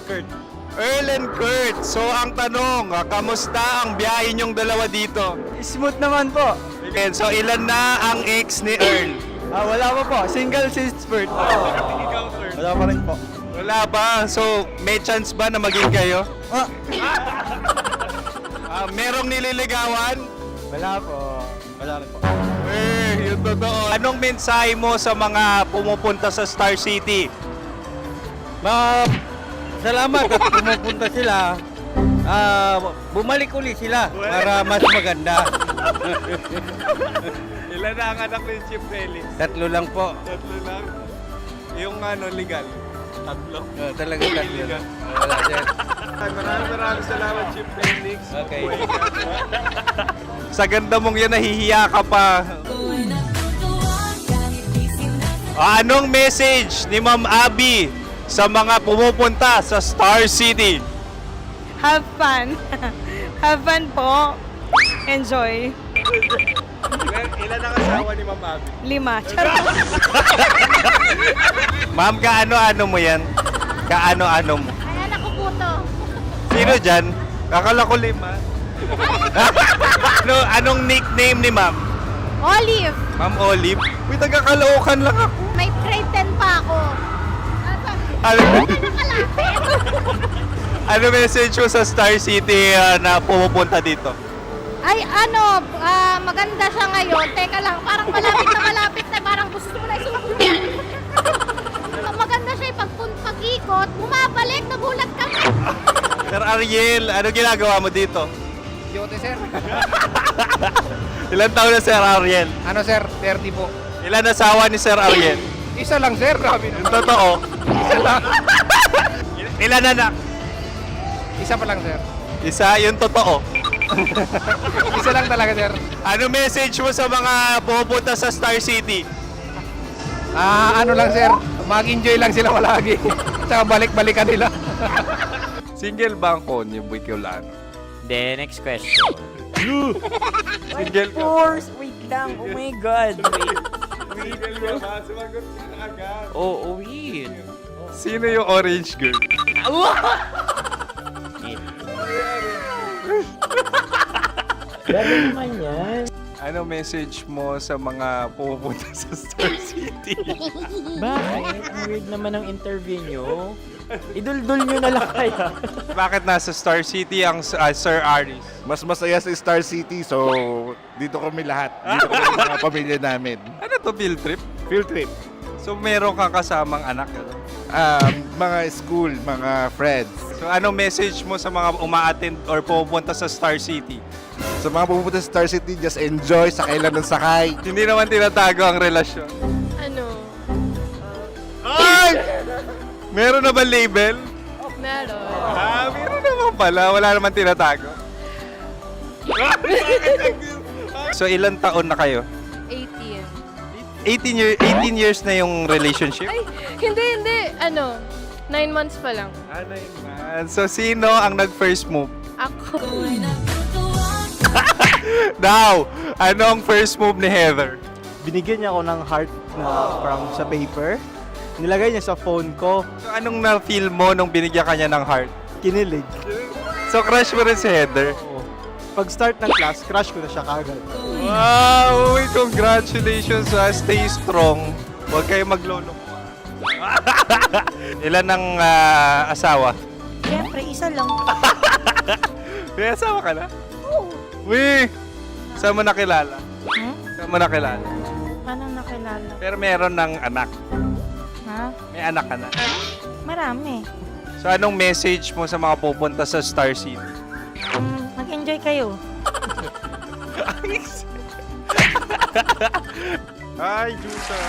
Kurt. Earl and Kurt. So, ang tanong, kamusta ang biyahe niyong dalawa dito? Smooth naman po. Okay, so, ilan na ang ex ni Earl? Wala pa po. Single since birth. Wala pa rin po. Wala ba? So, may chance ba na maging kayo? Merong nililigawan? Wala po. Wala rin po. Yung totoo. Anong mensahe mo sa mga pumupunta sa Star City? Salamat at pumupunta sila. Bumalik uli sila para mas maganda. Ilan na ang anak ni Chief Felix? 3 lang po. 3 lang? Yung legal? 3? Talaga 3 lang. Wala sir. Maraming salamat, Chief Felix. Okay. Sa ganda mong yan, nahihiya ka pa. Anong message ni Ma'am Abby sa mga pumupunta sa Star City? Have fun. Have fun po. Enjoy. Ilan ang asawa ni Ma'am Abby? 5. Charot. Ma'am, kaano-ano mo yan? Kaano-ano mo? Ay, anak ko po to. Sino dyan? Akala ko 5. Anong nickname ni Ma'am? Olive. Ma'am Olive? Uy, taga-Caloocan lang ako. May grade 10 pa ako. Ano message mo sa Star City na pumupunta dito? Ay, maganda siya ngayon. Teka lang, parang malapit na, parang gusto mo na isulat. Maganda siya pag-ikot, bumabalik, nagulat ka. Sir Ariel, ano ginagawa mo dito? Yote sir. Ilan taon na Sir Ariel? Ano sir? 30 po. Ilan asawa ni Sir Ariel? Isa lang sir. Yung totoo? Isa lang. Ilan anak? Isa pa lang sir. Isa, yung totoo. Isa lang talaga sir. Ano message mo sa mga pumupunta sa Star City? Ano lang sir. Mag-enjoy lang sila palagi. Tsaka balik-balikan nila. Single ba ang konyo, Boy Kiolano? Then, next question. Single ka? Wait lang. Oh my God. Single ka ba? Sumagot ka na agad. Oh, wait. Sino yung orange girl? Grabe naman yan. Ano message mo sa mga pumupunta sa Star City? Bakit? Ang weird naman ang interview nyo. Idul-dul nyo na lang kaya. Bakit nasa Star City ang Sir Aris? Mas masaya sa Star City, so dito kami lahat. Dito kami mga pamilya namin. Ano to, field trip? Field trip. So meron kang kasamang anak? Mga school, mga friends. So ano message mo sa mga uma-attend or pumupunta sa Star City? Sa mga pupunta sa Star City, just enjoy, sakay lang ng sakay. Hindi naman tinatago ang relasyon. Ano? Ay! Meron na ba label? Meron. Meron naman pala. Wala naman tinatago. So ilan taon na kayo? 18. 18 years na yung relationship? Ay, hindi. 9 months pa lang. 9 months. So sino ang nag-first move? Ako. Now, anong first move ni Heather? Binigyan niya ako ng heart na from sa paper. Nilagay niya sa phone ko. So anong na-feel mo nung binigyan ka niya ng heart? Kinilig. So crush mo rin si Heather? Pag start ng class, crush ko na siya kagad. Wow! Uy, congratulations ha. Stay strong. Huwag kayo maglolo. Ilan ang asawa? Siyempre, isa lang. May asawa ka na? Oo. Uy! Saan mo nakilala? Saan mo nakilala? Paano nakilala? Pero meron ng anak. Ha? May anak ka na. Marami. So anong message mo sa mga pupunta sa Star City? Mag-enjoy kayo. Hi, Jusa!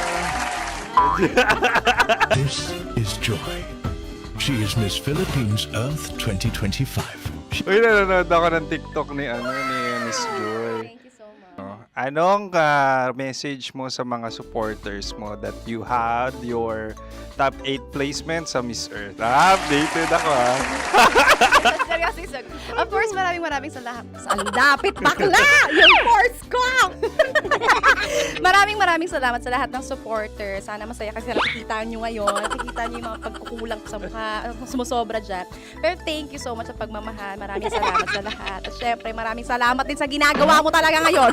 This is Joy. She is Miss Philippines Earth 2025. Uy, nanonood ako ng TikTok ni Miss Joy. Anong message mo sa mga supporters mo that you had your top 8 placement sa Miss Earth? Updated ako Seryoso. Of course, maraming salamat. Ang dapit bakla! Yung course ko! maraming salamat sa lahat ng supporters. Sana masaya kasi nakikita nyo ngayon. Nakikita nyo yung mga pagkukulang sa mukha, sumusobra dyan. Pero thank you so much sa pagmamahal. Maraming salamat sa lahat. At syempre, maraming salamat din sa ginagawa mo talaga ngayon.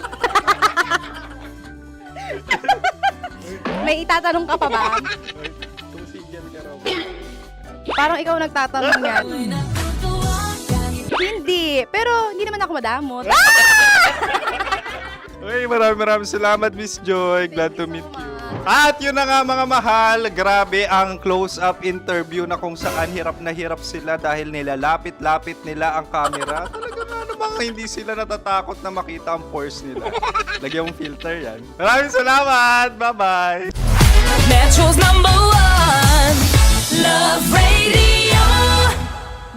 May itatanong ka pa ba? Parang ikaw nagtatanong yan. Hindi. Pero hindi naman ako madamot. Uy, maraming salamat, Miss Joy. Glad to meet you. At yun na nga mga mahal, grabe ang close-up interview na kung saan hirap na hirap sila dahil nilalapit-lapit nila ang camera. Talaga nga namang hindi sila natatakot na makita ang pores nila. Lagyan mong filter yan. Maraming salamat! Bye-bye! Metro's #1 Love Radio.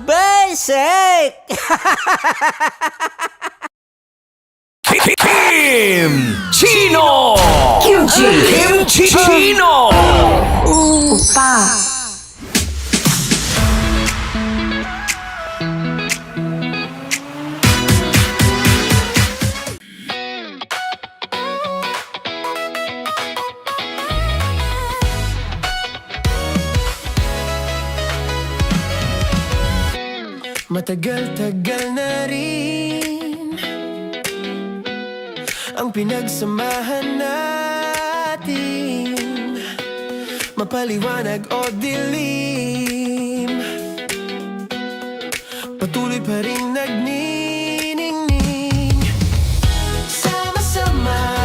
Basic! Kim Chino! Kim Chino! Upa. Matagal-tagal na rin ang pinagsamahan natin, mapaliwanag o dilim, patuloy pa rin nagniningning. Sama-sama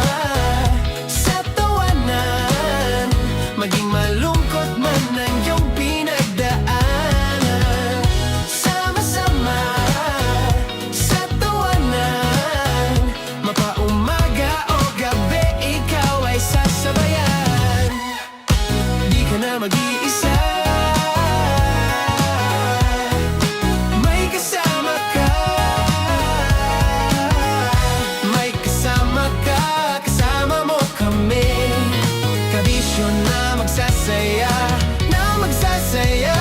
sa tawanan, maging malungkot man ang iyong pinagdaanan. Sama-sama sa tawanan, mapaumaga o gabi, ikaw ay sasabayan. Di ka na mag-iisa, may kasama ka. May kasama ka, kasama mo kami. Kabisyo na magsasaya, na magsasaya.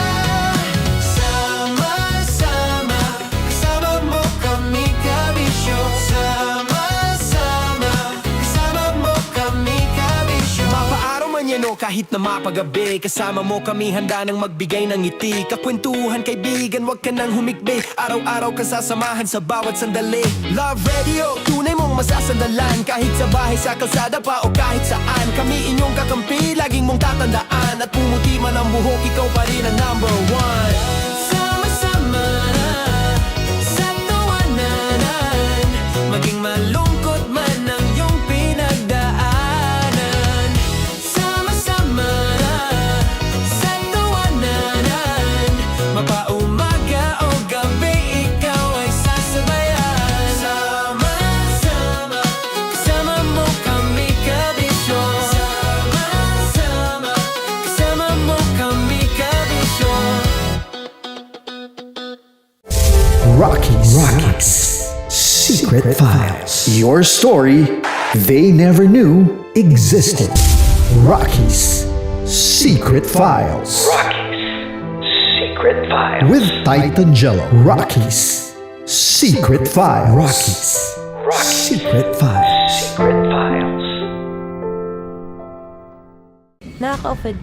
Sama-sama, kasama mo kami, kabisyo. Sama-sama, kasama mo kami, kabisyo. Mapaaraw man yan o kahit na mapagabi, kasama mo kami, handa nang magbigay ng ngiti. Kakwentuhan, kaibigan, wag ka nang humikbi. Araw-araw kasasamahan sa bawat sandali. Love Radio, tunay mong masasandalan. Kahit sa bahay, sa kalsada pa o kahit saan, kami inyong kakampi, laging mong tatandaan. At pumuti man ang buhok, ikaw pa rin ang #1. Sama-sama sa tawanan, maging malungkot man ang iyong pinagdaanan. Sama-sama sa tawanan, mapaumaga o gabi, ikaw ay sasabayan. Sama-sama, kasama mo kami, kabisyo. Sama-sama, kasama mo kami, kabisyo. Rockies Secret Files. Your story they never knew existed. Rockies Secret Files. Secret Files. With Titan Jello. Rockies Secret Files. Rockies Secret Files. Secret Files. Nakaka-offend.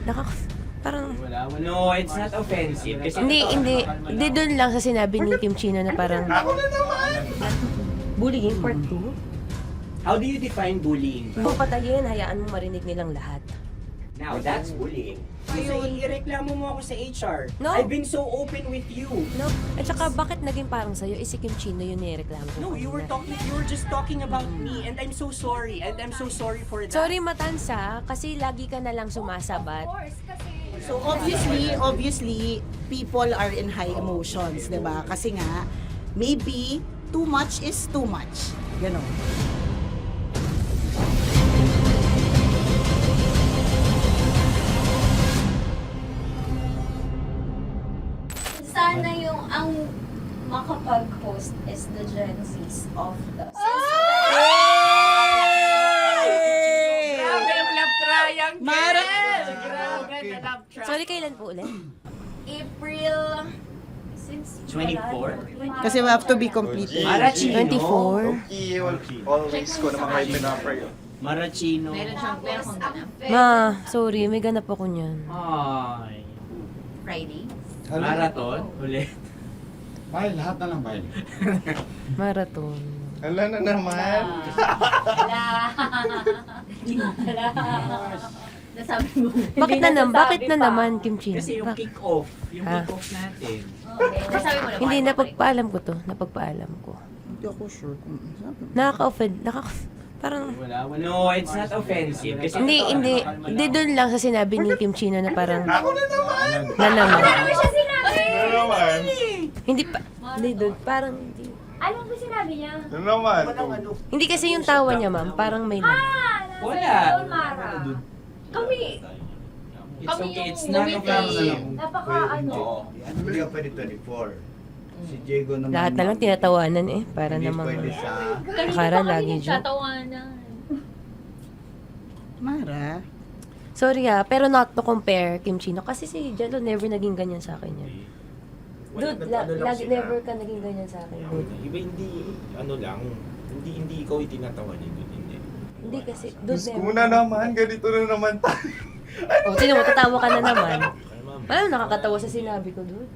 Parang... No, it's not offensive. Kasi Hindi doon lang sa sinabi ni Kim Chino na parang... Bullying, part 2? how do you define bullying? Huwag patayin, hayaan mo marinig nilang lahat. Now, that's bullying. Kasi ireklamo mo ako sa HR. No. I've been so open with you. No? At saka bakit naging parang sa'yo? Si Kim Chino yun nireklamo ko. No, you were just talking about me, and I'm so sorry. And I'm so sorry for that. Sorry Matansa, kasi lagi ka na lang sumasabat. So obviously, people are in high emotions, 'di ba? Kasi nga maybe too much is too much. Ganon. sana yung ang makapag-host is the Gen Zs of the Grabe yung love triangle! Mara! Grabe na love triangle! Sorry, kailan po ulit? April... Since 24? Kasi we have to be completed. Marachino. 24. Always ko naman kayo pinapray. Marachino. meron siyang ganap. Ma, sorry, may ganap ako niyan. Ay. Friday. Marathon? Ulit. Mahal, lahat na lang mahal. Marathon. Ala na naman. Nasabi mo. Bakit na naman, Kim Chin? Kasi yung kick-off. Yung Ah. kick-off natin. Nasabi mo na. Hindi, napagpaalam ko to. Napagpaalam ko. Hindi ako sure kung Nakaka-offend. Parang... Wala. No, it's not offensive. Kasi Hindi doon lang sa sinabi ni Kim Chino na parang... Ako na naman! Na naman. Ano siya sinabi? Na naman! Hindi pa... Hindi doon. Parang... Hindi. Anong ba sinabi niya? Na naman! Hindi kasi yung tawa niya, ma'am. Parang may... Wala. Mara. Kami. It's okay. It's not offensive. Napaka Hindi ka pwede 24. Si Diego naman. Lahat na lang tinatawanan eh. Para Hindi namang... pwede sa... Akara lagi joke. Tatawanan. Mara. Sorry pero not to compare Kim Chino. Kasi si Jello never naging ganyan sa akin yan. Dude, lagi never ka naging ganyan sa akin, dude. Iba hindi, hindi ikaw itinatawanin, dude, hindi. Hindi kasi, dude, Diyos ko na naman, ganito na naman tayo. O, sino mo, tatawa ka na naman. Parang nakakatawa sa sinabi ko, dude.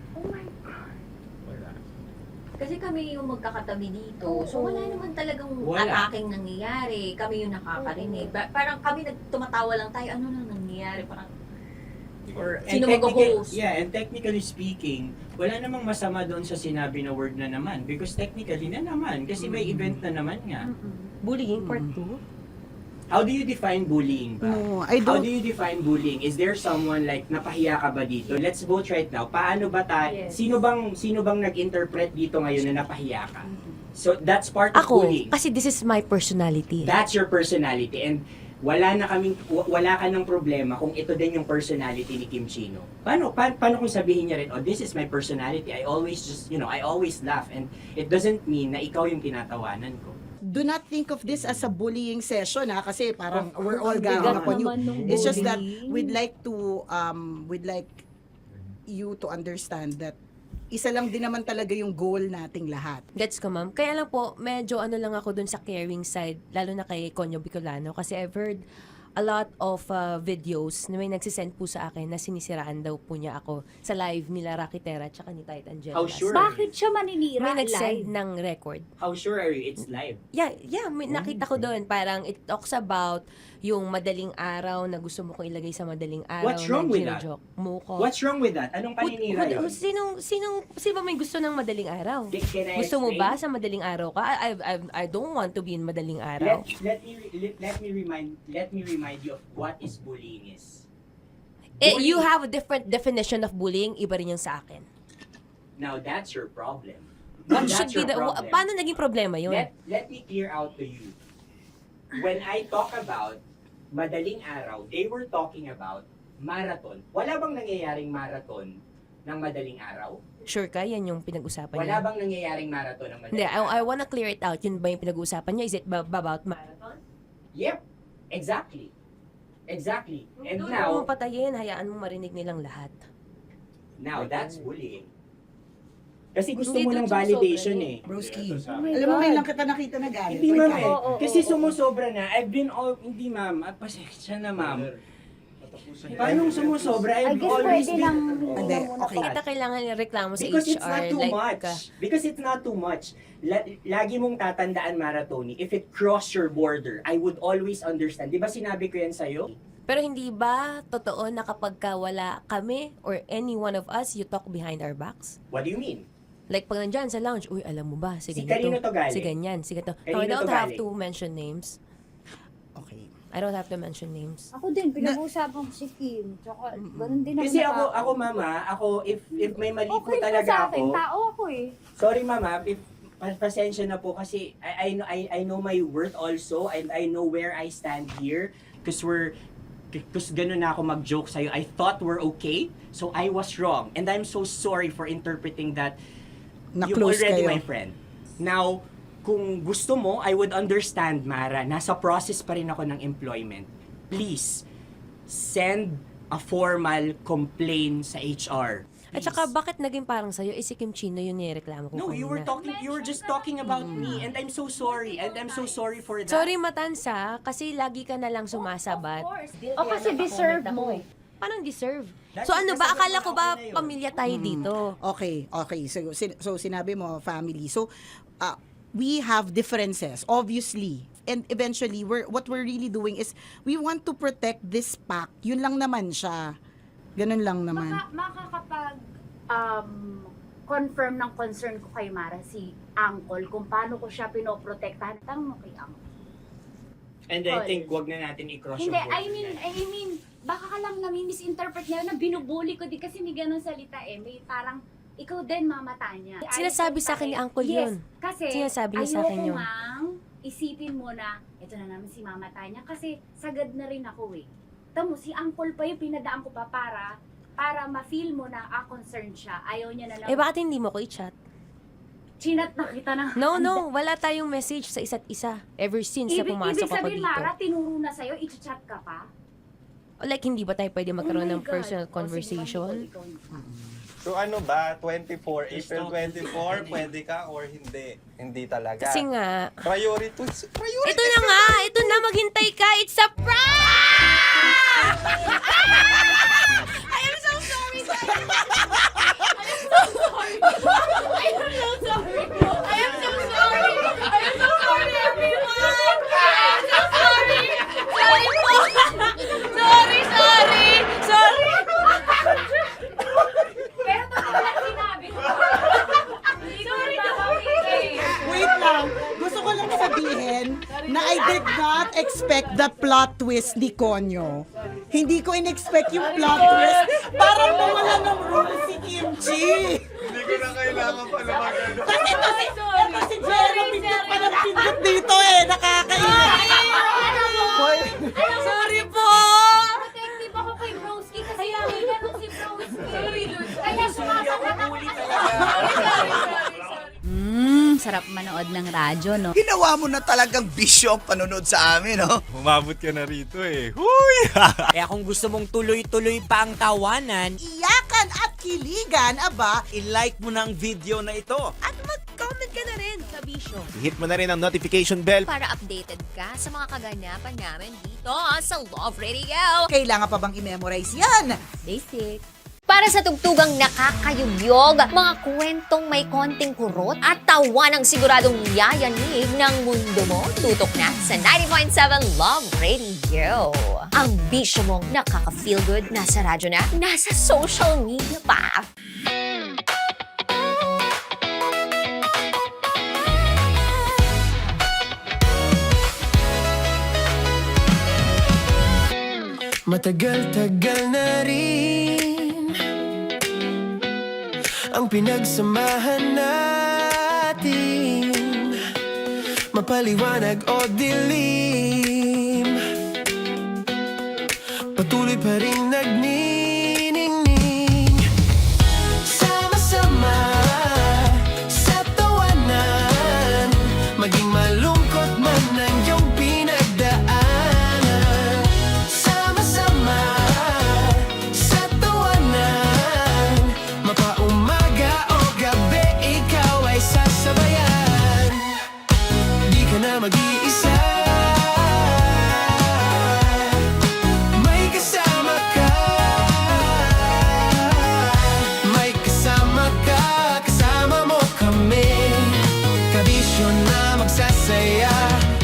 Kasi kami yung magkakatabi dito. So wala naman talagang Wala. ataking nangyayari. Kami yung nakakarinig. Parang kami tumatawa lang tayo. Ano nang nangyayari? Parang or And sino mag-host? Yeah, and technically speaking, wala namang masama doon sa sinabi na word na naman. Because technically na naman. Kasi may event na naman nga. Bullying part 2? How do you define bullying ba? No, I How don't. do you define bullying? Is there someone like napahiya ka ba dito? Let's vote right now. Paano ba tayo? Sino bang nag-interpret dito ngayon na napahiya ka? So that's part of Ako, bullying. kasi this is my personality. That's your personality and wala ka ng problema kung ito din yung personality ni Kim Chino. Paano kung sabihin niya rin, oh, this is my personality. I always I always laugh and it doesn't mean na ikaw yung tinatawanan ko. Do not think of this as a bullying session kasi parang we're all ganging upon you. It's just that we'd like you to understand that isa lang din naman talaga yung goal nating lahat. Gets ko, ma'am. Kaya lang po, medyo lang ako dun sa caring side, lalo na kay Conyo Bicolano. Kasi I've heard a lot of videos na may nagsisend po sa akin na sinisiraan daw po niya ako sa live nila Rocky Terra at ni Tight Angela. How sure? Bakit siya maninira May nag-send live? ng record. How sure are you it's live? Yeah, may nakita ko doon. Parang it talks about yung madaling araw na gusto mo kong ilagay sa madaling araw. What's wrong na with that? gino-joke mo ko. What's wrong with that? Anong paninira yun? Sino ba may gusto ng madaling araw? Can I Gusto mo explain? ba sa madaling araw ka? I don't want to be in madaling araw. Let me remind you of what is bullying is. You have a different definition of bullying, iba rin yung sa akin. Now that's your problem. What That's should be your the problem. paano naging problema yun? Let me clear out to you. When I talk about madaling araw, they were talking about marathon. Wala bang nangyayaring marathon ng madaling araw? Sure ka, yan yung pinag-usapan Wala niya? bang nangyayaring marathon ng Hindi, madaling araw? I wanna clear it out. Yun ba yung pinag-usapan niya? Is it about marathon? Yep, exactly. Exactly. And Doon now, mo patayin, hayaan mo marinig nilang lahat. that's bullying. Kasi gusto Hindi, mo doon ng validation sumusobra eh. Broski. Oh my Alam mo, God. ngayon lang kita nakita na galit. Hindi ma'am eh. Oo, Kasi oo. sumusobra na. Hindi ma'am. Pasensya na ma'am. Paano sumusobra? I I've guess always pwede been... lang Hindi, okay. Kita kailangan reklamo sa Because HR. it's not too like, much. Because it's not too much. Lagi mong tatandaan, Maratoni, if it cross your border, I would always understand. Di ba sinabi ko yan sa'yo? Pero hindi ba totoo na kapag wala kami or any one of us, you talk behind our backs? What do you mean? Like pag nandyan sa lounge, uy, alam mo ba, si Si ganito, kanino to galing? si ganyan, si ganito. Kanino No, I don't to have galing? to mention names. Okay. I don't have to mention names. Ako din, pinag-uusapan ko si Kim. Tsaka, ganun din Kasi naman ako mama, if may mali po Okay talaga sa akin, ako, tao ako eh. sorry mama, if pasensya na po kasi I know my worth also and I know where I stand here because Because ganun na ako mag-joke sa'yo. I thought we're okay, so I was wrong. And I'm so sorry for interpreting that you're Na-close already kayo. my friend. Now, kung gusto mo, I would understand, Mara. Nasa process pa rin ako ng employment. Please, send a formal complaint sa HR. At saka, bakit naging parang sa'yo? Si Kim Chino yung nireklamo ko No, you were just talking about me, and I'm so sorry. And I'm so sorry for that. Sorry, Matansa, kasi lagi ka na lang sumasabat. O kasi deserve mo. Parang deserve. So ano ba? Akala ko ba pamilya tayo dito? Okay. So sinabi mo, family. So, we have differences, obviously. And eventually, what we're really doing is, we want to protect this pact. Yun lang naman siya. Ganun lang naman. Confirm ng concern ko kay Mara si Uncle kung paano ko siya pinoprotektahan. Tanong mo kay Uncle. And I think wag na natin i-cross Hindi, yung I mean, baka ka lang nami-misinterpret niya na binubuli ko di kasi may ganun salita eh. May parang, ikaw din mamata niya. Sinasabi sa akin ni Uncle yun. Kasi Sinasabi niya sa akin yun. ayoko ngang isipin mo na, ito na naman si mamata niya kasi sagad na rin ako eh. Tamo, si Uncle pa yung pinadaan ko pa para ma-feel mo na concerned siya. Ayaw niya na lang. Bakit hindi mo ko i-chat? Chinat na kita na. No, wala tayong message sa isa't isa ever since na pumasok Ibig ako sabihin, dito. Mara, tinuro na sa'yo, i-chat ka pa? Like, hindi ba tayo pwede magkaroon Oh my ng God. personal O, sige, conversation? ikaw. So ano ba, 24, April 24, pwede ka or hindi? Hindi talaga. Kasi nga, Priority. ito na nga, ito na, maghintay ka, it's a prank! I am so sorry, sorry. Pero totoo lang sinabi ko. Hindi ko Wait lang. Gusto ko lang sabihin na I did not expect the plot twist ni Konyo. Hindi ko in-expect yung plot twist. Parang nawala ng role si Kimchi. Hindi ko na kailangan pala mag-ano. Kasi ito si Jerry, pindot pa ng pindot dito eh. Nakakainis. Sorry po! Protective ako kay Broski kasi kaya nung si Broski. Kaya sumasagot ako. Sarap manood ng radyo, no? Ginawa mo na talagang bisyo ang panonood sa amin, no? Umabot ka na rito eh. Huy! Kaya kung gusto mong tuloy-tuloy pa ang tawanan, Iyakan at kiligan, aba. i-like mo na ang video na ito. At mag-comment ka na rin, Kabisyo. Hit mo na rin ang notification bell. Para updated ka sa mga kaganapan namin dito sa Love Radio. Kailangan pa bang i-memorize yan? Basic. Para sa tugtugang nakakayugyog, mga kwentong may konting kurot at tawa ng siguradong yayanig ng mundo mo, tutok na sa 90.7 Love Radio. Ang bisyo mong nakaka-feel good, nasa radyo na, nasa social media pa. Matagal-tagal na rin ang pinagsamahan natin, mapaliwanag o dilim, patuloy pa rin nagniningning. Sama-sama sa tawanan, maging malungkot man ang iyong pinagdaanan. Sama-sama sa tawanan, mapaumaga o gabi, ikaw ay sasabayan. Di ka na mag-iisa, may kasama ka. May kasama ka, kasama mo kami. Kabisyo na magsasaya,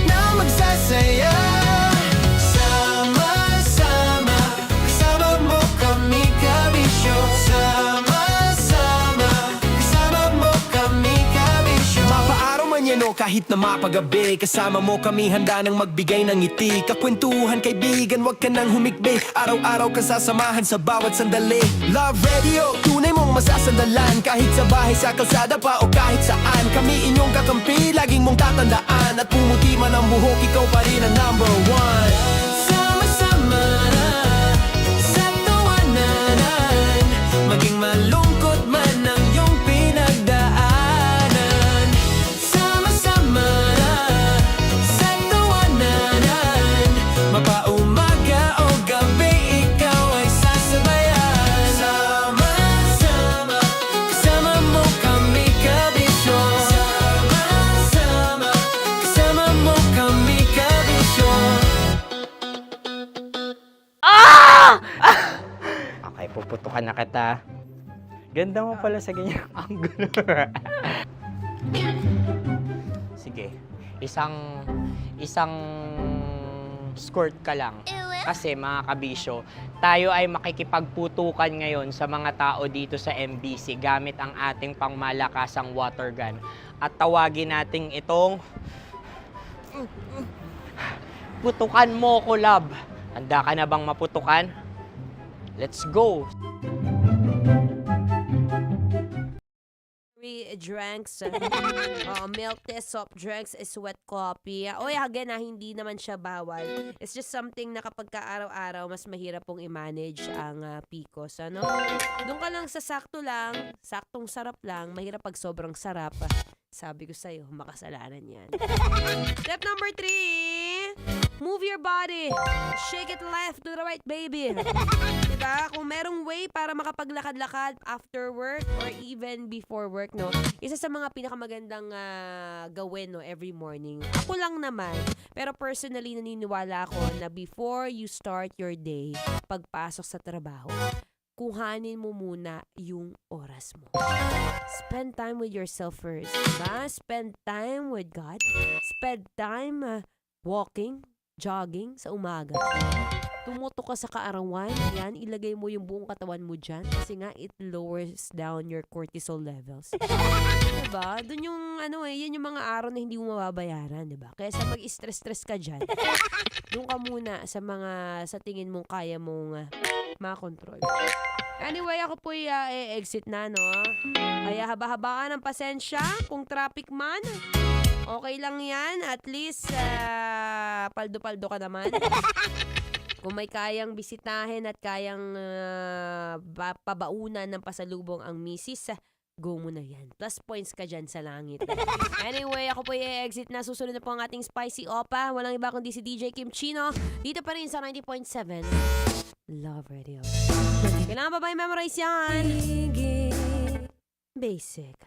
na magsasaya. Sama-sama, kasama mo kami, kabisyo. Sama-sama, kasama mo kami, kabisyo. Mapaaraw man yan o kahit na mapagabi, kasama mo kami, handa nang magbigay ng ngiti. Kakwentuhan, kaibigan, wag ka nang humikbi. Araw-araw ka sasamahan sa bawat sandali. Love Radio, tunay mong masasandalan. Kahit sa bahay, sa kalsada pa o kahit saan, kami inyong kakampi, laging mong tatandaan. At pumuti man ang buhok, ikaw pa rin ang number one. Sama-sama na kita. Ganda mo pala sa ganyang angulo. Sige, isang skirt ka lang. Kasi mga kabisyo, tayo ay makikipagputukan ngayon sa mga tao dito sa MBC gamit ang ating pangmalakasang water gun. At tawagin natin itong putukan mo ko, love. Handa ka na bang maputukan? Let's go! Drinks, milk tea, soft drinks, sweat coffee. Oy, again hindi naman siya bawal. It's just something na kapag ka-araw-araw, mas mahirap pong i-manage ang PCOS. Ano? Doon ka lang sa sakto lang, saktong sarap lang, mahirap pag sobrang sarap. Sabi ko sa'yo, makasalanan yan. Step number 3, move your body. Shake it left to the right, baby. Diba? Kung merong way para makapaglakad-lakad after work or even before work, no? Isa sa mga pinakamagandang gawin, no, every morning. Ako lang naman, pero personally naniniwala ako na before you start your day, pagpasok sa trabaho, kuhanin mo muna yung oras mo. Spend time with yourself first. Diba? Spend time with God. Spend time walking, jogging sa umaga. Tumutok ka sa kaarawan, yan, ilagay mo yung buong katawan mo dyan kasi nga it lowers down your cortisol levels. Diba? Doon yung, yan yung mga araw na hindi mo mababayaran, diba? Kaya sa mag-stress-stress ka dyan, doon ka muna sa tingin mong kaya mong makontrol. Anyway, ako po exit na, no? Kaya haba-haba ka ng pasensya kung traffic man. Okay lang yan. At least, paldo-paldo ka naman. Kung may kayang bisitahin at kayang pabaunan ng pasalubong ang misis, go mo na yan. Plus points ka dyan sa langit. Anyway, ako po exit na. Susunod na po ang ating Spicy Opa. Walang iba kundi si DJ Kim Chino. Dito pa rin sa 90.7 Love Radio. Kailangan ba i-memorize yan? Basic.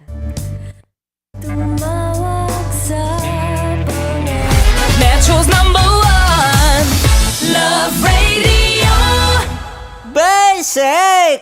Tumawag sa Metro's #1 Love Radio Basic!